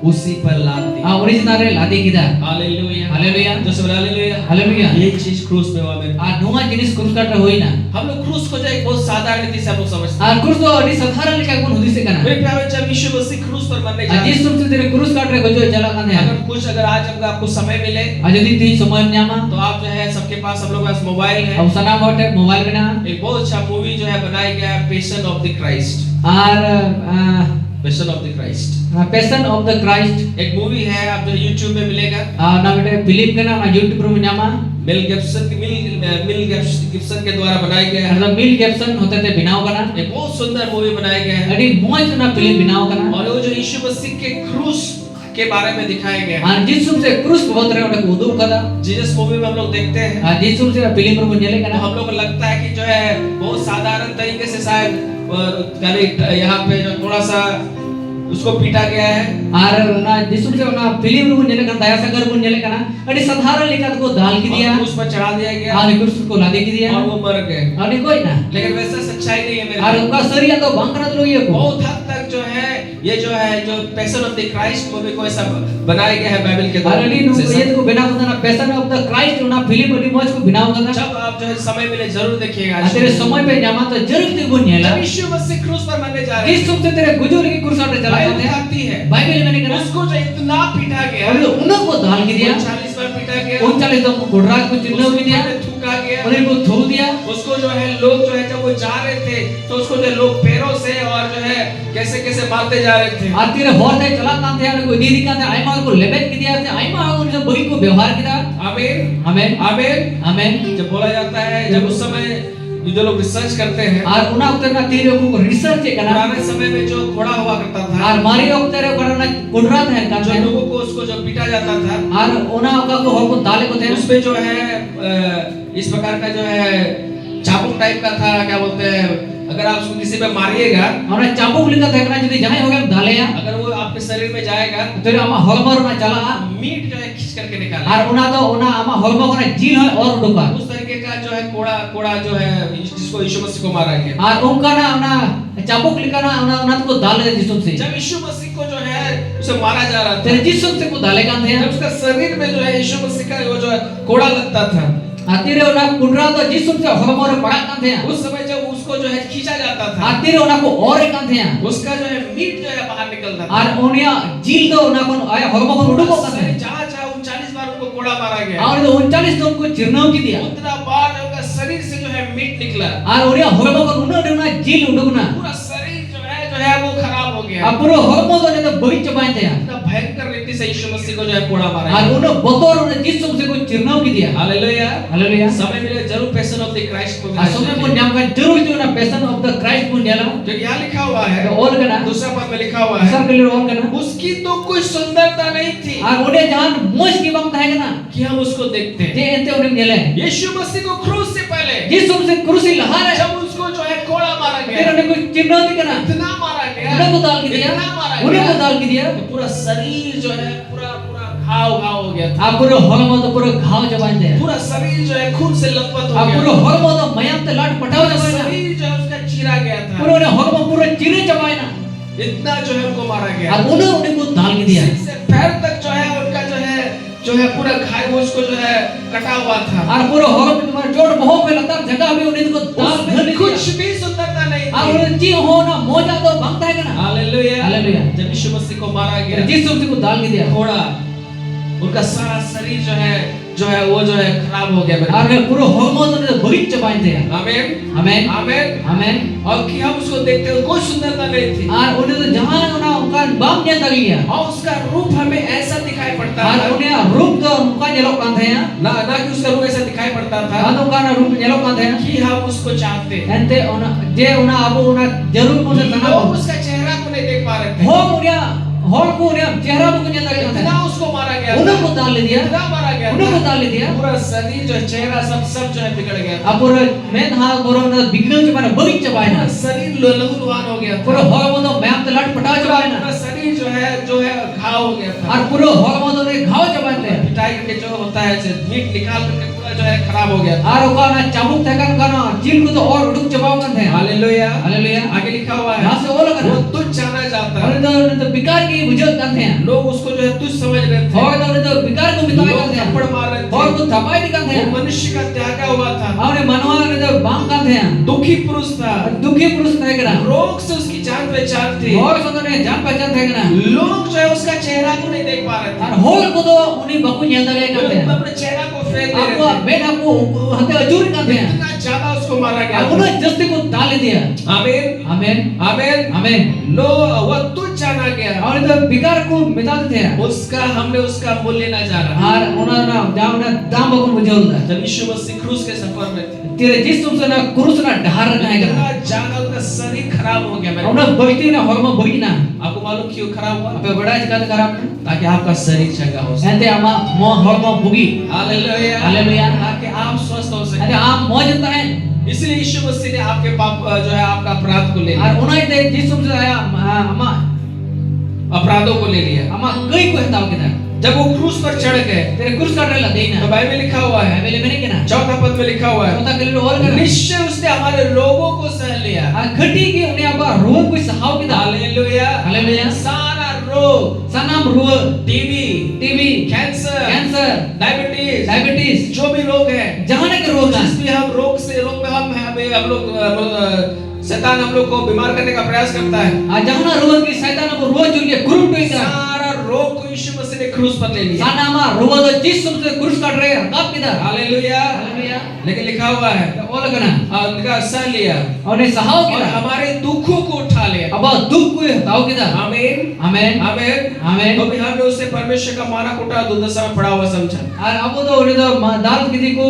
उसी पर लाद दी। Original re ladi kita. Hallelujah, Haleluya. जो सब हालेलुया, Haleluya. ये चीज क्रूस में हुआ मेरे। Nua jenis kurus kata hoina. हम लोग क्रूस को जो एक बहुत साधारण रीति से हम लोग समझते हैं। Kurus to adi sadharan lika pun hudise kana. मेरे प्यारे जब यीशु मसीह क्रूस पर मरने जा रहे Jis sumse tere kurus kata gojo jala kan हैं, ya. अगर आज आपको समय मिले Ajadi ti samay nyama. तो आप जो है सबके पास हम लोग के पास मोबाइल है, Abu sana mau tek mobile kana. एक बहुत अच्छा मूवी जो है बनाया गया है passion of the Christ, Ar passion of the Christ Passion of the Christ. एक मूवी है, आप जो YouTube में मिलेगा, Na bete film kana na YouTube ru nyama. मिल गिब्सन के द्वारा बनाया गया है। Ada Mel Gibson hote te binaw kana. एक बहुत सुंदर मूवी बनाया गया है Adi moj na film binaw kana. और वो जो यीशु मसीह के क्रूस के बारे में दिखाया गया है। Ar jis sumse kurus bahut re ona udum kada. Jesus movie में हम लोग देखते हैं Jis sumse film ru nyele तो kana. हम लोग को लगता है कि जो है बहुत साधारण तरीके से शायद यहाँ पे जो थोड़ा सा उसको पीटा गया है, Ar na jis sumse ona film ru nyele kana daya sagar ru nyele kana. Adi sadharan lika ko dal ki और diya. क्रूस पर चढ़ा दिया गया Ar kurus ko lade ki diya. और वो मर गए, Ani koi na. लेकिन वैसा सच्चाई नहीं है मेरे Ar भाई। unka sharia to bang kana dilo ye ko. बहुत हद तक जो है ये जो passion of the Christ movie को ऐसा बनाया गया है बाइबल के Ar adi nu द्वारा। ye ko binaw kana na Passion of the Christ ona film adi moj ko binaw kana. जब आप जो है समय मिले जरूर देखिएगा। Tere samay pe nyama to jarur te ko nyela. जब यीशु मसीह क्रूस पर मरने जा रहे Jis sumse tere gujur ki kurus kata chala Bible kate. कहती है Bible में kana. उसको जो इतना पीटा गया, Aur unna ko dal ki diya. 40 बार पीटा गया, 39 to kudrat ko chinna उसको ki diya. थूका गया, Aur ko thou diya. उसको जो है लोग जो है जब वो जा रहे थे तो उसको जो लोग पैरों से और जो है कैसे कैसे मारते जा रहे थे। Ar tire hor te chala kan the ko di kan the aima ko lebet ki diya se aima ko se bagi ko व्यवहार ki da. आमीन Amen. आमीन। Amen. जब बोला जाता है जब उस समय जो लोग रिसर्च करते हैं, Ar una ukter na tire ko research e kana. पुराने समय में जो घोड़ा हुआ करता था, Ar mari ukter ko na kudrat hai kan. जो लोगों को उसको जो पीटा जाता था, Ar una ka ko hor ko dale ko the. उसमें जो है इस प्रकार का जो है चाबुक टाइप का था, क्या बोलते हैं, अगर आप उसको किसी पे मारिएगा, Aur chabuk lika the kana jodi jahay hoga dale ya. अगर वो आपके शरीर में जाएगा Tere ama holmor na chala. Meat जो है खींच करके निकालेगा। Ar una ama holmor ko na jil hoy aur uduka. उस तरीके का जो है कोड़ा जो है जिसको यीशु मसीह को मारा गया। Ar unka na chabuk lika na una ko dale jisum se. जब यीशु मसीह को जो है उसे मारा जा रहा था, Tere jisum se ko dale kan the. जब उसका शरीर में जो है यीशु मसीह का वो जो है कोड़ा लगता था, Atire ona kudrat to jisum se holmor pada kan the. उस समय जब उसको जो है खींचा जाता था, Atire ona ko ore kan the. उसका जो है मीट जो है बाहर निकलता था। Ar onia jil to ona ko holmor ko uduko kan the. जहाँ 39 बार उनको कोड़ा मारा गया, Aur 39 ton ko chirnaw ki diya. उतना बार उनका शरीर से जो है मीट निकला, Ar onia holmor ko una jil udukna. पूरा शरीर जो है वो खराब हो गया। Apuro holmor ko ne bagi chabai the. इतना भयंकर रीति से यीशु मसीह को जो है कोड़ा मारा Ar गया। una botor ona jisum se ko chirnaw ki diya. Hallelujah. Hallelujah. समय मिले जरूर पैशन ऑफ द क्राइस्ट को Asumne pun nyam kan jarur tu na Passion of the Christ pun nyala. जो यहाँ लिखा हुआ है, Or kana. दूसरा पद में लिखा हुआ Asar है, kelir or kana. उसकी तो कोई सुंदरता नहीं थी Ar ode jahan moj ki bang thahe kana. कि हम उसको देखते Te हैं। ente ode nyele. यीशु मसीह को क्रूस से पहले Jisum se kurusi lahar hai. जब उसको जो है कोड़ा मारा Tere गया, ne ko chirnaw di kana. इतना मारा गया, Una ko dal ki diya. इतना मारा Una ko गया, dal ki diya. तो पूरा शरीर जो है पूरा पूरा घाव घाव हो गया था। आ पुरो हॉर्मो तो पुरो घाव जबान दे पूरा शरीर जो है खून से लथपथ आ हो पुरो गया। हॉर्मो तो मयाम ते लाट पटाव पूरा जबान शरीर जो है उसका चीरा गया था। पुरो ने हॉर्मो पुरो चिरे जबान इतना जो है उनको मारा आ गया। उन्हें को दाल के दिया सिर से पैर तक जो है उनका जो है पूरा घायल उसको जो है कटा हुआ था। और पुरो हॉर्मो तुम्हारे जोड़ बहुत पे लगता जगह भी उन्हें को दाल उसमें घर कुछ भी सुंदरता नहीं आ थी। उन्हें जी हो ना मोजा तो भागता है ना हालेलुया। हालेलुया। जब यीशु मसीह को मारा गया, जिस तुमसे को दाल के दिया थोड़ा उनका सारा शरीर जो है वो जो है खराब हो गया। और ने पुरो हॉर्मो तो ने बगीच जबान दे आमीन आमीन आमीन आमीन और कि हम उसको देखते हुए कोई सुंदरता नहीं थी। और उन्हें तो जहां ना उनका बाम ने तक लिया और उसका रूप हमें ऐसा दिखाई पड़ता और था उन्हें रूप तो उनका जेलोक कांध है ना कि उसका रूप ऐसा दिखाई पड़ता था और उनका ना रूप जेलोक कांध है कि हम उसको चाहते। एंते उना जे उना अब उना जरूर मुझे तना लोग उसका चेहरा को नहीं देख पा रहे थे। हो उन्हें हॉल को उन्हें चेहरा को कुछ तक इतना उसको मारा गया, उन्हें को दाल ले दिया इतना मारा गया, उन्हें को दाल ले दिया पूरा शरीर जो चेहरा सब जो है बिगड़ गया। अब पूरा मेन हाथ बोरो ना बिगड़ल के माने बगीच जबान पूरा शरीर लहूलुहान हो गया। पूरा हॉल में तो मैं तो लट पटा जबान पूरा शरीर जो है घाव हो गया था। और पूरा हॉल में तो ने घाव जबान दे पिटाई के जो होता है मीट निकाल करके पूरा जो है खराब हो गया था। और ओका ना चाबुक थकन का ना चील को तो और उड़क जबाव कर दे हालेलुया हालेलुया आगे लिखा हुआ है यहां से वो लगा वो तुझ जाना चाहता और है। तो बिकार की बुझत करते हैं लोग उसको जो है तुझ समझ रहे थे और तो बिकार को मिटाई लोग करते हैं थप्पड़ मार रहे और थे। को थपाई निकालते वो हैं मनुष्य का त्यागा हुआ था, और मनवा ने तो बाम करते हैं दुखी पुरुष था, दुखी पुरुष थे करा रोग से उसकी जान पहचान थी। और सो ने जान पहचान थे करा लोग जो है उसका चेहरा को नहीं देख पा रहे और थे। होल को तो उन्हीं बकु नेल दगे लोग करते हैं अपने चेहरा को फेंक दे आपको रहे थे। बेटा को हते अजूरी करते हैं इतना ज्यादा उसको मारा गया और था। उन्हें जस्ती को डाल दिया आमीन आमीन आमीन आमीन लो वो तुझ जाना गया और तो बिकार को मिटा देते हैं उसका हमने उसका मूल्य ना जाना। और उन्होंने ना जाओ ना दाम बकु बुझल दा जब यीशु मसीह क्रूस के सफर में थे, तेरे जिस तुमसे ना क्रूस ना ढार रखा है इतना ज्यादा उसका शरीर खराब हो गया। मेरे उन्हें बगती ना हॉर्मो बगी ना आपको मालूम क्यों खराब हुआ? पे बड़ा जगह खराब ताकि आपका शरीर चंगा हो सके। एंते आमा मो हॉर्मो बुगी हालेलुया हालेलुया ताकि आप स्वस्थ हो सके। अरे आप मौज है इसलिए यीशु मसीह ने आपके पाप जो है आपका अपराध को ले लिया, और उन्हें ते जिस तुमसे आया अमा अपराधों को ले लिया। अमा कई को हटाओ के जब वो क्रूस पर चढ़ गए तेरे क्रूस काट रहा देना तो बाइबल में लिखा हुआ है, पहले मैंने क्या ना चौथा पद में लिखा हुआ है, चौथा के लिए और कर निश्चय उसने हमारे रोगों को सह लिया। घटी के उन्हें अब रोग कोई सहाव के दाल हालेलुया हालेलुया सारा रोग, सनाम रोग टीबी, कैंसर, डायबिटीज जो भी रोग है, जहां के रोग है जिस भी हम रोग में हम लोग शैतान हम लोग को बीमार करने का प्रयास करता है। जहां रोग की शैतान को रोज जुड़ के क्रूस पे सारा रोग को यीशु मसीह ने क्रूस पर ले लिया। सनामा रोग तो जिस तुमसे क्रूस काट रहे हैं कब किधर हालेलुया हालेलुया लेकिन लिखा हुआ है वो लगना उनका सह लिया और ने सहाव और किधर हमारे दुखों को उठा लिया। अब दुख को हटाओ किधर आमीन आमीन आमीन आमीन तो भी हमने उसे परमेश्वर का माना कुटा दुर्दशा में पड़ा हुआ समझा। और अब तो उन्हें तो दाल किसी को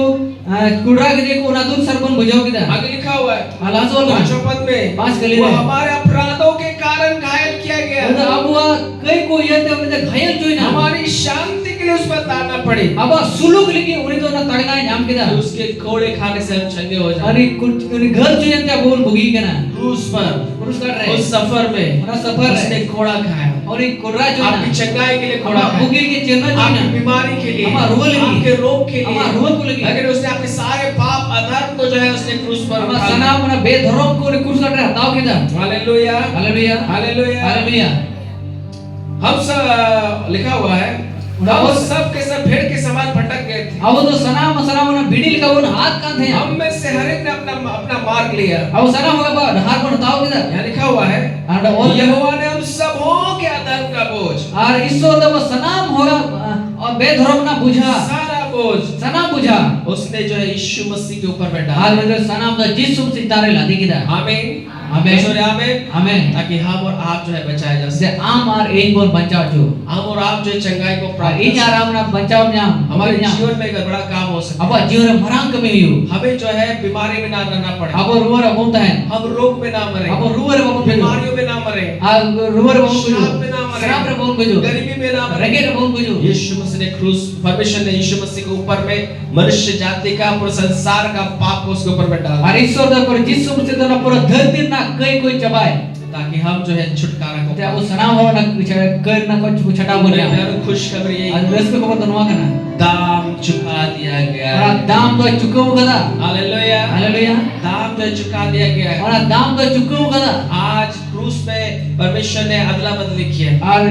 कुड़ा किसी को ना दूध सरपन बुझाओ किधर आगे लिखा हुआ है अल्लाह से बोल पांचवें पद में पांच गली वो में हमारे अपराधों के कारण घायल किया गया, अब वो कई को ये तो उन्हें घायल जो ना हमारी शांति के लिए उस पर ताड़ना पड़ी। अब सुलूक लिखी उन्हें तो ना तड़ना है नाम किधर उसके कोड़े खाने से हम चंगे हो जाए। अरे कुछ उन्हें घर जो है क्या बोल बुगी के ना क्रूस पर क्रूस काट रहे उस सफर में उन्हें सफर उसने है कोड़ा खाया, और एक कुर्रा जो आपकी ना चंगाई के लिए कोड़ा हमारा खाया, बुगी के चेहरा जो आपकी ना बीमारी के लिए, हमारा रोग लगी, आपके रोग के लिए, हमारा रोग को लगी, लेकिन उसने अपने सारे पाप अधर्म को जो है उसने क्रूस पर हमारा उठा लिया। सना अपना बेधर्म को उन्हें क्रूस काट रहा हटाओ किधर हालेलुया हालेलुया हालेलुया हालेलुया हम सब लिखा हुआ है हम सब के सब भेड़ के समान भटक गए थे, अब तो सना उन्हें भिड़ी लिखा उन्हें हाथ कांध है हम में से हर एक ने अपना अपना मार्ग लिया। अब सना होगा पर हाथ को हटाओ किधर यहाँ लिखा हुआ है और यहोवा ने हम सबों के अधर्म का बोझ, और ईश्वर तो वो सनाम होगा और बेधर्म ना बुझा सारा बोझ सनाम बुझा उसने जो है यीशु मसीह के ऊपर में डाला। हाल में तो सनाम तो जिस सुम सितारे लादी किधर आमीन आमीन सॉरी आमीन आमीन ताकि हम और आप जो है बचाए जा से सके, आम और एक बोल बचाओ जो हम और आप जो है चंगाई को और प्राप्त इन कर सके। आराम ना बचाओ ना हमारे जीवन में एक बड़ा काम हो सके, अब जीवन मरांग कमी हुई हमें जो है बीमारी में ना रहना पड़े, अब रुवर अबोंता है हम रोग में ना मरे, अब रुवर अबोंता है बीमारियों में ना मरे, रुवर अबोंता श्राप में ना मरे, श्राप अबोंता जो गरीबी में ना मरे। रगे अबोंता जो यीशु मसीह ने क्रूस परमेश्वर ने यीशु मसीह के ऊपर में मनुष्य जाति का पूरे संसार का पाप को उसके ऊपर में डाला और ईश्वर तो पर जिस सुम से तो ना पूरा धरती ना कई कोई चबाए ताकि हम जो है छुटकारा को Te aku sanam ho nak bicara ker nak ko chata मेरे boleh. प्यारे खुशखबरी यही Ada resiko ko tanwa kana. दाम चुका दिया गया है Ora dam ko cukup kada. Hallelujah Haleluya. दाम जो चुका दिया गया है Ora dam ko cukup kada. आज क्रूस पे परमेश्वर ने अदला बदली की है Ar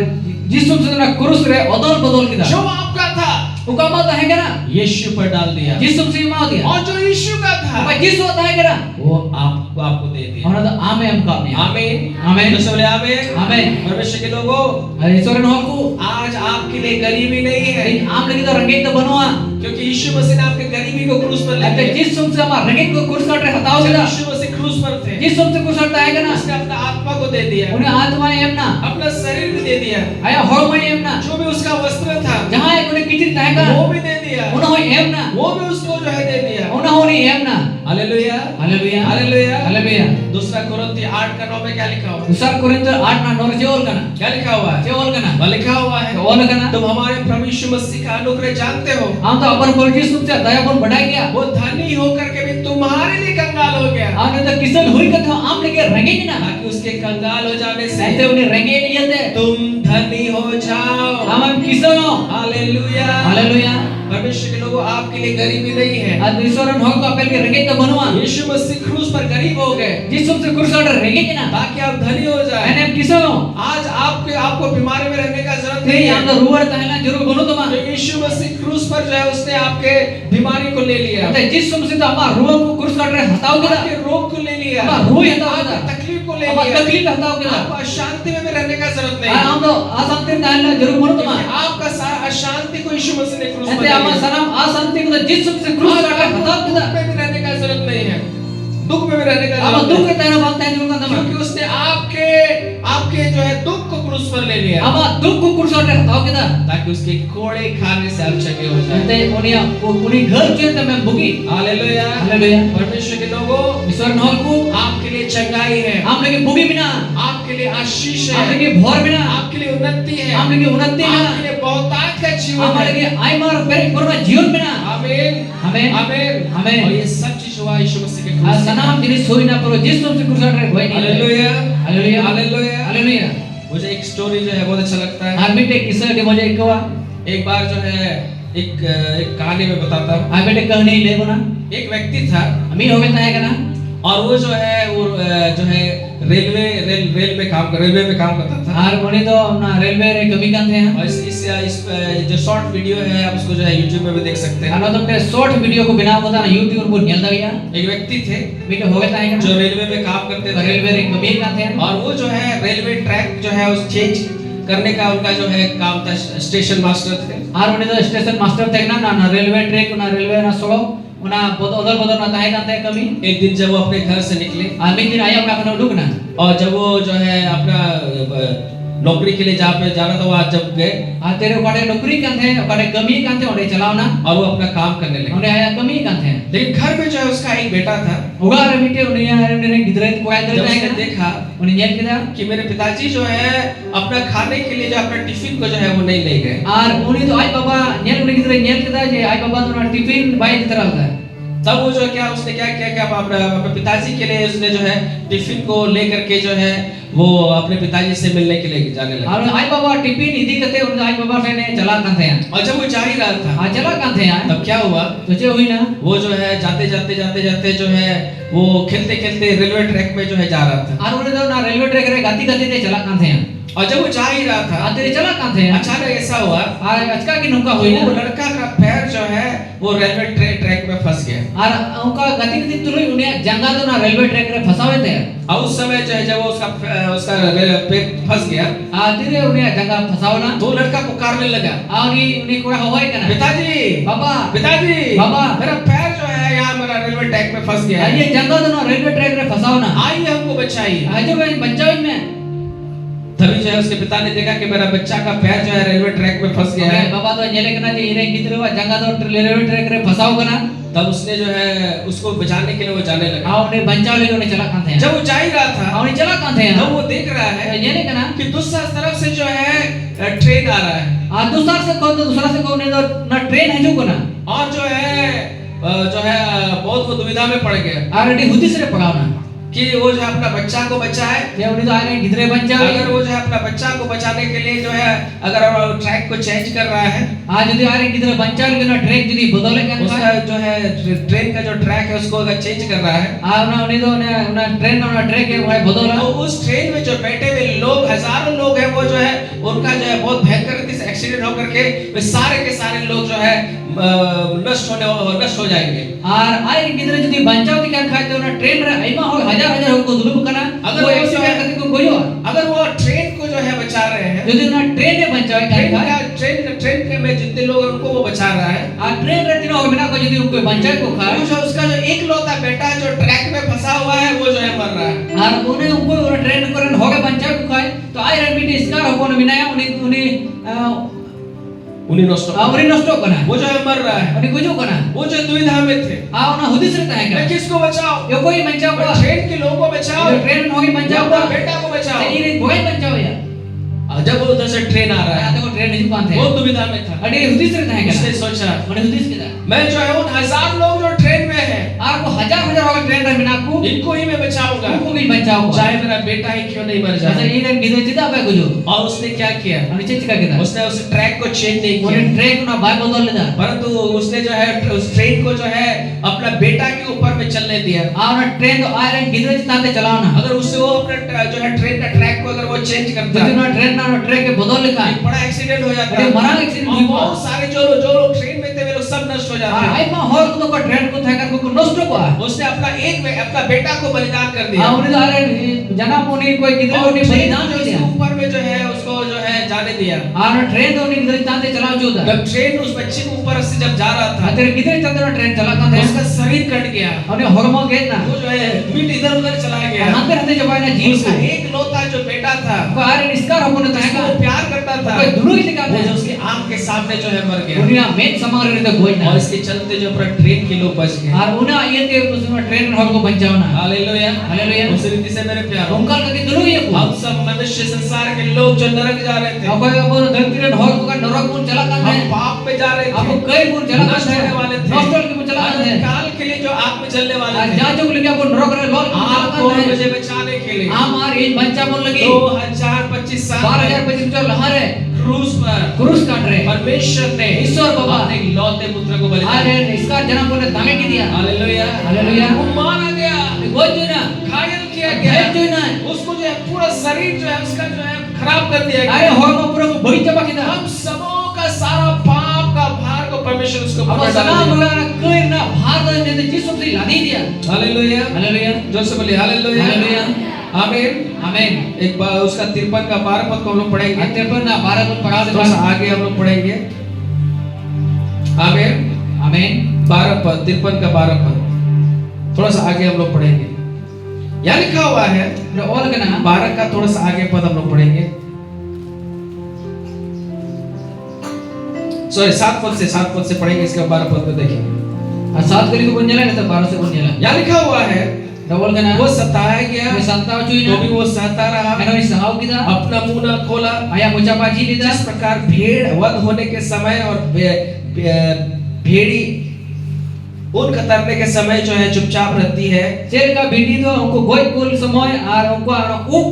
Yesus sedang kurus re odol bodol kita. जो आपका था Ukama ta hai kana. यीशु पर डाल दिया Yesus se mau dia. और जो यीशु का था Apa Yesus ta hai kana. वो आपको दे दिया Ora ta ame am ka ni. आमीन Amen. तो सब बोले आमीन Amen. परमेश्वर के लोगों Isuran holku. आज आपके लिए गरीबी नहीं है Am lagi ta rengek ta banua. क्योंकि यीशु मसीह ने आपके गरीबी को क्रूस पर ले Ate लिया Yesus se ama rengek ko kurus ka hatao जब kita. यीशु मसीह क्रूस पर थे Yesus se kurus ta hai kana. उसने अपना आत्मा को दे दिया Une atma em na. अपना शरीर भी दे दिया Aya hormon em na. जो भी उसका वस्त्र था Jahan ek une kichir ta hai ka. वो भी दे दिया Una hoi em na. वो भी उसको जो है दे दिया Una hoi em na. Hallelujah Haleluya. Hallelujah Haleluya. दूसरा कुरिन्थी 8:9 में क्या लिखा हुआ है? Usar Korintus 8 na nor jeol kana. क्या लिखा हुआ है Jeol kana. वहाँ लिखा हुआ है Jeol kana. तुम हमारे प्रभु यीशु मसीह का अनुग्रह जानते हो हम तो अपन प्रभु यीशु से दया पर बढ़ाया गया। वो धनी होकर के भी तुम्हारे लिए कंगाल हो गया आपने तो किसन हुई कथा आम लेके रंगेगी ना। ताकि उसके कंगाल हो जाने से ऐसे उन्हें रंगे नहीं थे। तुम धनी हो जाओ हम किसन हो। Hallelujah hallelujah. परमेश्वर के लोगों आपके लिए गरीबी नहीं है आज ईश्वरन हो को अपने के रंगे तो बनवा। यीशु मसीह क्रूस पर गरीब हो गए जिस सबसे कुर्सी पर रंगेगी ना। ताकि आप धनी हो जाए मैंने किसन हो। आज आपको बीमारी में रहने का जरूरत नहीं नहीं है हम तो रूवर तहला जरूर बनो तो मां। तो यीशु मसीह क्रूस पर जो है उसने आपके बीमारी को ले लिया तो जिस सबसे तो हमारा रूह को कुर्सी पर हटाओ के आपके रोग को ले लिया हमारा रूह हटाओ के आपकी तकलीफ को ले हमारा लिया तकलीफ हटाओ के आपको अशांति में भी रहने का जरूरत नहीं हम तो अशांति तहला जरूर बनो तो मां। आपका सारा अशांति को यीशु मसीह ने क्रूस पर ऐसे ले हमारा लिया सलाम अशांति को जिस सबसे क्रूस पर हटाओ के दुख में भी रहने का जरूरत नहीं है दुख में भी रहने का हम जरूरत दुख नहीं के तहला बात है जरूर का क्योंकि उसने आपके जो है दुख को क्रूस पर ले लिया हम दुख को कुर्सी पर हटाओ के ताकि उसके कोड़े खाने से आप चंगे हो जाए ते उन्हीं घर के तो मैं भुगी। Hallelujah hallelujah. परमेश्वर के लोगों ईश्वर नौल को आपके लिए चंगाई है हम लगे भुगी बिना आपके लिए आशीष हम है लगे भोर बिना आपके लिए उन्नति है हम लगे उन्नति बिना आपके लिए बहुतायत का जीवन हम है लगे आई मार पेरे पूर्ण जीवन बिना आमीन आमीन आमीन आमीन और ये सब चीज हुआ यीशु मसीह के आज क्रूस से। सनाम जिन्हें सोई ना परो जिस तुमसे कुर्सी पर भाई नहीं हालेलुया हालेलुया हालेलुया हालेलुया। मुझे एक स्टोरी जो है बहुत अच्छा लगता है आज बेटे किस्सा के मुझे एक हुआ एक बार जो है एक कहानी में बताता हूँ आज बेटे कहने ले बना एक व्यक्ति था अमीर हो गया है ना और वो जो है रेलवे में काम करता था आर बने तो ना रेलवे रे कमी कांते हैं और इस जो शॉर्ट वीडियो है आप उसको जो है YouTube में भी देख सकते हैं आनो तो ते शॉर्ट वीडियो को बिना होता ना YouTube पर निकल गया एक व्यक्ति थे बेटे हो गया है जो ना रेलवे में काम करते थे रेलवे रे कमी कांते हैं और वो जो है रेलवे ट्रैक जो है उस चेंज करने का उनका जो है काम था स्टेशन मास्टर थे आर बने तो स्टेशन मास्टर थे ना रेलवे ट्रैक ना रेलवे ना सोड़ो उना बदल ना ताहे कांते कमी एक दिन जब वो अपने घर से निकले आमी दिन आया अपना अपना उड़ुक ना और जब वो जो है अपना नौकरी के लिए जहाँ पे जाना था वहाँ जब गए आ तेरे कोड़े नौकरी कांते कोड़े कमी कांते ओड़े चलाओ ना और वो अपना काम करने लगे ओड़े आया कमी कांते लेकिन घर में जो है उसका एक बेटा था उगा रे बेटे उन्हें उन्हें गिदरे कोया जब दल उसने है देखा उन्हें ये किया कि मेरे पिताजी जो है अपना खाने के लिए जो अपना टिफिन को जो है वो नहीं ले गए आर उन्हें तो आई बाबा नेल उन्हें गिदरे नेल किया जे आई बाबा तो ना टिफिन बाई की तरह होता है तब वो जो क्या उसने क्या किया कि अपने पिताजी के लिए उसने जो है टिफिन को लेकर के जो है वो अपने पिताजी से मिलने के लिए जाने लगा और आई बाबा टिफिन इदी करते उन आई बाबा से ने चला कांते हैं और जब वो जा ही रहा था आ चला कांते हैं तब क्या हुआ तुझे हुई ना वो जो है जाते जो है वो खेलते रेलवे ट्रैक में जो है जा रहा था और उन्हें तो ना रेलवे ट्रैक रे गाती गाती ते चला कांते हैं और जब वो जा ही रहा था आ तेरे चला कांते हैं अचानक ऐसा हुआ आ अचका की नौका हुई वो ना लड़का का पैर जो है वो रेलवे ट्रैक में फंस गया और उनका गाती गाती तुरई उन्हें जंगा तो ना रेलवे ट्रैक रे फंसावे थे और उस समय जो है जब वो उसका पैर फंस गया आ तेरे उन्हें जंगा फंसाओ ना तो लड़का पुकारने लगा और उन्हें कोड़ा होई कना पिताजी बाबा पिताजी बाबा मेरा पैर जो है यहाँ मेरा रेलवे ट्रैक में फंस गया है ये जंगा तो ना रेलवे ट्रैक रे फंसाओ ना आइए हमको बचाइए आज मैं बचाओ में तभी जो है उसके पिता ने देखा कि मेरा बच्चा का पैर जो है रेलवे ट्रैक में फंस गया है बाबा तो नेले कना जे इरे कितरे वा जंगा तो रेलवे ट्रैक रे फंसाओ कना तब उसने जो है उसको बचाने के लिए वो जाने लगा आ उन्हें बचाओ ले उन्हें चला कांते हैं जब वो जा ही रहा था उन्हें चला कांते हैं तब वो देख रहा है नेले कना कि दूसरा तरफ से जो है ट्रेन आ रहा है आ दूसरा से को तो दूसरा से को ने तो ना ट्रेन है जो को ना और जो है बहुत वो दुविधा में पड़ गया ऑलरेडी हुदी से पड़ाओ ना कि वो जो है अपना बच्चा को बचाए। Ya udah tuh ayah gidre bancawi. अगर वो जो है अपना बच्चा को बचाने के लिए जो है अगर वो ट्रैक को चेंज कर रहा है, आज jadi ayah gidre bancawi kena track jadi bodole kan उसका जो है ट्रेन का जो ट्रैक है उसको अगर चेंज कर रहा है, उन्हें उन्हें तो उन्हें ट्रेन उन्हें ट्रैक है वो बदला। तो उस ट्रेन में जो बैठे हुए लोग हजारों लोग हैं, वो जो है उनका जो है बहुत भयंकर रीति से एक्सीडेंट होकर के वे सारे के सारे लोग जो है नष्ट हो जाएंगे। और ayah gidre jadi bancawi kan खाते उन्हें ट्रेन रे आइमा हो हजार को दुलुप करना अगर वो वो एक्सीडेंट जो है- करते को गोयो। अगर वो ट्रेन को जो है बचा रहे हैं, jadi उन्हें ट्रेन ने bancawi kan ट्रेन के में जितने लोग हैं उनको वो बचा रहा है, ट्रेन रे तीनों बिना को jadi उनको bancawi को खाए वो जो उसका जो एक लौता बेटा है जो ट्रैक में फंसा हुआ है वो जो है मर रहा है। और उन्हें उनको ट्रेन करन होगे bancawi को खाए तो ayah रे बिना इसका हो न बिना उन्हें उन्हीं नष्ट उन्हें नष्ट करना वो जो है मर रहा है। उन्हें गुजो करना वो जो दुविधा में थे, उन्हें हुदिस रहता है मैं क्या किसको बचाओ? यो कोई bancawi को ट्रेन के लोगों को बचाओ, ट्रेन होगी या bancawi अपना को बेटा को बचाओ। ini कोई bancawi ya जब वो उधर से ट्रेन आ रहा है, आता को ट्रेन नहीं पाते वो दुविधा में था। अरे हुदिस रहता है उसने क्या सोचा उन्हें हुदिस किया मैं जो है उन हजार लोग जो ट्रेन में है आपको हजार हजार होगा ट्रेन रे बिना को इनको ही मैं बचाऊंगा, उनको भी bancawi को चाहे मेरा बेटा ही क्यों नहीं मर जैसे जाए। ये गिदे चिता apa गुजो और उसने क्या किया? उन्हें चिता किया उसने उस ट्रैक को चेंज नहीं उन्हें किया, ट्रेन ना बाय बदल लेता परंतु उसने जो है उस ट्रेन को जो है अपना बेटा के ऊपर में चलने दिया। उन्हें ट्रेन तो आयरन गिदे चिता ते चलाना अगर उससे वो अपना जो है ट्रेन का ट्रैक को अगर वो चेंज करता jadi ना ट्रेन ना ट्रैक के बदल लिखा एक बड़ा एक्सीडेंट हो जाता अरे मरा एक्सीडेंट और हुई बहुत सारे जो लोग ट्रेन में थे वे लोग सब नष्ट हो जाते हैं। आई मा हो तो को ट्रेन को था कर को नष्ट को उसने अपना बेटा को बलिदान कर दिया। उन्हें तो अरे जना उन्हें कोई गिदे और उन्हें बलिदान ट्रेन दिया उसके ऊपर में जो है उसको जो है जाने दिया। और ट्रेन तो उन्हें गिदे चिता ते चलाओ जो था जब ट्रेन उस बच्चे के ऊपर से जब जा रहा था, तेरे गिदे चिता ते ट्रेन चलाता था उसका शरीर कट गया, उन्हें हार्मोन के ना वो जो है मीट इधर उधर चला गया। हाथे हाथे जब आया जीव उसका को एक लौता जो बेटा था, को आयरन इसका होने था जिसको वो प्यार करता था, कोई दुरु ही दिखा वो जो उसके आंख के सामने जो है मर गया। दुनिया में समार रहे तो कोई ना और इसके चलते जो अपना ट्रेन के लोग बच गए। और उन्हें ये थे उसमें ट्रेन हो को बचाना हालेलुया हालेलुया उस रीति से मेरे प्यारों, उनका कभी दुरु ये को हम सब मनुष्य संसार के लोग जो नरक जा रहे थे, कोई अब धरती रे हो को नरक को चला का हम है पाप में जा रहे अब थे, कई गुण चला का नष्ट है होने वाले थे, नष्ट के चला का है काल के लिए जो आग में जलने वाले थे, जा जो लगे आपको नरक रे लॉल को चला आपको का है मुझे बचाने के लिए हमार ये बच्चा बोल लगी 2025 साल 12,025 चल लहर है क्रूस पर क्रूस काट रहे परमेश्वर ने ईश्वर बाबा अपने इकलौते पुत्र को बलिदान अरे इसका जन्म बोले दामे की दिया हालेलुया हालेलुया वो मारा गया, वो जो ना घायल किया है गया, जो ना उसको जो है पूरा शरीर जो है उसका जो है खराब कर दिया अरे गया। हो को पूरा को बड़ी चबा की हम सबों का सारा पाप का भार को परमेश्वर उसको अब ऊपर डाल सना दिया। बोला कोई ना भारत ने तो जिस से लादी दिया हालेलुया हालेलुया जो से बोले हालेलुया हालेलुया आमीन। आमीन एक बार उसका 53 का 12 पद को हम लोग पढ़ेंगे, अते पर ना भारत में पढ़ा दे थोड़ा सा आगे हम लोग पढ़ेंगे। आमीन। आमीन 12 पद 53 का 12 पद थोड़ा सा आगे हम लोग पढ़ेंगे। यहाँ लिखा हुआ है जो और के ना 12 का थोड़ा सा आगे पद हम लोग पढ़ेंगे, सॉरी 7 पद से पढ़ेंगे, इसके 12 पद में देखेंगे। सात कली को बुंजला नहीं तो 12 से बुंजला यहाँ लिखा हुआ है डबल के ना वो सताया गया मैं संताव चुई तो ना भी वो सहता रहा, मैंने इस सहाव की था अपना मुंह न खोला। आया मुचा पाजी लीदा जिस प्रकार भेड़ वध होने के समय और भेड़ी उन कतरने के समय जो है चुपचाप रहती है, चेल का भिंडी तो हमको गोई कुल समय और हमको उप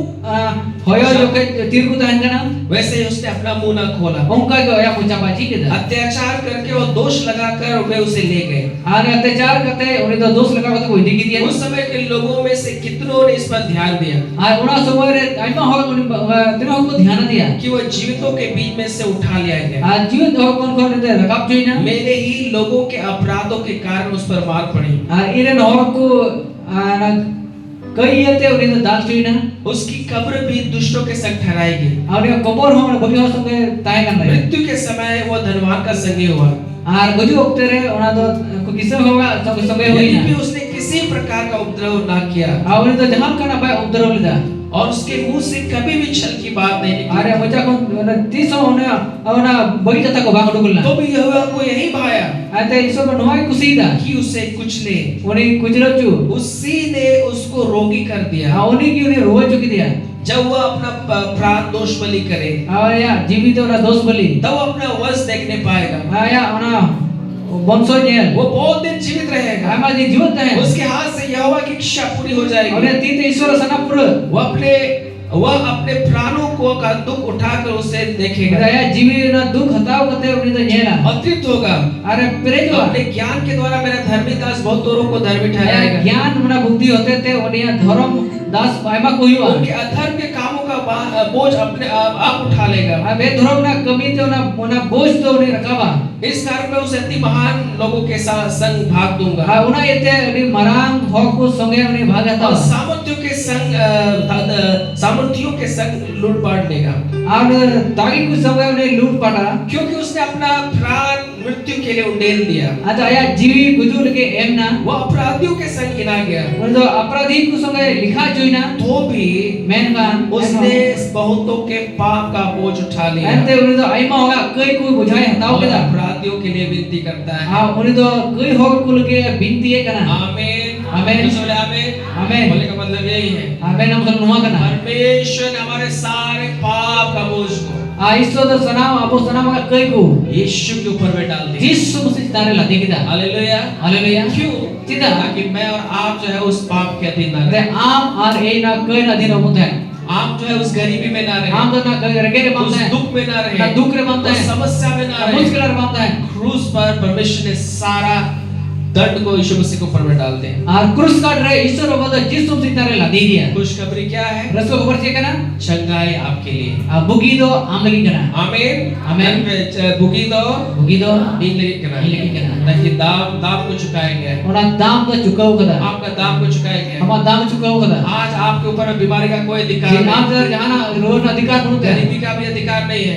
होयो जो के तीर को तहन ना वैसे ही उसने अपना मुंह न खोला। उनका जो आया मुचा पाजी के था अत्याचार करके वो दोष लगाकर वे उसे ले गए। और अत्याचार करते उन्हें तो दोष लगा तो कोई दिखी दिया उस समय के लोगों में से कितनों ने इस पर ध्यान दिया और उना समय रे आइमा हो तीनों को ध्यान दिया कि वो जीवितों के बीच में से उठा लिया गया। आज जीवित हो कौन ने रकाब चुई ना मेरे ही लोगों के अपराधों के कारण उस पर मार पड़ी। और इरे नौर को कई येते उन्हें तो दाल चुई ना उसकी कब्र भी दुष्टों के संग ठहराएगी। और ये कबर हो बगी हो संगे ताय करना है मृत्यु के समय वो धनवान का संगी हुआ। और गजु वक्त रे उना तो को किसे होगा सब समय हुई यदि भी ना उसने किसी प्रकार का उपद्रव ना किया और उन्हें तो जहां का ना भाई उपद्रव लेदा और उसके मुंह से कभी भी छल की बात नहीं निकली, अरे मुझे कौन तीसो होने और ना बड़ी कथा को भाग डुगलना तो भी यहोवा को यही भाया आते ईश्वर को नोई कुसीदा कि उसे कुछ ले, उन्हें कुछ रचू उसी ने उसको रोगी कर दिया। उन्हीं की उन्हें रोज चुकी दिया जब वह अपना प्राण दोष बलि करे और या जीवित और दोष बलि तब वो अपना वंश देखने पाएगा। आया उना वंशो जेल वो बहुत दिन जीवित रहेगा। हमारे जीवित है उसके हाथ से यहोवा की इच्छा पूरी शांति हो जाएगी। Oleh tite Iswara sana pura. वह अपने प्राणों को का दुख उठाकर उसे देखेगा, Daya jiwi na duk hataw kate uni to nyela. अतृप्त होगा। Are perejo. अपने ज्ञान के द्वारा मेरा धर्मी दास बहुत औरों को धर्मी Aya ठहराएगा। gyan muna bukti hote te unia dharam das aima kuhiwa. उनके अधर्म के कामों का बोझ अपने आप उठा लेगा। Abe dharam na kami te una boj to uni rakaba. इस कारण में उस अति महान लोगों के साथ संग भाग दूंगा, Una yete uni marang hoku songe uni bhagata. और सामर्थियों के संग सामर्थियों के संग लूट पाट लेगा, Aur tagi ku songe uni loot pada. क्योंकि उसने अपना प्राण मृत्यु के लिए उंडेल दिया। Ata aya jiwi gujul ke emna. वह अपराधियों के संग गिना गया, Undo aparadhi ku songe likha joina. तो भी Men kan. उसने बहुतों के पाप का बोझ उठा लिया। Ante uni to aima hoga kai ku bujhai hataw और keda. अपराधियों के लिए विनती करता है। Uni to kai hok kul ke binti e kana. आमीन, आमीन। तो बोले आमीन। Amen. बोले का मतलब यही है, Amen nam san nuha kana. परमेश्वर ने हमारे सारे पाप का बोझ को Isto to sanam apo sanam ka kai ku. यीशु के ऊपर में डाल दिया। Yesus mesti tare lati kita. Hallelujah. Haleluya. क्यों? Tidak. ताकि मैं और आप जो है उस पाप के अधीन ना Te रहे, am ar ei na kai na din amut hai. आप जो है उस गरीबी में ना रहे, Am to na kai rege re उस banta hai. दुख में ना रहे, Na duk re banta उस hai. समस्या में ना Na रहे। muskil re banta hai. क्रूस पर परमेश्वर ने सारा दंड को यीशु मसीह के ऊपर में डाल दिया। Ar krus ka re Isor oboda Yesus mesti tare lati dia. खुशखबरी क्या है? Rasul kabar che kana. चंगाई आपके लिए। Bugi do am lagi kana. आमीन। आमीन। बुगी दो Bugi do नींद लगी करा, नींद लगी करा। ताकि दाम को चुकाया गया है। ona dam to chukau kada. आपका दाम को चुकाया गया है। Ama dam chukau kada. आज आपके ऊपर में बीमारी का कोई अधिकार Ji नहीं, am jar jahana roh अधिकार बनते हैं. गरीबी का भी अधिकार नहीं है,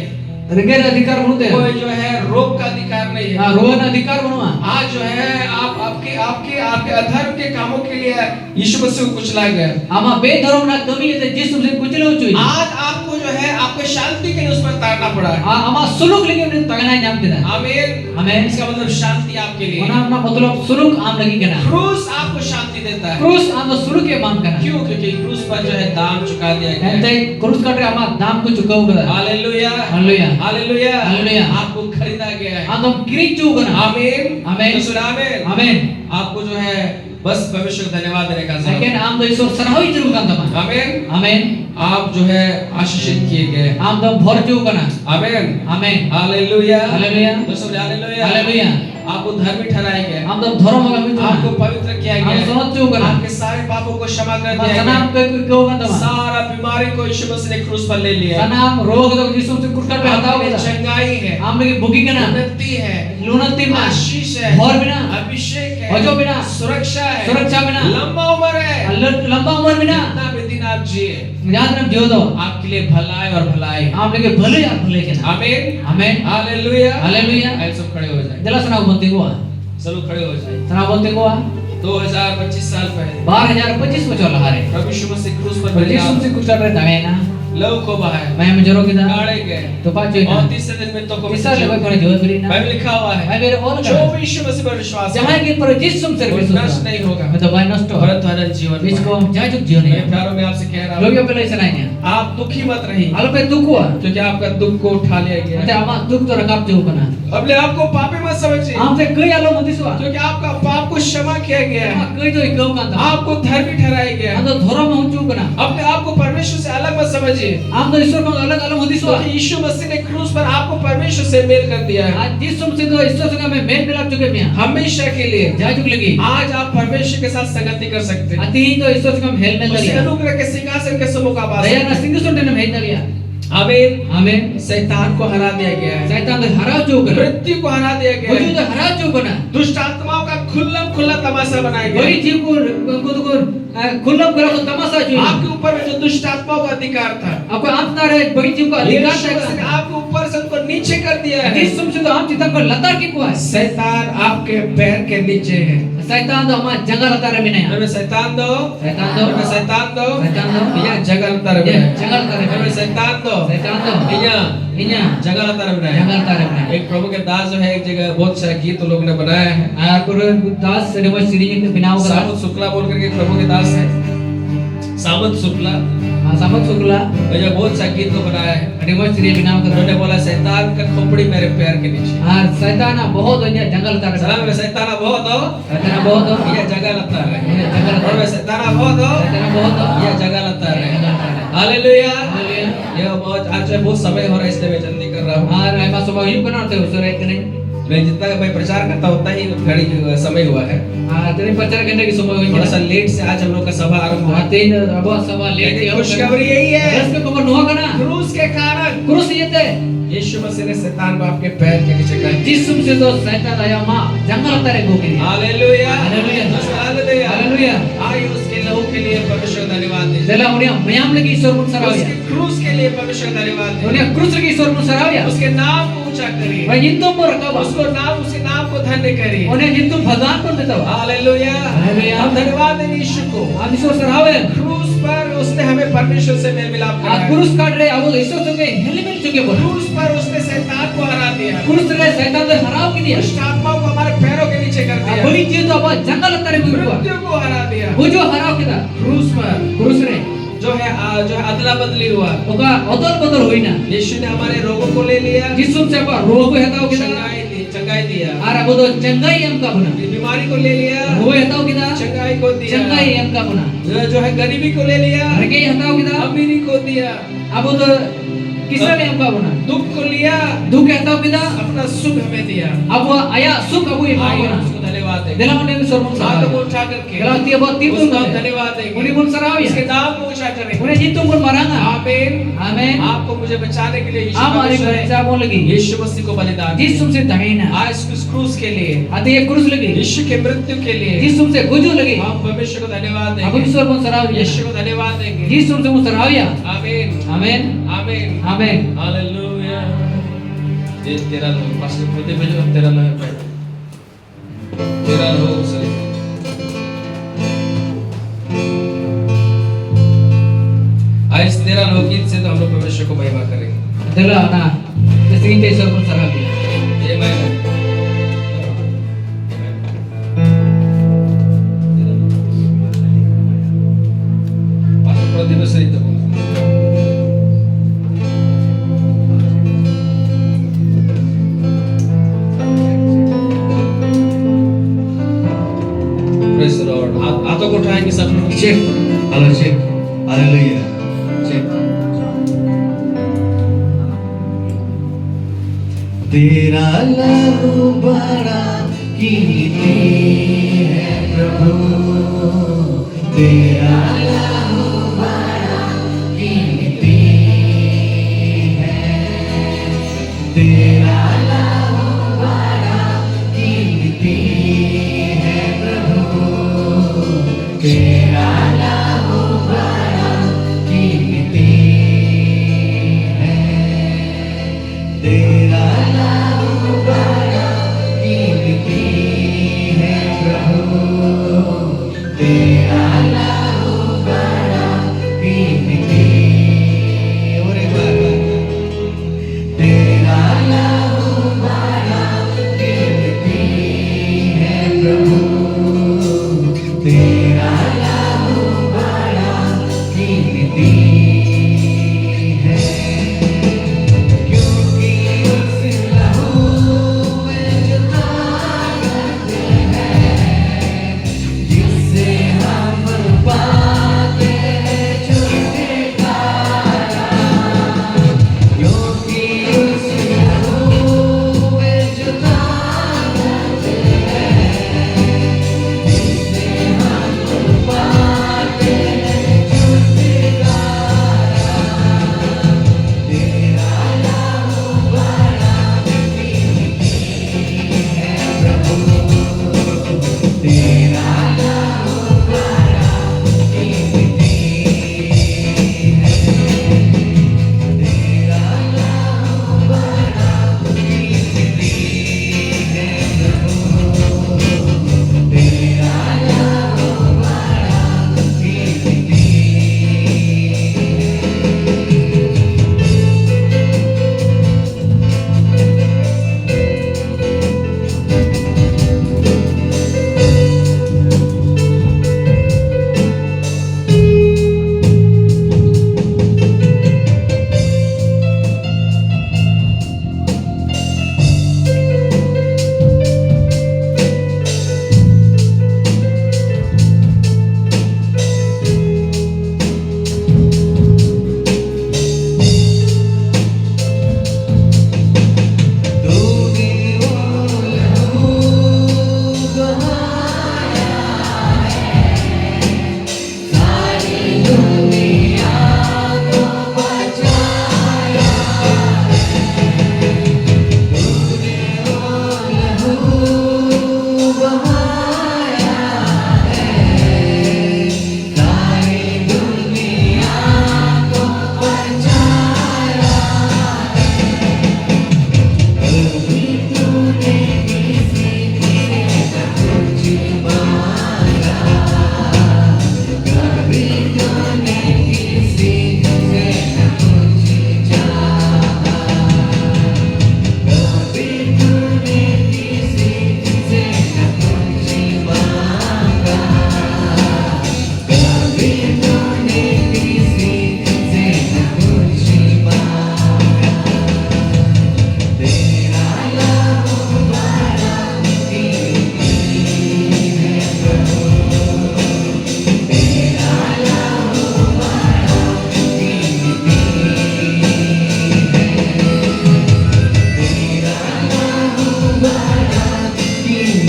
रगेर अधिकार बनते हैं. कोई जो है रोग का अधिकार नहीं है। रोहन अधिकार बनवा. आज जो है आप आपके आपके आपके अधर्म के कामों के लिए यीशु मसीह को कुचला गया। ama be dharam na kami ete Yesus se kuchilo chui. आज आपको जो है आपको शांति के लिए उस पर तारना पड़ा है। ama suluk lagi ne tagana jam kita. आमीन। Amen. इसका मतलब शांति आपके लिए। ona na matlab suluk am lagi kana. क्रूस आपको शांति देता है। Krus am suluk ke mam kana. क्यों? क्योंकि क्रूस पर जो है दाम चुका दिया गया है। ente krus ka ama dam ko chukau kada. Hallelujah, Haleluya. Hallelujah, hallelujah. आपको खरीदा गया है। Am kiri chu kana. आमीन, आमीन। तो सुना आमीन। Amen. आपको जो है बस परमेश्वर को धन्यवाद देने का समय। Second am do Isor sarahoi chu kan tama. आमीन। Amen. आप जो है आशीषित किए गए। Am do bhor chu kana. आमीन, Amen. Hallelujah, hallelujah. तो सब हालेलुया, Haleluya. आपको धर्मी ठहराया गया, Am do dharam ga mi आपको tu. पवित्र किया Am गया, sonot chu kana. आपके सारे पापों को क्षमा कर दिया गया, Sanam ko kan tama. सारा बीमारी को यीशु मसीह ने क्रूस पर ले लिया। Sanam rog do Yesus se krus ka pe hataw आपके लिए kada. चंगाई है, Am lagi bugi kana. उन्नति है, Lunati ma. आशीष है, Bhor bina. अभिषेक है, अजो बिना। सुरक्षा है, सुरक्षा बिना। लंबा उम्र है, लंबा उम्र बिना. जितना भी दिन आप जिए याद रख जो दो. आपके लिए भलाई और भलाई। आप लगे भले यार भले के ना. आमीन, Amen. Hallelujah, Haleluya. आइए सब खड़े हो जाए, Jelas sana bonti ko. चलो खड़े हो जाए। Sana bonti ko. 2025 साल पहले 2025 में चला हारे. प्रभु यीशु मसीह क्रूस पर पर Yesus se krus ka pe tame na. लहू को बहाया, मैं जरो kita. गाड़े गए, तो पाँच जो और ना. तीसरे दिन में तो को Bisa lebih kau jauh beri na. Bible लिखा हुआ है, मैं मेरे और जो का. भी यीशु मसीह पर विश्वास जहाँ की पर Yesus से वो विश्वास. नष्ट नहीं होगा, मैं तो भाई नष्ट हो. परंतु अनंत जीवन पाएगा। इसको जाजुक जीवन मेरे है. प्यारों में आपसे कह रहा लोग हूँ, ये पहले ऐसा नहीं है. आप दुखी मत रहिए, आलो पे दुख हुआ. क्योंकि आपका दुख को उठा लिया गया मते है। आमा दुख तो रकाब जो बना. अपने आप को पापी मत समझिए, आम से कई आलो मत सुआ. क्योंकि आपका पाप को क्षमा किया गया है, कई तो इकौ का था. आपको धर्मी ठहराया गया है। हम तो धर्म में चूक बना. अपने आप को परमेश्वर से अलग मत समझिए, आम तो ईश्वर को अलग अलग मत सुआ. क्योंकि यीशु मसीह ने क्रूस पर आपको परमेश्वर से मेल कर दिया है, आज जिस से तो ईश्वर संग में मेल मिलाप चुके मियां. हमेशा के लिए। जाजुक लगी. आज आप परमेश्वर के साथ संगति कर सकते हैं, अति ही तो ईश्वर संग में हेल में उस लिया. अनुग्रह के सिंहासन के सम्मुख आप आ दया सकते ना सिंह सुनने में भेज लिया. हैं। आमीन। आमीन. शैतान को हरा दिया गया है, शैतान तो हरा चूक बना. मृत्यु को हरा दिया गया वजूद है, तो हरा चूक बना. दुष्ट आत्माओं का खुला तमाशा बनाया गया वही है। जीव को खुल्लम करा को तमाशा जो. आपके ऊपर में जो दुष्ट आत्माओं का अधिकार था, आपको आप ना रहे बड़ी जीव का अधिकार यीशु मसीह ने था. आपके ऊपर से उनको नीचे कर दिया है। जिस से तो हम चितन को लता की को है. शैतान आपके पैर के नीचे है। शैतान तो हमारा जंगल लता रे में नहीं. हमें शैतान दो, शैतान दो. हमें शैतान दो, शैतान दो. यहाँ जगह लता रहे। जंगल लता रे हमें में. शैतान दो, शैतान तो यहाँ इन्या जगह लता रहे। जंगल लता रे में. एक प्रभु के दास जो है, एक जगह बहुत सारा गीत लोग ने बनाया है। आपुर दास रेवा सीरीज के बिनाव करा. सामंत शुक्ला बोल करके प्रभु के दास है, सामंत शुक्ला। Samad Sukla, मुझे बहुत सा गीत को बनाया है। ada mos dia binaw उन्होंने kara. बोला शैतान का खोपड़ी मेरे पैर के नीचे। Ar saitana bahut banyak janggal tar. सलाम में शैताना बहुत हो, Saitana bahut ho. ये जगह लगता है। Ini janggal और tar. में शैताना बहुत हो, Saitana bahut ho. ये जगह लगता है। Janggal tar. हालेलुया। Haleluya. ये बहुत आज बहुत समय हो रहा है इसलिए मैं जल्दी कर रहा हूँ। Ar ayma semua hidup kana te usore kene. मैं जितना मैं प्रचार करता उतना ही घड़ी समय हुआ है। Tadi pacar kene ki semua थोड़ा ini. सा लेट से आज हम लोग का सभा आरंभ हुआ। Atin abo sama late लेकिन ya. खुशखबरी यही है, Terus ke kabar nuha kana. क्रूस के कारण Kurus yete. यीशु मसीह ने शैतान को आपके पैर के नीचे कर दिया। Jisum se do saitan ayama janggal tar go kene. Hallelujah. हालेलुया। हालेलुया। Haleluya. आइए उसके लहू के लिए परमेश्वर को धन्यवाद दीजिए। Dela unia mayam lagi isor mun उसके sarawya. क्रूस के लिए परमेश्वर को धन्यवाद दीजिए। Unia krus lagi isor mun sarawya. उसके नाम को ऊंचा करिए। Wa yintum por ka ba. उसको नाम उसके नाम को धन्य करिए। Unia yintum bhagwan pun betawa. Hallelujah. Hallelujah. हम धन्यवाद दें यीशु को। Am isor sarawya. क्रूस पर उसने हमें परमेश्वर से मेल मिलाप A कराया। kurus kadre abo isor choke helmet choke bol. क्रूस पर उसने शैतान को हरा दिया। Kurus re saitan de harap ki dia. दुष्ट आत्माओं को हमारे पैरों के नीचे कर दिया। Boli je to abo janggal tar go ko. मृत्यु को हरा दिया। Wo jo harap kita. क्रूस पर Kurus re. जो है अदला बदली हुआ। Oka odol bodol hoina. यीशु ने हमारे रोगों को ले लिया। Jisum se ba rogo hetao kita. चंगाई दिया। Ar abo do changai am ka buna. बीमारी को ले लिया। Rogo hetao kita. चंगाई को दिया। Changai am ka buna. जो है गरीबी को ले लिया। Hargai hetao kita. अमीरी को दिया। Abo do kisan am ka buna. दुख को लिया। Duk hetao kita. अपना सुख हमें दिया। Abo aya suk abu आइए imam हम buna. उसको धन्यवाद दें। Dela mane isor mun हाथ को sarawya. उठा करके Dela ti abo ti उसको tu. हम धन्यवाद देंगे। Uni mun sarawya. उसके नाम को ऊंचा करें। Uni jitum mun maranga. आमीन। Amen. आपको मुझे बचाने के लिए यीशु Amari परमेश्वर ने kerja bon lagi. यीशु मसीह को बलिदान दिया। Jisum se dahina. आज इस क्रूस के लिए, Ati ye kurus lagi. यीशु के मृत्यु के लिए Jisum se guju lagi. हम परमेश्वर को धन्यवाद Abu देंगे। isor mun sarawya. यीशु को धन्यवाद देंगे। Jisum se mun sarawya. आमीन। Amen. आमीन। Amen. हालेलुया। ये तेरा लोग पास्टर खोते भेजो तेरा लोग पे। तेरा लोग से आज तेरा लोग गीत से तो हम लोग परमेश्वर को महिमा करेंगे। Dela na. Desing te isor mun sarawya. Amen. Pastor Pradip cerita pun. Praise the Lord. हाथों को उठाएंगे सब लोग। Check. Halo cek, haleluya, cek. तेरा लहू बड़ा कीमती है प्रभु, तेरा लहू बड़ा कीमती है, तेरा लहू बड़ा कीमती है प्रभु, तेरा लहू बड़ा कीमती है, तेरा लहू बड़ा कीमती है प्रभु, तेरा लहू बड़ा कीमती। और एक बार, तेरा लहू बड़ा कीमती है प्रभु, तेरा लहू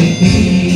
लिखी